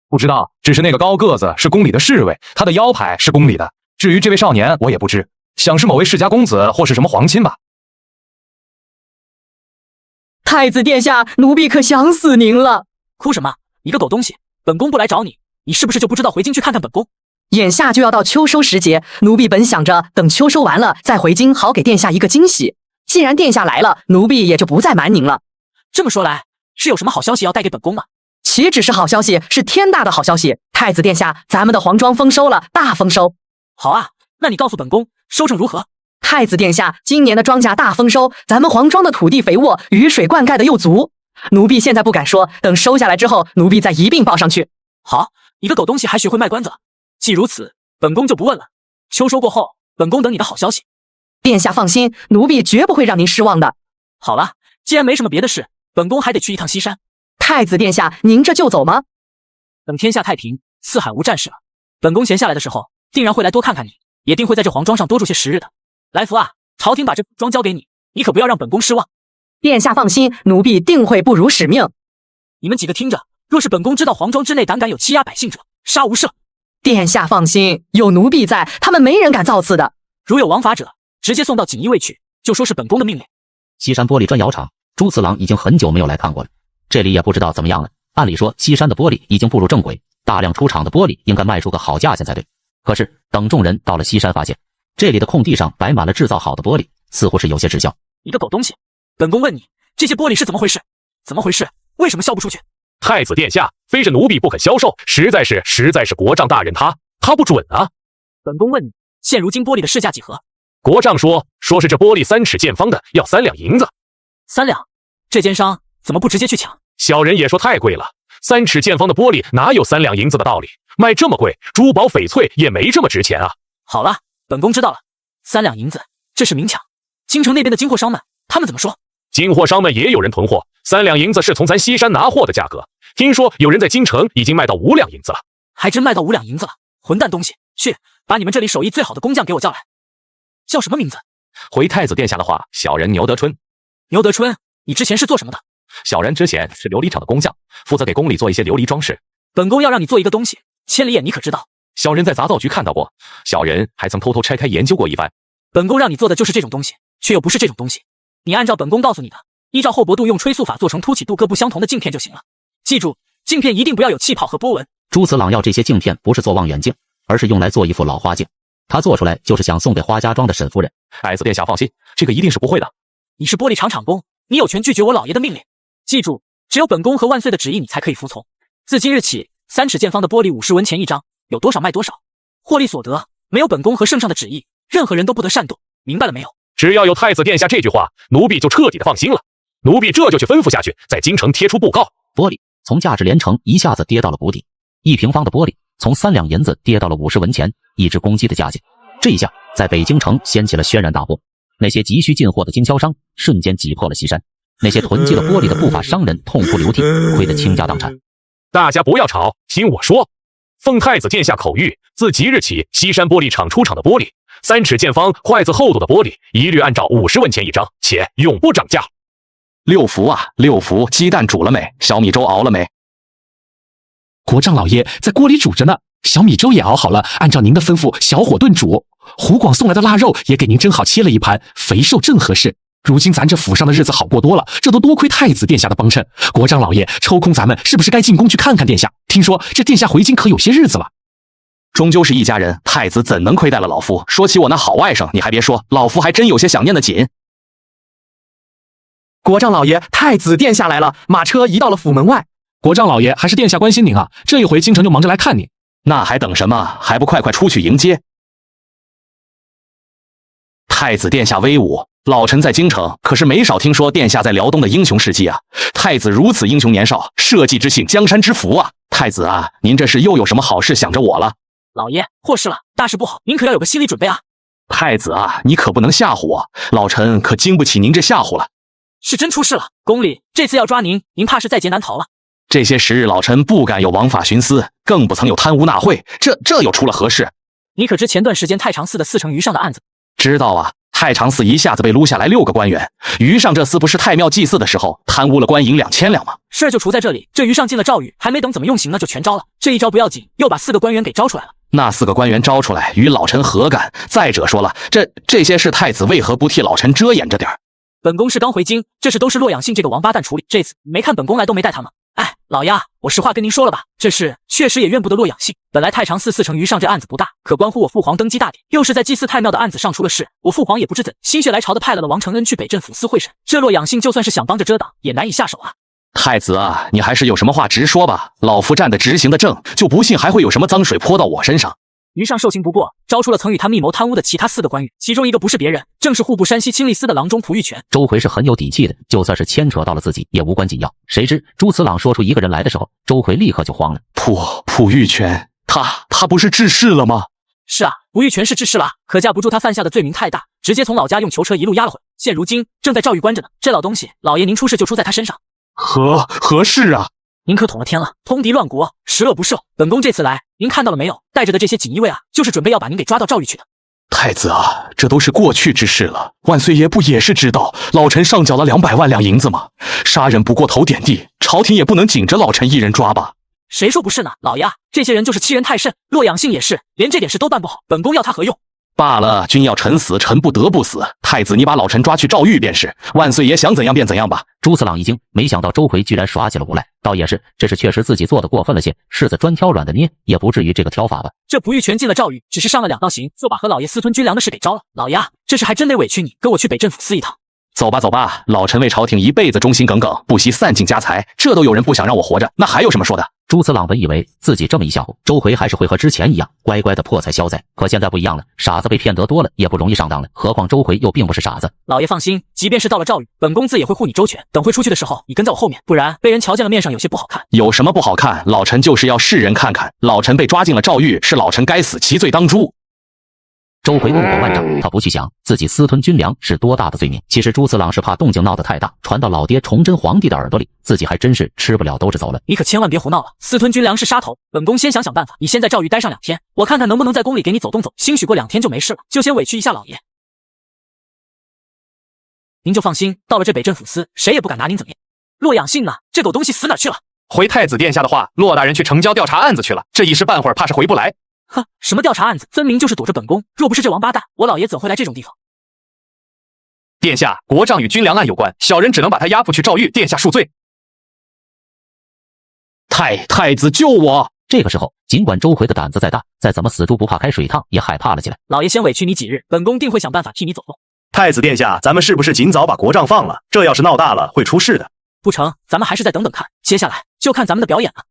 不知道，只是那个高个子是宫里的侍卫，他的腰牌是宫里的。至于这位少年，我也不知，想是某位世家公子或是什么皇亲吧。太子殿下，奴婢可想死您了！哭什么？你个狗东西！本宫不来找你，你是不是就不知道回京去看看本宫？眼下就要到秋收时节，奴婢本想着等秋收完了再回京，好给殿下一个惊喜。既然殿下来了，奴婢也就不再瞒您了。这么说来，是有什么好消息要带给本宫吗？岂止是好消息，是天大的好消息！太子殿下，咱们的黄庄丰收了，大丰收！好啊，那你告诉本宫收成如何？太子殿下，今年的庄稼大丰收，咱们黄庄的土地肥沃，雨水灌溉的又足。奴婢现在不敢说，等收下来之后，奴婢再一并报上去。好，你个狗东西还学会卖关子！既如此，本宫就不问了。秋收过后，本宫等你的好消息。殿下放心，奴婢绝不会让您失望的。好了，既然没什么别的事，本宫还得去一趟西山。太子殿下，您这就走吗？等天下太平，四海无战事了，本宫闲下来的时候，定然会来多看看你，也定会在这黄庄上多住些时日的。来福啊，朝廷把这庄交给你，你可不要让本宫失望。殿下放心，奴婢定会不辱使命。你们几个听着，若是本宫知道黄庄之内胆敢有欺压百姓者，杀无赦。殿下放心，有奴婢在，他们没人敢造次的。如有枉法者，直接送到锦衣卫去，就说是本宫的命令。西山玻璃砖窑厂，朱次郎已经很久没有来看过了，这里也不知道怎么样了。按理说，西山的玻璃已经步入正轨，大量出厂的玻璃应该卖出个好价钱才对。可是等众人到了西山，发现这里的空地上摆满了制造好的玻璃，似乎是有些滞销。你个狗东西，本宫问你，这些玻璃是怎么回事？怎么回事？为什么销不出去？太子殿下，非是奴婢不肯销售，实在是国丈大人他不准啊。本宫问你，现如今玻璃的市价几何？国丈说是这玻璃3尺见方的要3两银子。3两？这奸商怎么不直接去抢？小人也说太贵了，3尺见方的玻璃哪有3两银子的道理？卖这么贵，珠宝翡翠也没这么值钱啊。好了，本宫知道了，3两银子，这是明抢。京城那边的金货商们，他们怎么说？金货商们也有人囤货，3两银子是从咱西山拿货的价格。听说有人在京城已经卖到5两银子了。还真卖到5两银子了，混蛋东西！去，把你们这里手艺最好的工匠给我叫来。叫什么名字？回太子殿下的话，小人牛德春。牛德春，你之前是做什么的？小人之前是琉璃厂的工匠，负责给宫里做一些琉璃装饰。本宫要让你做一个东西，千里眼你可知道？小人在杂造局看到过，小人还曾偷偷拆开研究过一番。本宫让你做的就是这种东西，却又不是这种东西。你按照本宫告诉你的，依照厚薄度用吹塑法做成凸起度各不相同的镜片就行了。记住，镜片一定不要有气泡和波纹。朱次郎要这些镜片不是做望远镜，而是用来做一副老花镜。他做出来就是想送给花家庄的沈夫人。太子殿下放心，这个一定是不会的。你是玻璃厂厂工，你有权拒绝我老爷的命令。记住，只有本宫和万岁的旨意你才可以服从。自今日起，3尺见方的玻璃50文钱一张，有多少卖多少。获利所得，没有本宫和圣上的旨意，任何人都不得擅动，明白了没有？只要有太子殿下这句话，奴婢就彻底的放心了。奴婢这就去吩咐下去，在京城贴出布告。玻璃从价值连城一下子跌到了谷底，1平方的玻璃从3两银子跌到了50文钱，一只公鸡的价钱。这一下在北京城掀起了轩然大波，那些急需进货的经销商瞬间挤破了西山，那些囤积了玻璃的不法商人痛哭流涕，亏得倾家荡产。大家不要吵，听我说。奉太子殿下口谕，自即日起，西山玻璃厂出厂的玻璃，3尺见方、筷子厚度的玻璃，一律按照50文钱一张，且永不涨价。6福啊，6福！鸡蛋煮了没？小米粥熬了没？国丈老爷在锅里煮着呢，小米粥也熬好了，按照您的吩咐小火炖煮。湖广送来的腊肉也给您蒸好切了一盘，肥瘦正合适。如今咱这府上的日子好过多了，这都多亏太子殿下的帮衬。国丈老爷抽空咱们是不是该进宫去看看殿下？听说这殿下回京可有些日子了。终究是一家人，太子怎能亏待了老夫？说起我那好外甥，你还别说，老夫还真有些想念的紧。国丈老爷，太子殿下来了，马车移到了府门外。国丈老爷，还是殿下关心您啊，这一回京城就忙着来看您。那还等什么？还不快快出去迎接？太子殿下威武，老臣在京城可是没少听说殿下在辽东的英雄事迹啊！太子如此英雄年少，社稷之幸，江山之福啊！太子啊，您这是又有什么好事想着我了？老爷，祸事了，大事不好，您可要有个心理准备啊！太子啊，你可不能吓唬我，老臣可经不起您这吓唬了。是真出事了，宫里这次要抓您，您怕是在劫难逃了。这些时日，老臣不敢有枉法徇私，更不曾有贪污纳贿，这又出了何事？你可知前段时间太常寺的4成余上的案子？知道啊，太常寺一下子被撸下来6个官员，余上这厮不是太庙祭祀的时候贪污了官银2000两吗？事儿就出在这里，这余上进了诏狱，还没等怎么用刑呢，就全招了。这一招不要紧，又把4个官员给招出来了。那4个官员招出来，与老臣何干？再者说了，这些事太子为何不替老臣遮掩着点儿？本宫是刚回京，这事都是洛阳信这个王八蛋处理，这次没看本宫来都没带他们。哎，老爷，我实话跟您说了吧，这事确实也怨不得洛阳信。本来太常寺4成余上这案子不大，可关乎我父皇登基大典，又是在祭祀太庙的案子上出了事，我父皇也不知怎心血来潮的派了王承恩去北镇抚司会审，这洛阳信就算是想帮着遮挡，也难以下手啊。太子啊，你还是有什么话直说吧，老夫站得直行的正，就不信还会有什么脏水泼到我身上。余上受刑不过，招出了曾与他密谋贪污的其他4个官员，其中一个不是别人，正是户部山西清吏司的郎中蒲玉泉。周回是很有底气的，就算是牵扯到了自己，也无关紧要。谁知朱慈朗说出一个人来的时候，周回立刻就慌了。蒲玉泉，他不是致仕了吗？是啊，蒲玉泉是致仕了，可架不住他犯下的罪名太大，直接从老家用囚车一路押了回，现如今正在诏狱关着呢。这老东西，老爷您出事就出在他身上。何事啊？您可捅了天了，通敌乱国，十恶不赦。本宫这次来，您看到了没有？带着的这些锦衣卫啊，就是准备要把您给抓到诏狱去的。太子啊，这都是过去之事了。万岁爷不也是知道老臣上缴了200万两银子吗？杀人不过头点地，朝廷也不能紧着老臣一人抓吧？谁说不是呢？老爷，这些人就是欺人太甚，洛阳信也是，连这点事都办不好，本宫要他何用？罢了，君要臣死，臣不得不死。太子，你把老臣抓去诏狱便是。万岁爷想怎样便怎样吧。朱慈朗一惊，没想到周回居然耍起了无赖，倒也是，这是确实自己做的过分了些，柿子专挑软的捏，也不至于这个挑法吧。这蒲玉泉进了诏狱，只是上了2道刑，就把和老爷私吞军粮的事给招了。老爷，这事还真得委屈你，跟我去北镇抚司一趟。走吧走吧，老臣为朝廷一辈子忠心耿耿，不惜散尽家财，这都有人不想让我活着，那还有什么说的？朱慈朗本以为自己这么一吓唬，周回还是会和之前一样乖乖的破财消灾，可现在不一样了，傻子被骗得多了也不容易上当了，何况周回又并不是傻子。老爷放心，即便是到了诏狱，本公子也会护你周全，等会出去的时候你跟在我后面，不然被人瞧见了面上有些不好看。有什么不好看？老臣就是要世人看看，老臣被抓进了诏狱，是老臣该死，其罪当诛。周回怒火万丈，他不去想自己私吞军粮是多大的罪名。其实朱慈朗是怕动静闹得太大，传到老爹崇祯皇帝的耳朵里，自己还真是吃不了兜着走了。你可千万别胡闹了，私吞军粮是杀头，本宫先想办法。你先在诏狱待上2天，我看看能不能在宫里给你走动走，兴许过2天就没事了，就先委屈一下老爷。您就放心，到了这北镇抚司，谁也不敢拿您怎么样。洛阳信呢？这狗东西死哪去了？回太子殿下的话，骆大人去城郊调查案子去了，这一时半会儿怕是回不来。哼，什么调查案子，分明就是躲着本宫。若不是这王八蛋，我老爷怎会来这种地方？殿下，国丈与军粮案有关，小人只能把他押赴去诏狱，殿下恕罪。太子救我！这个时候，尽管周回的胆子再大，再怎么死猪不怕开水烫，也害怕了起来。老爷先委屈你几日，本宫定会想办法替你走动。太子殿下，咱们是不是尽早把国丈放了？这要是闹大了，会出事的。不成，咱们还是再等等看，接下来就看咱们的表演了。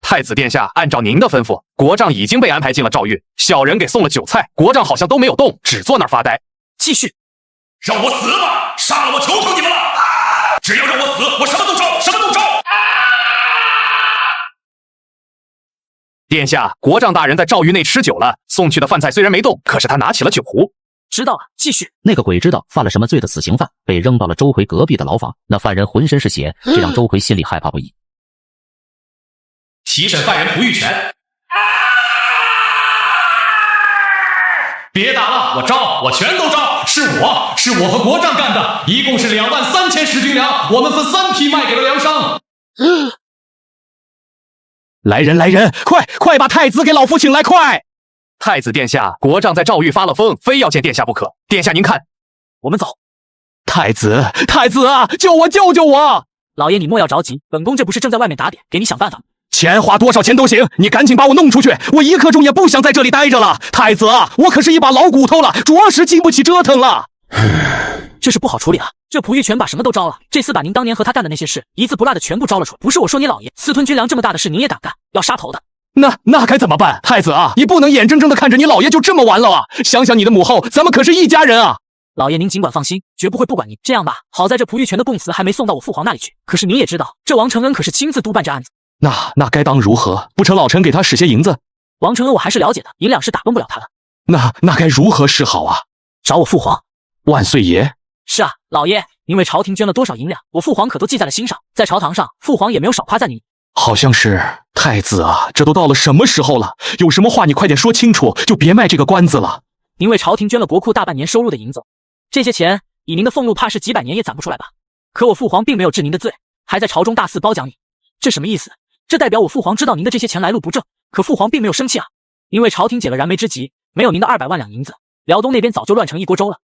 太子殿下，按照您的吩咐，国丈已经被安排进了诏狱，小人给送了酒菜，国丈好像都没有动，只坐那儿发呆。继续，让我死吧！杀了我，求求你们了！只要让我死，我什么都招，什么都招！殿下，国丈大人在诏狱内吃酒了，送去的饭菜虽然没动，可是他拿起了酒壶。知道了，继续。那个鬼知道犯了什么罪的死刑犯被扔到了周回隔壁的牢房，那犯人浑身是血，这让周回心里害怕不已。提审犯人蒲玉泉。别打了，我招，我全都招，是我和国丈干的，一共是23000石军粮，我们分3批卖给了粮商。来人，快把太子给老夫请来，快！太子殿下，国丈在诏狱发了疯，非要见殿下不可。殿下您看，我们走。太子啊，救我！老爷，你莫要着急，本宫这不是正在外面打点，给你想办法。钱花多少钱都行，你赶紧把我弄出去，我一刻钟也不想在这里待着了。太子啊，我可是一把老骨头了，着实经不起折腾了。这事不好处理啊，这蒲玉泉把什么都招了，这次把您当年和他干的那些事一字不落的全部招了出来。不是我说你老爷，私吞军粮这么大的事您也敢干，要杀头的。那该怎么办？太子啊，你不能眼睁睁的看着你老爷就这么完了啊！想想你的母后，咱们可是一家人啊！老爷您尽管放心，绝不会不管您。这样吧，好在这蒲玉泉的供词还没送到我父皇那里去，可是您也知道，这王承恩可是亲自督办这案子。那该当如何？不成老臣给他使些银子？王承恩我还是了解的，银两是打动不了他的。那该如何是好啊？找我父皇。万岁爷。是啊，老爷，您为朝廷捐了多少银两，我父皇可都记在了心上，在朝堂上，父皇也没有少夸赞您。好像是。太子啊，这都到了什么时候了？有什么话你快点说清楚，就别卖这个关子了。您为朝廷捐了国库大半年收入的银子，这些钱以您的俸禄怕是几百年也攒不出来吧？可我父皇并没有治您的罪，还在朝中大肆褒奖你，这什么意思？这代表我父皇知道您的这些钱来路不正，可父皇并没有生气啊。因为朝廷解了燃眉之急，没有您的200万两银子，辽东那边早就乱成一锅粥了。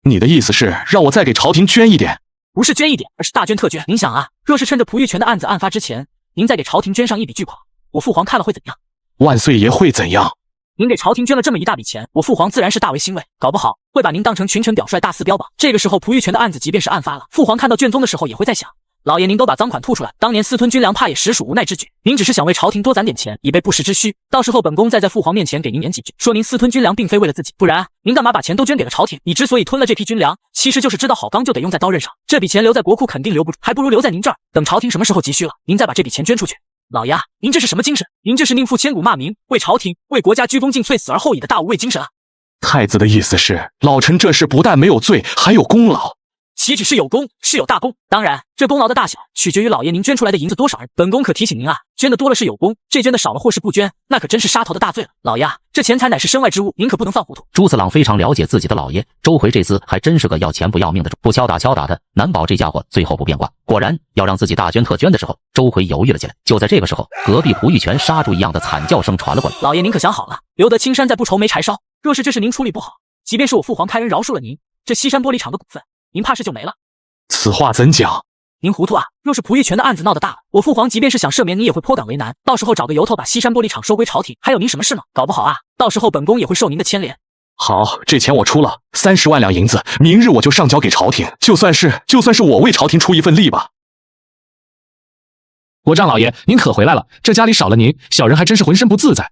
你的意思是让我再给朝廷捐一点？不是捐一点，而是大捐特捐。您想啊，若是趁着蒲玉泉的案子案发之前，您再给朝廷捐上一笔巨款，我父皇看了会怎样？万岁爷会怎样？您给朝廷捐了这么一大笔钱，我父皇自然是大为欣慰，搞不好会把您当成群臣表率大肆标榜。这个时候蒲玉泉的案子即便是案发了，父皇看到卷宗的时候也会在想，老爷您都把赃款吐出来，当年私吞军粮怕也实属无奈之举，您只是想为朝廷多攒点钱，以备不时之需，到时候本宫再在父皇面前给您演几句，说您私吞军粮并非为了自己，不然您干嘛把钱都捐给了朝廷？你之所以吞了这批军粮，其实就是知道好钢就得用在刀刃上，这笔钱留在国库肯定留不住，还不如留在您这儿，等朝廷什么时候急需了，您再把这笔钱捐出去。老爷啊，您这是什么精神？您这是宁负千古骂名，为朝廷为国家鞠躬尽瘁，死而后已的大无畏精神啊！太子的意思是，老臣这事不但没有罪，还有功劳。岂止是有功，是有大功。当然，这功劳的大小取决于老爷您捐出来的银子多少而已。本宫可提醒您啊，捐的多了是有功，这捐的少了或是不捐，那可真是杀头的大罪了。老爷啊，这钱财乃是身外之物，您可不能犯糊涂。朱次郎非常了解自己的老爷，周回这次还真是个要钱不要命的主，不敲打的，难保这家伙最后不变卦。果然，要让自己大捐特捐的时候，周回犹豫了起来。就在这个时候，隔壁蒲玉泉杀猪一样的惨叫声传了过来。老爷您可想好了，留得青山在，不愁没柴烧。若是这事您处理不好，即便是我父皇开恩饶恕了您，这西山玻璃厂的股份，您怕是就没了。此话怎讲？您糊涂啊！若是蒲玉泉的案子闹得大了，我父皇即便是想赦免你，也会颇感为难。到时候找个由头把西山玻璃厂收归朝廷，还有您什么事呢？搞不好啊，到时候本宫也会受您的牵连。好，这钱我出了，30万两银子，明日我就上交给朝廷，就算是我为朝廷出一份力吧。国丈老爷，您可回来了，这家里少了您，小人还真是浑身不自在。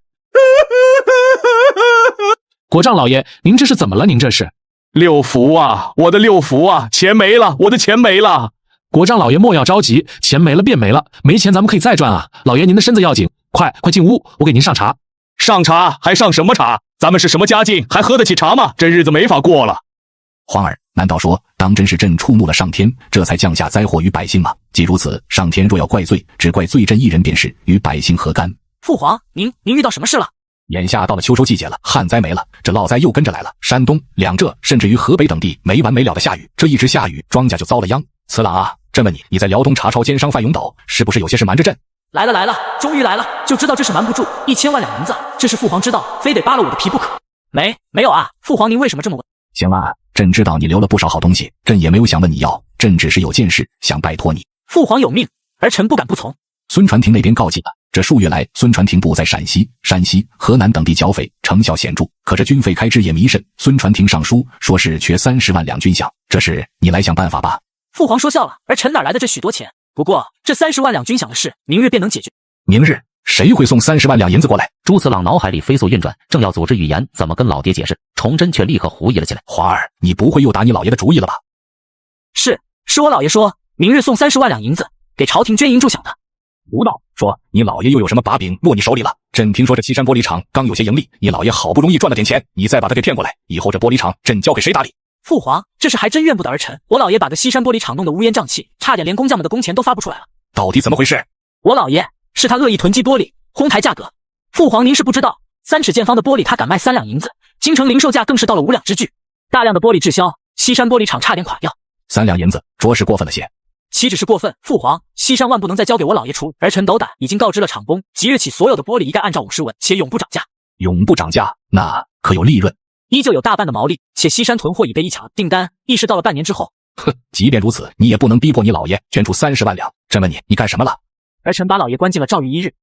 国丈老爷，您这是怎么了？您这是六福啊，我的六福啊，钱没了，我的钱没了。国丈老爷莫要着急，钱没了便没了，没钱咱们可以再赚啊。老爷您的身子要紧，快进屋，我给您上茶。上茶还上什么茶？咱们是什么家境，还喝得起茶吗？这日子没法过了。皇儿，难道说当真是朕触怒了上天，这才降下灾祸于百姓吗？既如此，上天若要怪罪，只怪罪朕一人便是，与百姓何干？父皇，您遇到什么事了？眼下到了秋收季节了，旱灾没了，这涝灾又跟着来了。山东、两浙甚至于河北等地没完没了的下雨，这一直下雨，庄稼就遭了殃。此郎啊，朕问你在辽东查抄奸商范永斗，是不是有些事瞒着朕？来了，终于来了，就知道这是瞒不住，1000万两银子，这是父皇知道，非得扒了我的皮不可。没有啊，父皇您为什么这么问？行了，朕知道你留了不少好东西，朕也没有想问你要，朕只是有件事想拜托你。父皇有命，儿臣不敢不从。孙传庭那边告急了，这数月来，孙传庭部在陕西、山西、河南等地剿匪，成效显著，可这军费开支也弥甚。孙传庭上书说是缺30万两军饷，这事你来想办法吧。父皇说笑了，儿臣哪来的这许多钱？不过这30万两军饷的事，明日便能解决。明日谁会送30万两银子过来？朱次郎脑海里飞速运转，正要组织语言怎么跟老爹解释，崇祯却立刻狐疑了起来。华儿，你不会又打你老爷的主意了吧？是我老爷说明日送30万两银子给朝廷捐银助饷的。胡闹！说你老爷又有什么把柄握你手里了？朕听说这西山玻璃厂刚有些盈利，你老爷好不容易赚了点钱，你再把他给骗过来，以后这玻璃厂朕交给谁打理？父皇，这事还真怨不得儿臣。我老爷把个西山玻璃厂弄得乌烟瘴气，差点连工匠们的工钱都发不出来了。到底怎么回事？我老爷是他恶意囤积玻璃，哄抬价格。父皇您是不知道，3尺见方的玻璃他敢卖3两银子，京城零售价更是到了5两之巨。大量的玻璃滞销，西山玻璃厂差点垮掉。3两银子，着实过分了些。岂止是过分，父皇，西山万不能再交给我老爷处。儿臣斗胆已经告知了厂工，即日起所有的玻璃一概按照50文，且永不涨价。永不涨价，那可有利润？依旧有大半的毛利，且西山囤货已被一抢，订单亦是到了半年之后。哼，即便如此，你也不能逼迫你老爷捐出30万两。朕问你，你干什么了？儿臣把老爷关进了诏狱1日。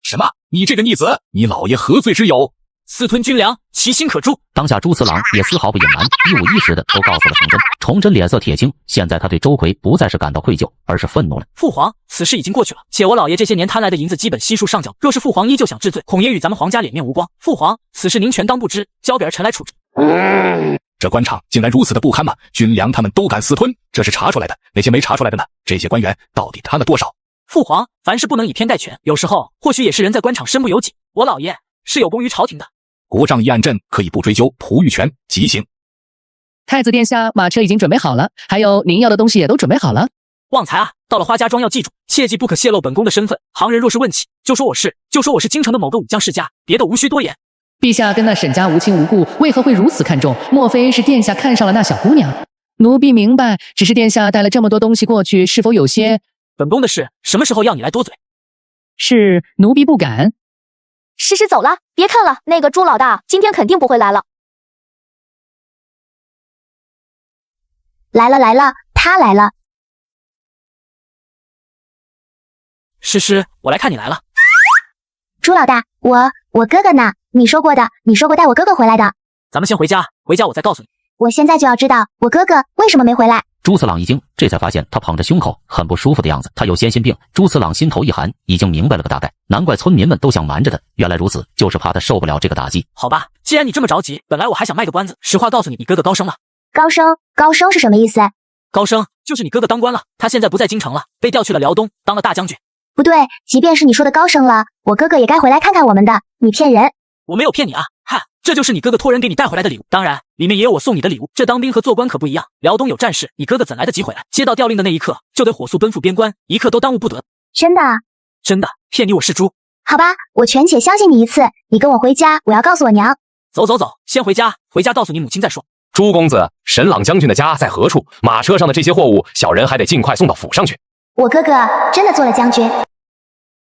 什么？你这个逆子！你老爷何罪之有？私吞军粮，其心可诛。当下朱次郎也丝毫不隐瞒，一五一十的都告诉了崇祯。崇祯脸色铁青，现在他对周奎不再是感到愧疚，而是愤怒了。父皇，此事已经过去了，且我老爷这些年贪来的银子基本悉数上缴。若是父皇依旧想治罪，恐也与咱们皇家脸面无光。父皇，此事您全当不知，交给儿臣来处置。这官场竟然如此的不堪吗？军粮他们都敢私吞，这是查出来的，那些没查出来的呢？这些官员到底贪了多少？父皇，凡事不能以偏概全，有时候或许也是人在官场身不由己。我老爷是有功于朝廷的。国丈一案朕可以不追究，仆御权即行。太子殿下，马车已经准备好了，还有您要的东西也都准备好了。旺财啊，到了花家庄要记住，切记不可泄露本宫的身份。旁人若是问起，就说我是京城的某个武将世家，别的无需多言。陛下跟那沈家无亲无故，为何会如此看重？莫非是殿下看上了那小姑娘？奴婢明白，只是殿下带了这么多东西过去，是否有些……本宫的事，什么时候要你来多嘴？是奴婢不敢。诗诗走了，别看了，那个朱老大今天肯定不会来了。来了，他来了。诗诗，我来看你来了。朱老大，我哥哥呢？你说过带我哥哥回来的。咱们先回家，回家我再告诉你。我现在就要知道我哥哥为什么没回来。朱次郎一惊，这才发现他捧着胸口很不舒服的样子，他有先心病。朱次郎心头一寒，已经明白了个大概，难怪村民们都想瞒着他，原来如此，就是怕他受不了这个打击。好吧，既然你这么着急，本来我还想卖个关子，实话告诉你，你哥哥高升了。高升是什么意思？高升就是你哥哥当官了，他现在不在京城了，被调去了辽东，当了大将军。不对，即便是你说的高升了，我哥哥也该回来看看我们的，你骗人。我没有骗你啊，哈，这就是你哥哥托人给你带回来的礼物，当然里面也有我送你的礼物。这当兵和做官可不一样，辽东有战事，你哥哥怎来得及回来？接到调令的那一刻，就得火速奔赴边关，一刻都耽误不得。真的？真的，骗你我是猪。好吧，我权且相信你一次，你跟我回家，我要告诉我娘。走，先回家，回家告诉你母亲再说。朱公子，沈朗将军的家在何处？马车上的这些货物，小人还得尽快送到府上去。我哥哥真的做了将军。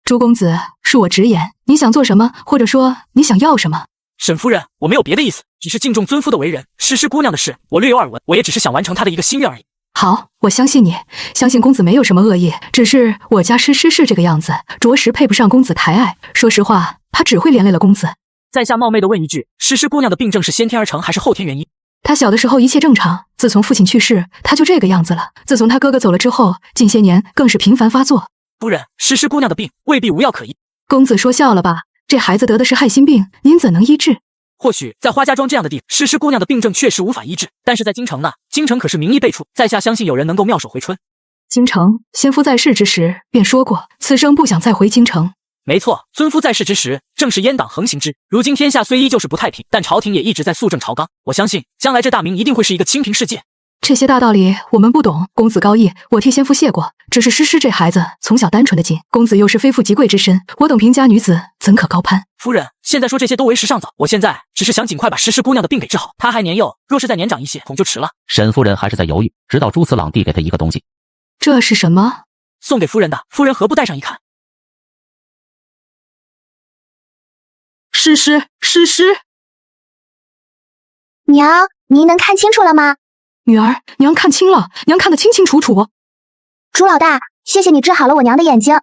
朱公子，恕我直言，你想做什么，或者说你想要什么？沈夫人，我没有别的意思，只是敬重尊夫的为人。诗诗姑娘的事，我略有耳闻，我也只是想完成她的一个心愿而已。好，我相信你，相信公子没有什么恶意，只是我家诗诗是这个样子，着实配不上公子抬爱。说实话，她只会连累了公子。在下冒昧的问一句，诗诗姑娘的病症是先天而成还是后天原因？她小的时候一切正常，自从父亲去世，她就这个样子了。自从她哥哥走了之后，近些年更是频繁发作。夫人，诗诗姑娘的病未必无药可医。公子说笑了吧？这孩子得的是害心病，您怎能医治？或许在花家庄这样的地，诗诗姑娘的病症确实无法医治，但是在京城呢？京城可是名医辈出，在下相信有人能够妙手回春。京城，先夫在世之时便说过，此生不想再回京城。没错，尊夫在世之时，正是阉党横行之。如今天下虽依旧是不太平，但朝廷也一直在肃正朝纲。我相信将来这大明一定会是一个清平世界。这些大道理我们不懂，公子高义，我替先夫谢过。只是诗诗这孩子从小单纯的紧，公子又是非富即贵之身，我等平家女子怎可高攀？夫人，现在说这些都为时尚早，我现在只是想尽快把诗诗姑娘的病给治好。她还年幼，若是再年长一些，恐就迟了。沈夫人还是在犹豫，直到朱次郎递给她一个东西。这是什么？送给夫人的，夫人何不带上一看？诗诗，娘，您能看清楚了吗？女儿，娘看清了，娘看得清清楚楚。朱老大，谢谢你治好了我娘的眼睛。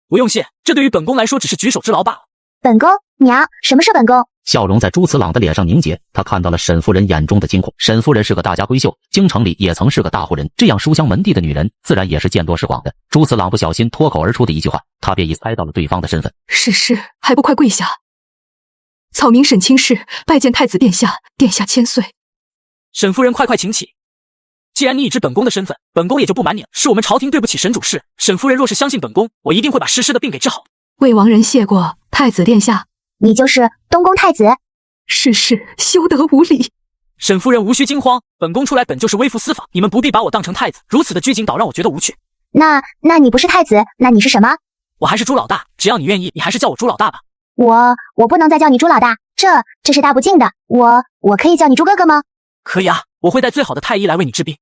不用谢，这对于本宫来说只是举手之劳罢了。本宫，娘，什么是本宫？笑容在朱次郎的脸上凝结，他看到了沈夫人眼中的惊恐。沈夫人是个大家闺秀，京城里也曾是个大户人，这样书香门第的女人，自然也是见多识广的。朱次郎不小心脱口而出的一句话，他便已猜到了对方的身份。诗诗，还不快跪下！草民沈清氏拜见太子殿下，殿下千岁。沈夫人，快请起。既然你已知本宫的身份，本宫也就不瞒你了，是我们朝廷对不起沈主事。沈夫人若是相信本宫，我一定会把诗诗的病给治好。为王人谢过，太子殿下。你就是东宫太子？诗诗休得无礼。沈夫人无需惊慌，本宫出来本就是微服私访，你们不必把我当成太子，如此的拘谨倒让我觉得无趣。那你不是太子，那你是什么？我还是朱老大，只要你愿意，你还是叫我朱老大吧。我不能再叫你朱老大，这是大不敬的。我可以叫你朱哥哥吗？可以啊，我会带最好的太医来为你治病。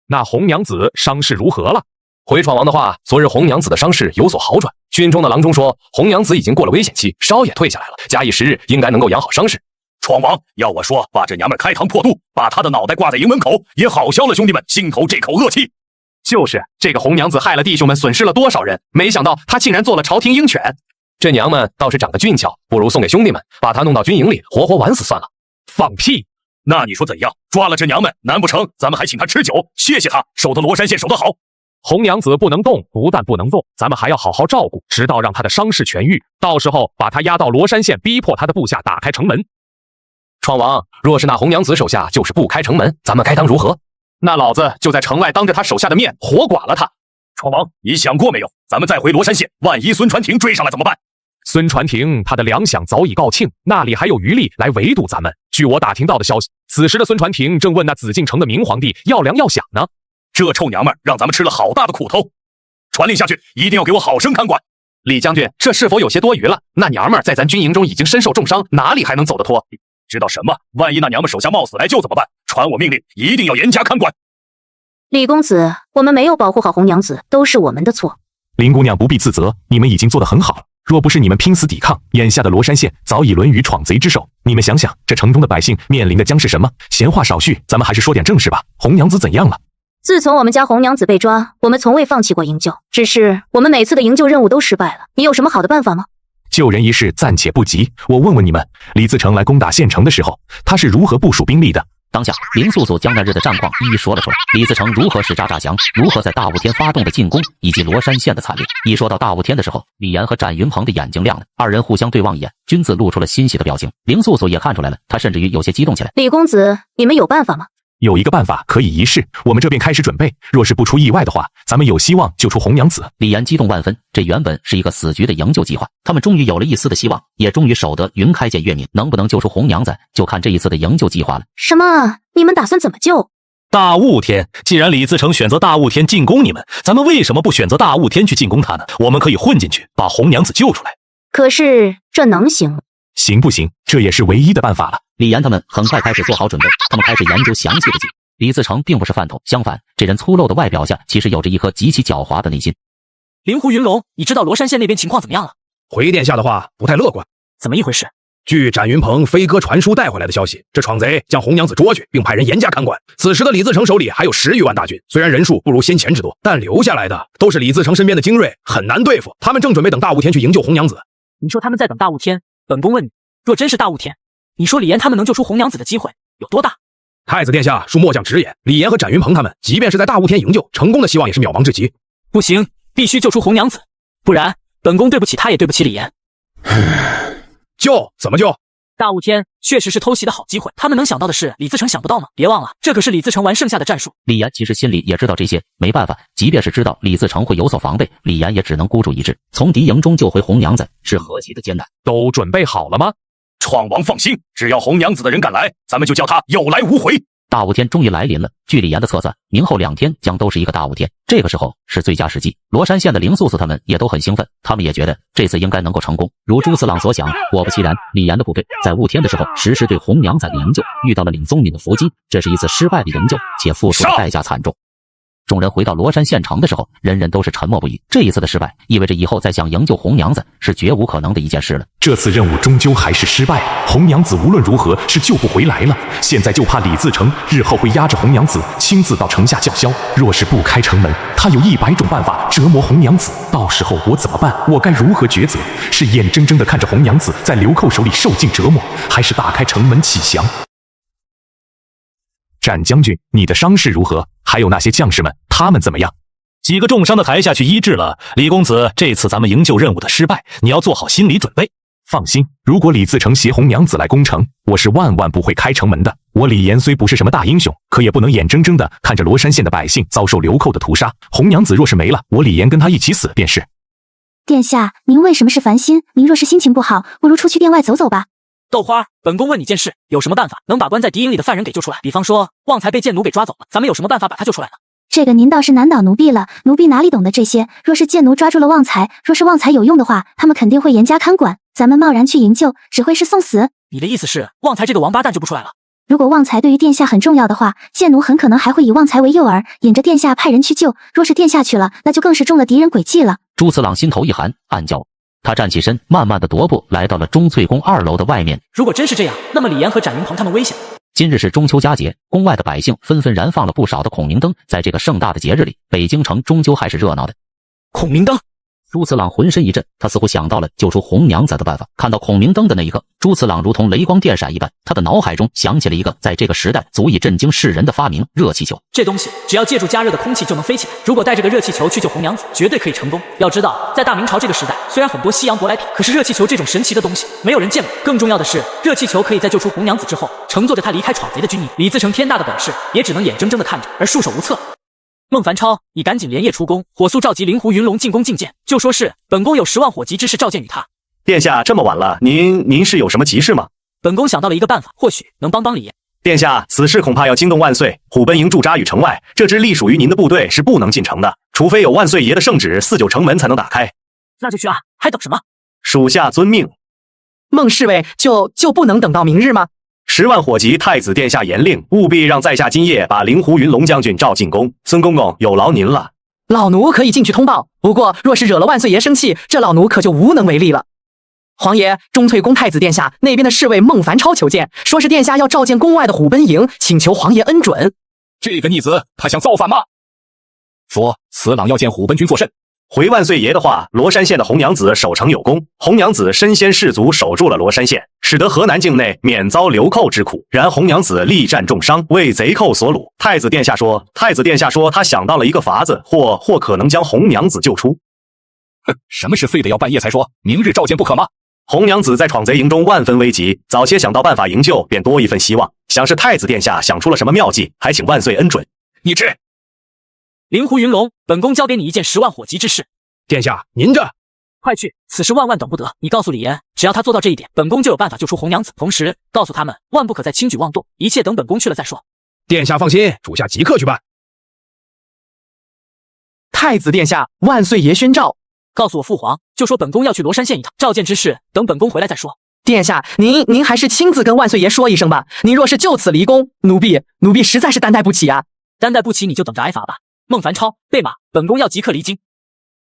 那红娘子伤势如何了？回闯王的话，昨日红娘子的伤势有所好转。军中的郎中说，红娘子已经过了危险期，烧也退下来了，假以时日，应该能够养好伤势。闯王要我说，把这娘们开膛破肚，把她的脑袋挂在营门口，也好消了兄弟们心头这口恶气。就是这个红娘子害了弟兄们，损失了多少人？没想到她竟然做了朝廷鹰犬。这娘们倒是长得俊俏，不如送给兄弟们，把她弄到军营里，活活玩死算了。放屁！那你说怎样？抓了这娘们，难不成咱们还请她吃酒，谢谢她守得罗山县守得好？红娘子不能动，不但不能动，咱们还要好好照顾，直到让她的伤势痊愈。到时候把她押到罗山县，逼迫她的部下打开城门。闯王，若是那红娘子手下就是不开城门，咱们该当如何？那老子就在城外当着她手下的面活剐了她。闯王，你想过没有？咱们再回罗山县，万一孙传庭追上来怎么办？孙传庭他的粮饷早已告罄，那里还有余力来围堵咱们？据我打听到的消息，此时的孙传庭正问那紫禁城的明皇帝要粮要饷呢。这臭娘们让咱们吃了好大的苦头，传令下去，一定要给我好生看管。李将军，这是否有些多余了？那娘们在咱军营中已经身受重伤，哪里还能走得脱？知道什么？万一那娘们手下冒死来救怎么办？传我命令，一定要严加看管。李公子，我们没有保护好红娘子，都是我们的错。林姑娘不必自责，你们已经做得很好了。若不是你们拼死抵抗，眼下的罗山县早已沦于闯贼之手。你们想想，这城中的百姓面临的将是什么？闲话少叙，咱们还是说点正事吧。红娘子怎样了？自从我们家红娘子被抓，我们从未放弃过营救，只是我们每次的营救任务都失败了。你有什么好的办法吗？救人一事暂且不急，我问问你们，李自成来攻打县城的时候，他是如何部署兵力的？当下，林素素将那日的战况一一说了出来，李自成如何使诈诈降，如何在大雾天发动的进攻，以及罗山县的惨烈。一说到大雾天的时候，李岩和展云鹏的眼睛亮了，二人互相对望一眼，均自露出了欣喜的表情。林素素也看出来了，她甚至于有些激动起来。李公子，你们有办法吗？有一个办法可以一试，我们这边开始准备。若是不出意外的话，咱们有希望救出红娘子。李岩激动万分，这原本是一个死局的营救计划，他们终于有了一丝的希望，也终于守得云开见月明。能不能救出红娘子，就看这一次的营救计划了。什么？你们打算怎么救？大雾天，既然李自成选择大雾天进攻你们，咱们为什么不选择大雾天去进攻他呢？我们可以混进去，把红娘子救出来。可是这能行吗？行不行？这也是唯一的办法了。李岩他们很快开始做好准备，他们开始研究详细的计。李自成并不是饭桶，相反，这人粗陋的外表下其实有着一颗极其狡猾的内心。灵狐云龙，你知道罗山县那边情况怎么样了？回殿下的话不太乐观。怎么一回事？据展云鹏飞鸽传书带回来的消息，这闯贼将红娘子捉去，并派人严加看管。此时的李自成手里还有10余万大军，虽然人数不如先前之多，但留下来的都是李自成身边的精锐，很难对付。他们正准备等大雾天去营救红娘子。你说他们在等大雾天？本宫问你，若真是大雾天，你说李岩他们能救出红娘子的机会有多大？太子殿下恕末将直言，李岩和展云鹏他们即便是在大雾天营救，成功的希望也是渺茫至极。不行，必须救出红娘子，不然本宫对不起他，也对不起李岩。救怎么救？大雾天确实是偷袭的好机会，他们能想到的是李自成想不到吗？别忘了，这可是李自成完剩下的战术。李岩其实心里也知道这些，没办法，即便是知道李自成会有所防备，李岩也只能孤注一掷，从敌营中救回红娘子是何其的艰难。都准备好了吗？闯王放心，只要红娘子的人敢来，咱们就叫他有来无回。大雾天终于来临了，据李岩的测算，明后2天将都是一个大雾天，这个时候是最佳时机。罗山县的林素素他们也都很兴奋，他们也觉得这次应该能够成功。如朱四郎所想，果不其然，李岩的部队在雾天的时候实施对红娘子的营救，遇到了领宗敏的伏击，这是一次失败的营救，且付出的代价惨重。众人回到罗山县城的时候，人人都是沉默不语。这一次的失败，意味着以后再想营救红娘子是绝无可能的一件事了。这次任务终究还是失败，红娘子无论如何是救不回来了。现在就怕李自成日后会押着红娘子亲自到城下叫嚣。若是不开城门，他有100种办法折磨红娘子。到时候我怎么办？我该如何抉择？是眼睁睁地看着红娘子在流寇手里受尽折磨，还是打开城门启降？展将军，你的伤势如何？还有那些将士们，他们怎么样？几个重伤的抬下去医治了。李公子，这次咱们营救任务的失败，你要做好心理准备。放心，如果李自成携红娘子来攻城，我是万万不会开城门的。我李岩虽不是什么大英雄，可也不能眼睁睁地看着罗山县的百姓遭受流寇的屠杀。红娘子若是没了，我李岩跟他一起死便是。殿下，您为什么是烦心？您若是心情不好，不如出去殿外走走吧。豆花，本宫问你件事，有什么办法能把关在敌营里的犯人给救出来？比方说旺财被贱奴给抓走了，咱们有什么办法把他救出来呢？这个您倒是难倒奴婢了，奴婢哪里懂得这些？若是贱奴抓住了旺财，若是旺财有用的话，他们肯定会严加看管。咱们贸然去营救，只会是送死。你的意思是，旺财这个王八蛋就不出来了？如果旺财对于殿下很重要的话，贱奴很可能还会以旺财为诱饵，引着殿下派人去救。若是殿下去了，那就更是中了敌人诡计了。朱次郎心头一寒，暗叫。他站起身，慢慢的踱步来到了钟粹宫2楼的外面。如果真是这样，那么李岩和展云鹏他们危险。今日是中秋佳节，宫外的百姓纷纷燃放了不少的孔明灯。在这个盛大的节日里，北京城终究还是热闹的。孔明灯，朱次郎浑身一震，他似乎想到了救出红娘子的办法。看到孔明灯的那一刻，朱次郎如同雷光电闪一般，他的脑海中想起了一个在这个时代足以震惊世人的发明——热气球。这东西只要借助加热的空气就能飞起来。如果带这个热气球去救红娘子，绝对可以成功。要知道，在大明朝这个时代，虽然很多西洋舶来品，可是热气球这种神奇的东西没有人见过。更重要的是，热气球可以在救出红娘子之后，乘坐着她离开闯贼的军营。李自成天大的本事，也只能眼睁睁地看着，而束手无策。孟凡超，你赶紧连夜出宫，火速召集灵狐云龙进宫觐见，就说是本宫有10万火急之事召见于他。殿下这么晚了，您是有什么急事吗？本宫想到了一个办法，或许能帮李岩。殿下，此事恐怕要惊动万岁。虎贲营驻扎于城外，这支隶属于您的部队是不能进城的，除非有万岁爷的圣旨，4、9城门才能打开。那就去啊，还等什么？属下遵命。孟侍卫就不能等到明日吗？10万火急，太子殿下严令，务必让在下今夜把灵狐云龙将军召进宫。孙公公有劳您了。老奴可以进去通报，不过若是惹了万岁爷生气，这老奴可就无能为力了。皇爷，钟粹宫太子殿下那边的侍卫孟凡超求见，说是殿下要召见宫外的虎贲营，请求皇爷恩准。这个逆子，他想造反吗？说此郎要见虎贲军作甚？回万岁爷的话，罗山县的红娘子守城有功，红娘子身先士卒守住了罗山县，使得河南境内免遭流寇之苦。然红娘子力战重伤，为贼寇所虏。太子殿下说他想到了一个法子，或可能将红娘子救出。哼，什么事非得要半夜才说？明日召见不可吗？红娘子在闯贼营中万分危急，早些想到办法营救，便多一份希望。想是太子殿下想出了什么妙计，还请万岁恩准。你知。灵狐云龙，本宫交给你一件10万火急之事。殿下，您这快去，此事万万等不得。你告诉李岩，只要他做到这一点，本宫就有办法救出红娘子。同时告诉他们，万不可再轻举妄动，一切等本宫去了再说。殿下放心，属下即刻去办。太子殿下，万岁爷宣召。告诉我父皇，就说本宫要去罗山县一趟，召见之事等本宫回来再说。殿下，您还是亲自跟万岁爷说一声吧。您若是就此离宫，奴婢实在是担待不起啊。担待不起你就等着挨罚吧。孟凡超，备马，本宫要即刻离京。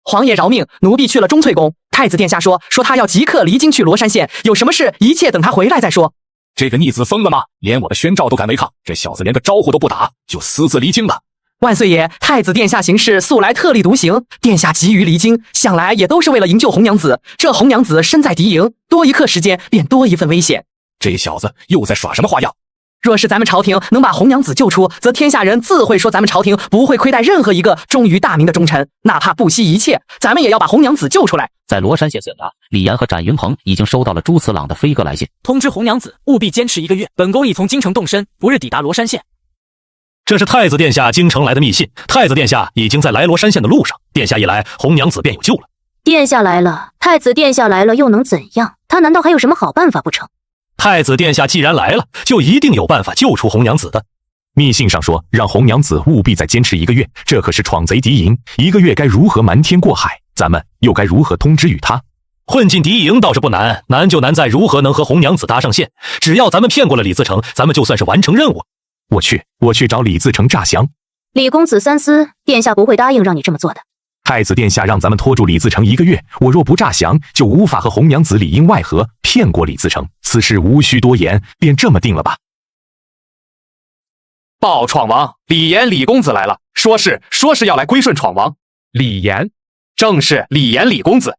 皇爷饶命，奴婢去了钟粹宫。太子殿下说他要即刻离京去罗山县，有什么事一切等他回来再说。这个逆子疯了吗？连我的宣召都敢违抗，这小子连个招呼都不打，就私自离京了。万岁爷，太子殿下行事素来特立独行，殿下急于离京，想来也都是为了营救红娘子。这红娘子身在敌营，多一刻时间便多一份危险。这小子又在耍什么花样？若是咱们朝廷能把红娘子救出，则天下人自会说咱们朝廷不会亏待任何一个忠于大明的忠臣，哪怕不惜一切，咱们也要把红娘子救出来。在罗山县县衙，李岩和展云鹏已经收到了朱次郎的飞鸽来信，通知红娘子务必坚持1个月，本宫已从京城动身，不日抵达罗山县。这是太子殿下京城来的密信，太子殿下已经在来罗山县的路上，殿下一来，红娘子便有救了。殿下来了，太子殿下来了又能怎样？他难道还有什么好办法不成？太子殿下既然来了，就一定有办法救出红娘子的。密信上说，让红娘子务必再坚持1个月，这可是闯贼敌营，1个月该如何瞒天过海？咱们又该如何通知与他？混进敌营倒是不难，难就难在如何能和红娘子搭上线。只要咱们骗过了李自成，咱们就算是完成任务。我去找李自成诈降。李公子三思，殿下不会答应让你这么做的。太子殿下让咱们拖住李自成1个月，我若不诈降，就无法和红娘子里应外合，骗过李自成。此事无需多言，便这么定了吧。报闯王，李岩李公子来了，说是要来归顺闯王。李岩，正是李岩李公子，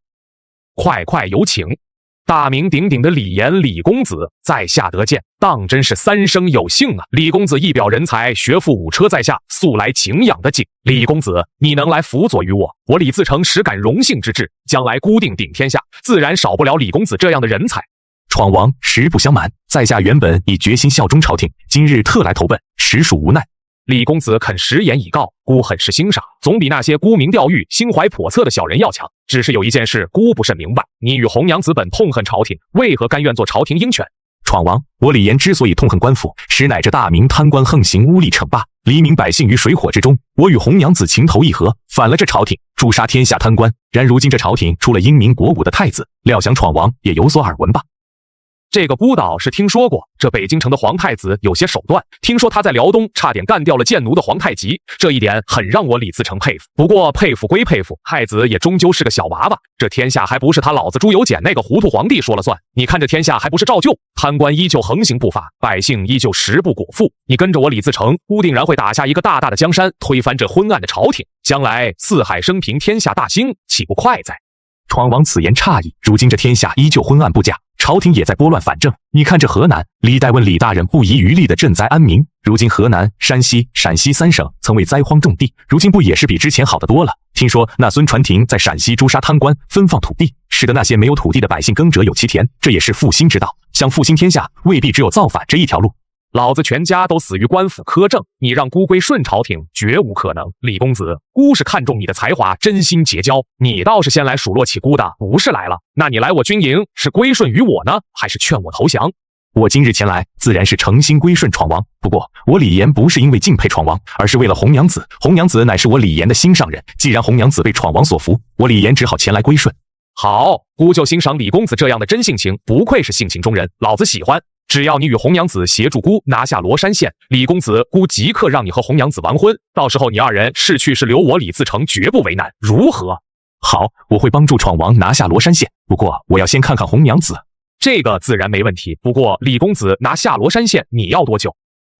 快有请。大名鼎鼎的李岩李公子在下得见，当真是3生有幸啊！李公子一表人才，学富五车在下，素来敬仰的敬。李公子，你能来辅佐于我，我李自成实感荣幸之至，将来孤定顶天下，自然少不了李公子这样的人才。闯王，实不相瞒，在下原本已决心效忠朝廷，今日特来投奔，实属无奈。李公子肯实言以告，孤很是欣赏，总比那些沽名钓誉、心怀叵测的小人要强。只是有一件事，孤不甚明白，你与红娘子本痛恨朝廷，为何甘愿做朝廷鹰犬？闯王，我李岩之所以痛恨官府，实乃这大明贪官横行，污吏惩霸，黎民百姓于水火之中，我与红娘子情投意合，反了这朝廷，诛杀天下贪官。然如今这朝廷出了英明国武的太子，料想闯王也有所耳闻吧？这个孤岛是听说过，这北京城的皇太子有些手段，听说他在辽东差点干掉了贱奴的皇太极，这一点很让我李自成佩服。不过佩服归佩服，太子也终究是个小娃娃，这天下还不是他老子朱由检那个糊涂皇帝说了算。你看这天下还不是照旧，贪官依旧横行不法，百姓依旧食不果腹。你跟着我李自成，估定然会打下一个大大的江山，推翻这昏暗的朝廷，将来四海升平，天下大兴，岂不快哉？闯王此言差矣，如今这天下依旧昏暗不假，朝廷也在拨乱反正。你看这河南，李代温李大人不遗余力的赈灾安民，如今河南、山西、陕西3省曾为灾荒重地，如今不也是比之前好得多了？听说那孙传庭在陕西诛杀贪官，分放土地，使得那些没有土地的百姓耕者有其田，这也是复兴之道。想复兴天下，未必只有造反这一条路。老子全家都死于官府苛政，你让孤归顺朝廷，绝无可能。李公子，孤是看中你的才华，真心结交，你倒是先来数落起孤的，不是来了。那你来我军营，是归顺于我呢，还是劝我投降？我今日前来，自然是诚心归顺闯王。不过我李严不是因为敬佩闯王，而是为了红娘子。红娘子乃是我李严的心上人，既然红娘子被闯王所俘，我李严只好前来归顺。好，孤就欣赏李公子这样的真性情，不愧是性情中人，老子喜欢。只要你与红娘子协助孤拿下罗山县，李公子孤即刻让你和红娘子完婚，到时候你二人是去是留，我李自成绝不为难，如何？好，我会帮助闯王拿下罗山县，不过我要先看看红娘子。这个自然没问题，不过李公子拿下罗山县你要多久？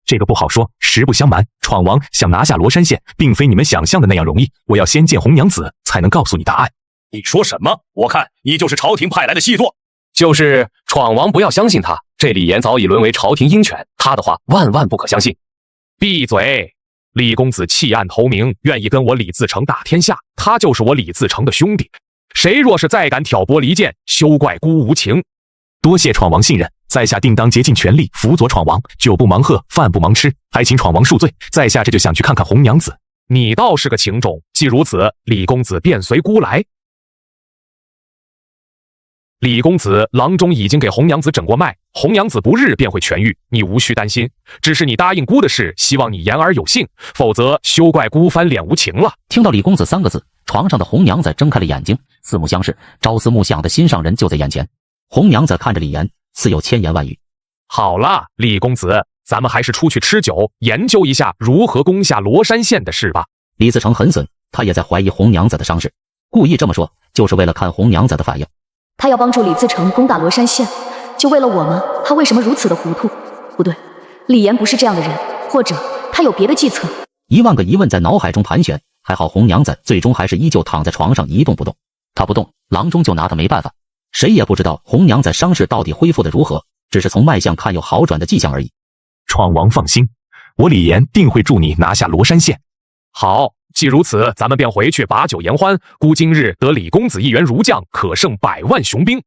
这个不好说，实不相瞒，闯王想拿下罗山县，并非你们想象的那样容易，我要先见红娘子才能告诉你答案。你说什么？我看你就是朝廷派来的细作。就是闯王不要相信他，这李严早已沦为朝廷鹰犬，他的话万万不可相信。闭嘴！李公子弃暗投明，愿意跟我李自成打天下，他就是我李自成的兄弟。谁若是再敢挑拨离间，休怪孤无情。多谢闯王信任，在下定当竭尽全力辅佐闯王，酒不忙喝，饭不忙吃，还请闯王恕罪。在下这就想去看看红娘子。你倒是个情种，既如此，李公子便随孤来。李公子，郎中已经给红娘子诊过脉，红娘子不日便会痊愈，你无需担心。只是你答应孤的事，希望你言而有信，否则休怪孤翻脸无情了。听到李公子3个字，床上的红娘子睁开了眼睛，四目相视，朝思暮想的心上人就在眼前。红娘子看着李严，似有千言万语。好了，李公子，咱们还是出去吃酒，研究一下如何攻下罗山县的事吧。李自成很损，他也在怀疑红娘子的伤势，故意这么说，就是为了看红娘子的反应。他要帮助李自成攻打罗山县，就为了我吗？他为什么如此的糊涂？不对，李严不是这样的人，或者他有别的计策。1万个疑问在脑海中盘旋，还好红娘子最终还是依旧躺在床上一动不动。她不动，郎中就拿她没办法。谁也不知道红娘子伤势到底恢复的如何，只是从脉象看有好转的迹象而已。闯王放心，我李严定会助你拿下罗山县。好，既如此，咱们便回去把酒言欢。孤今日得李公子一员儒将，可胜100万雄兵。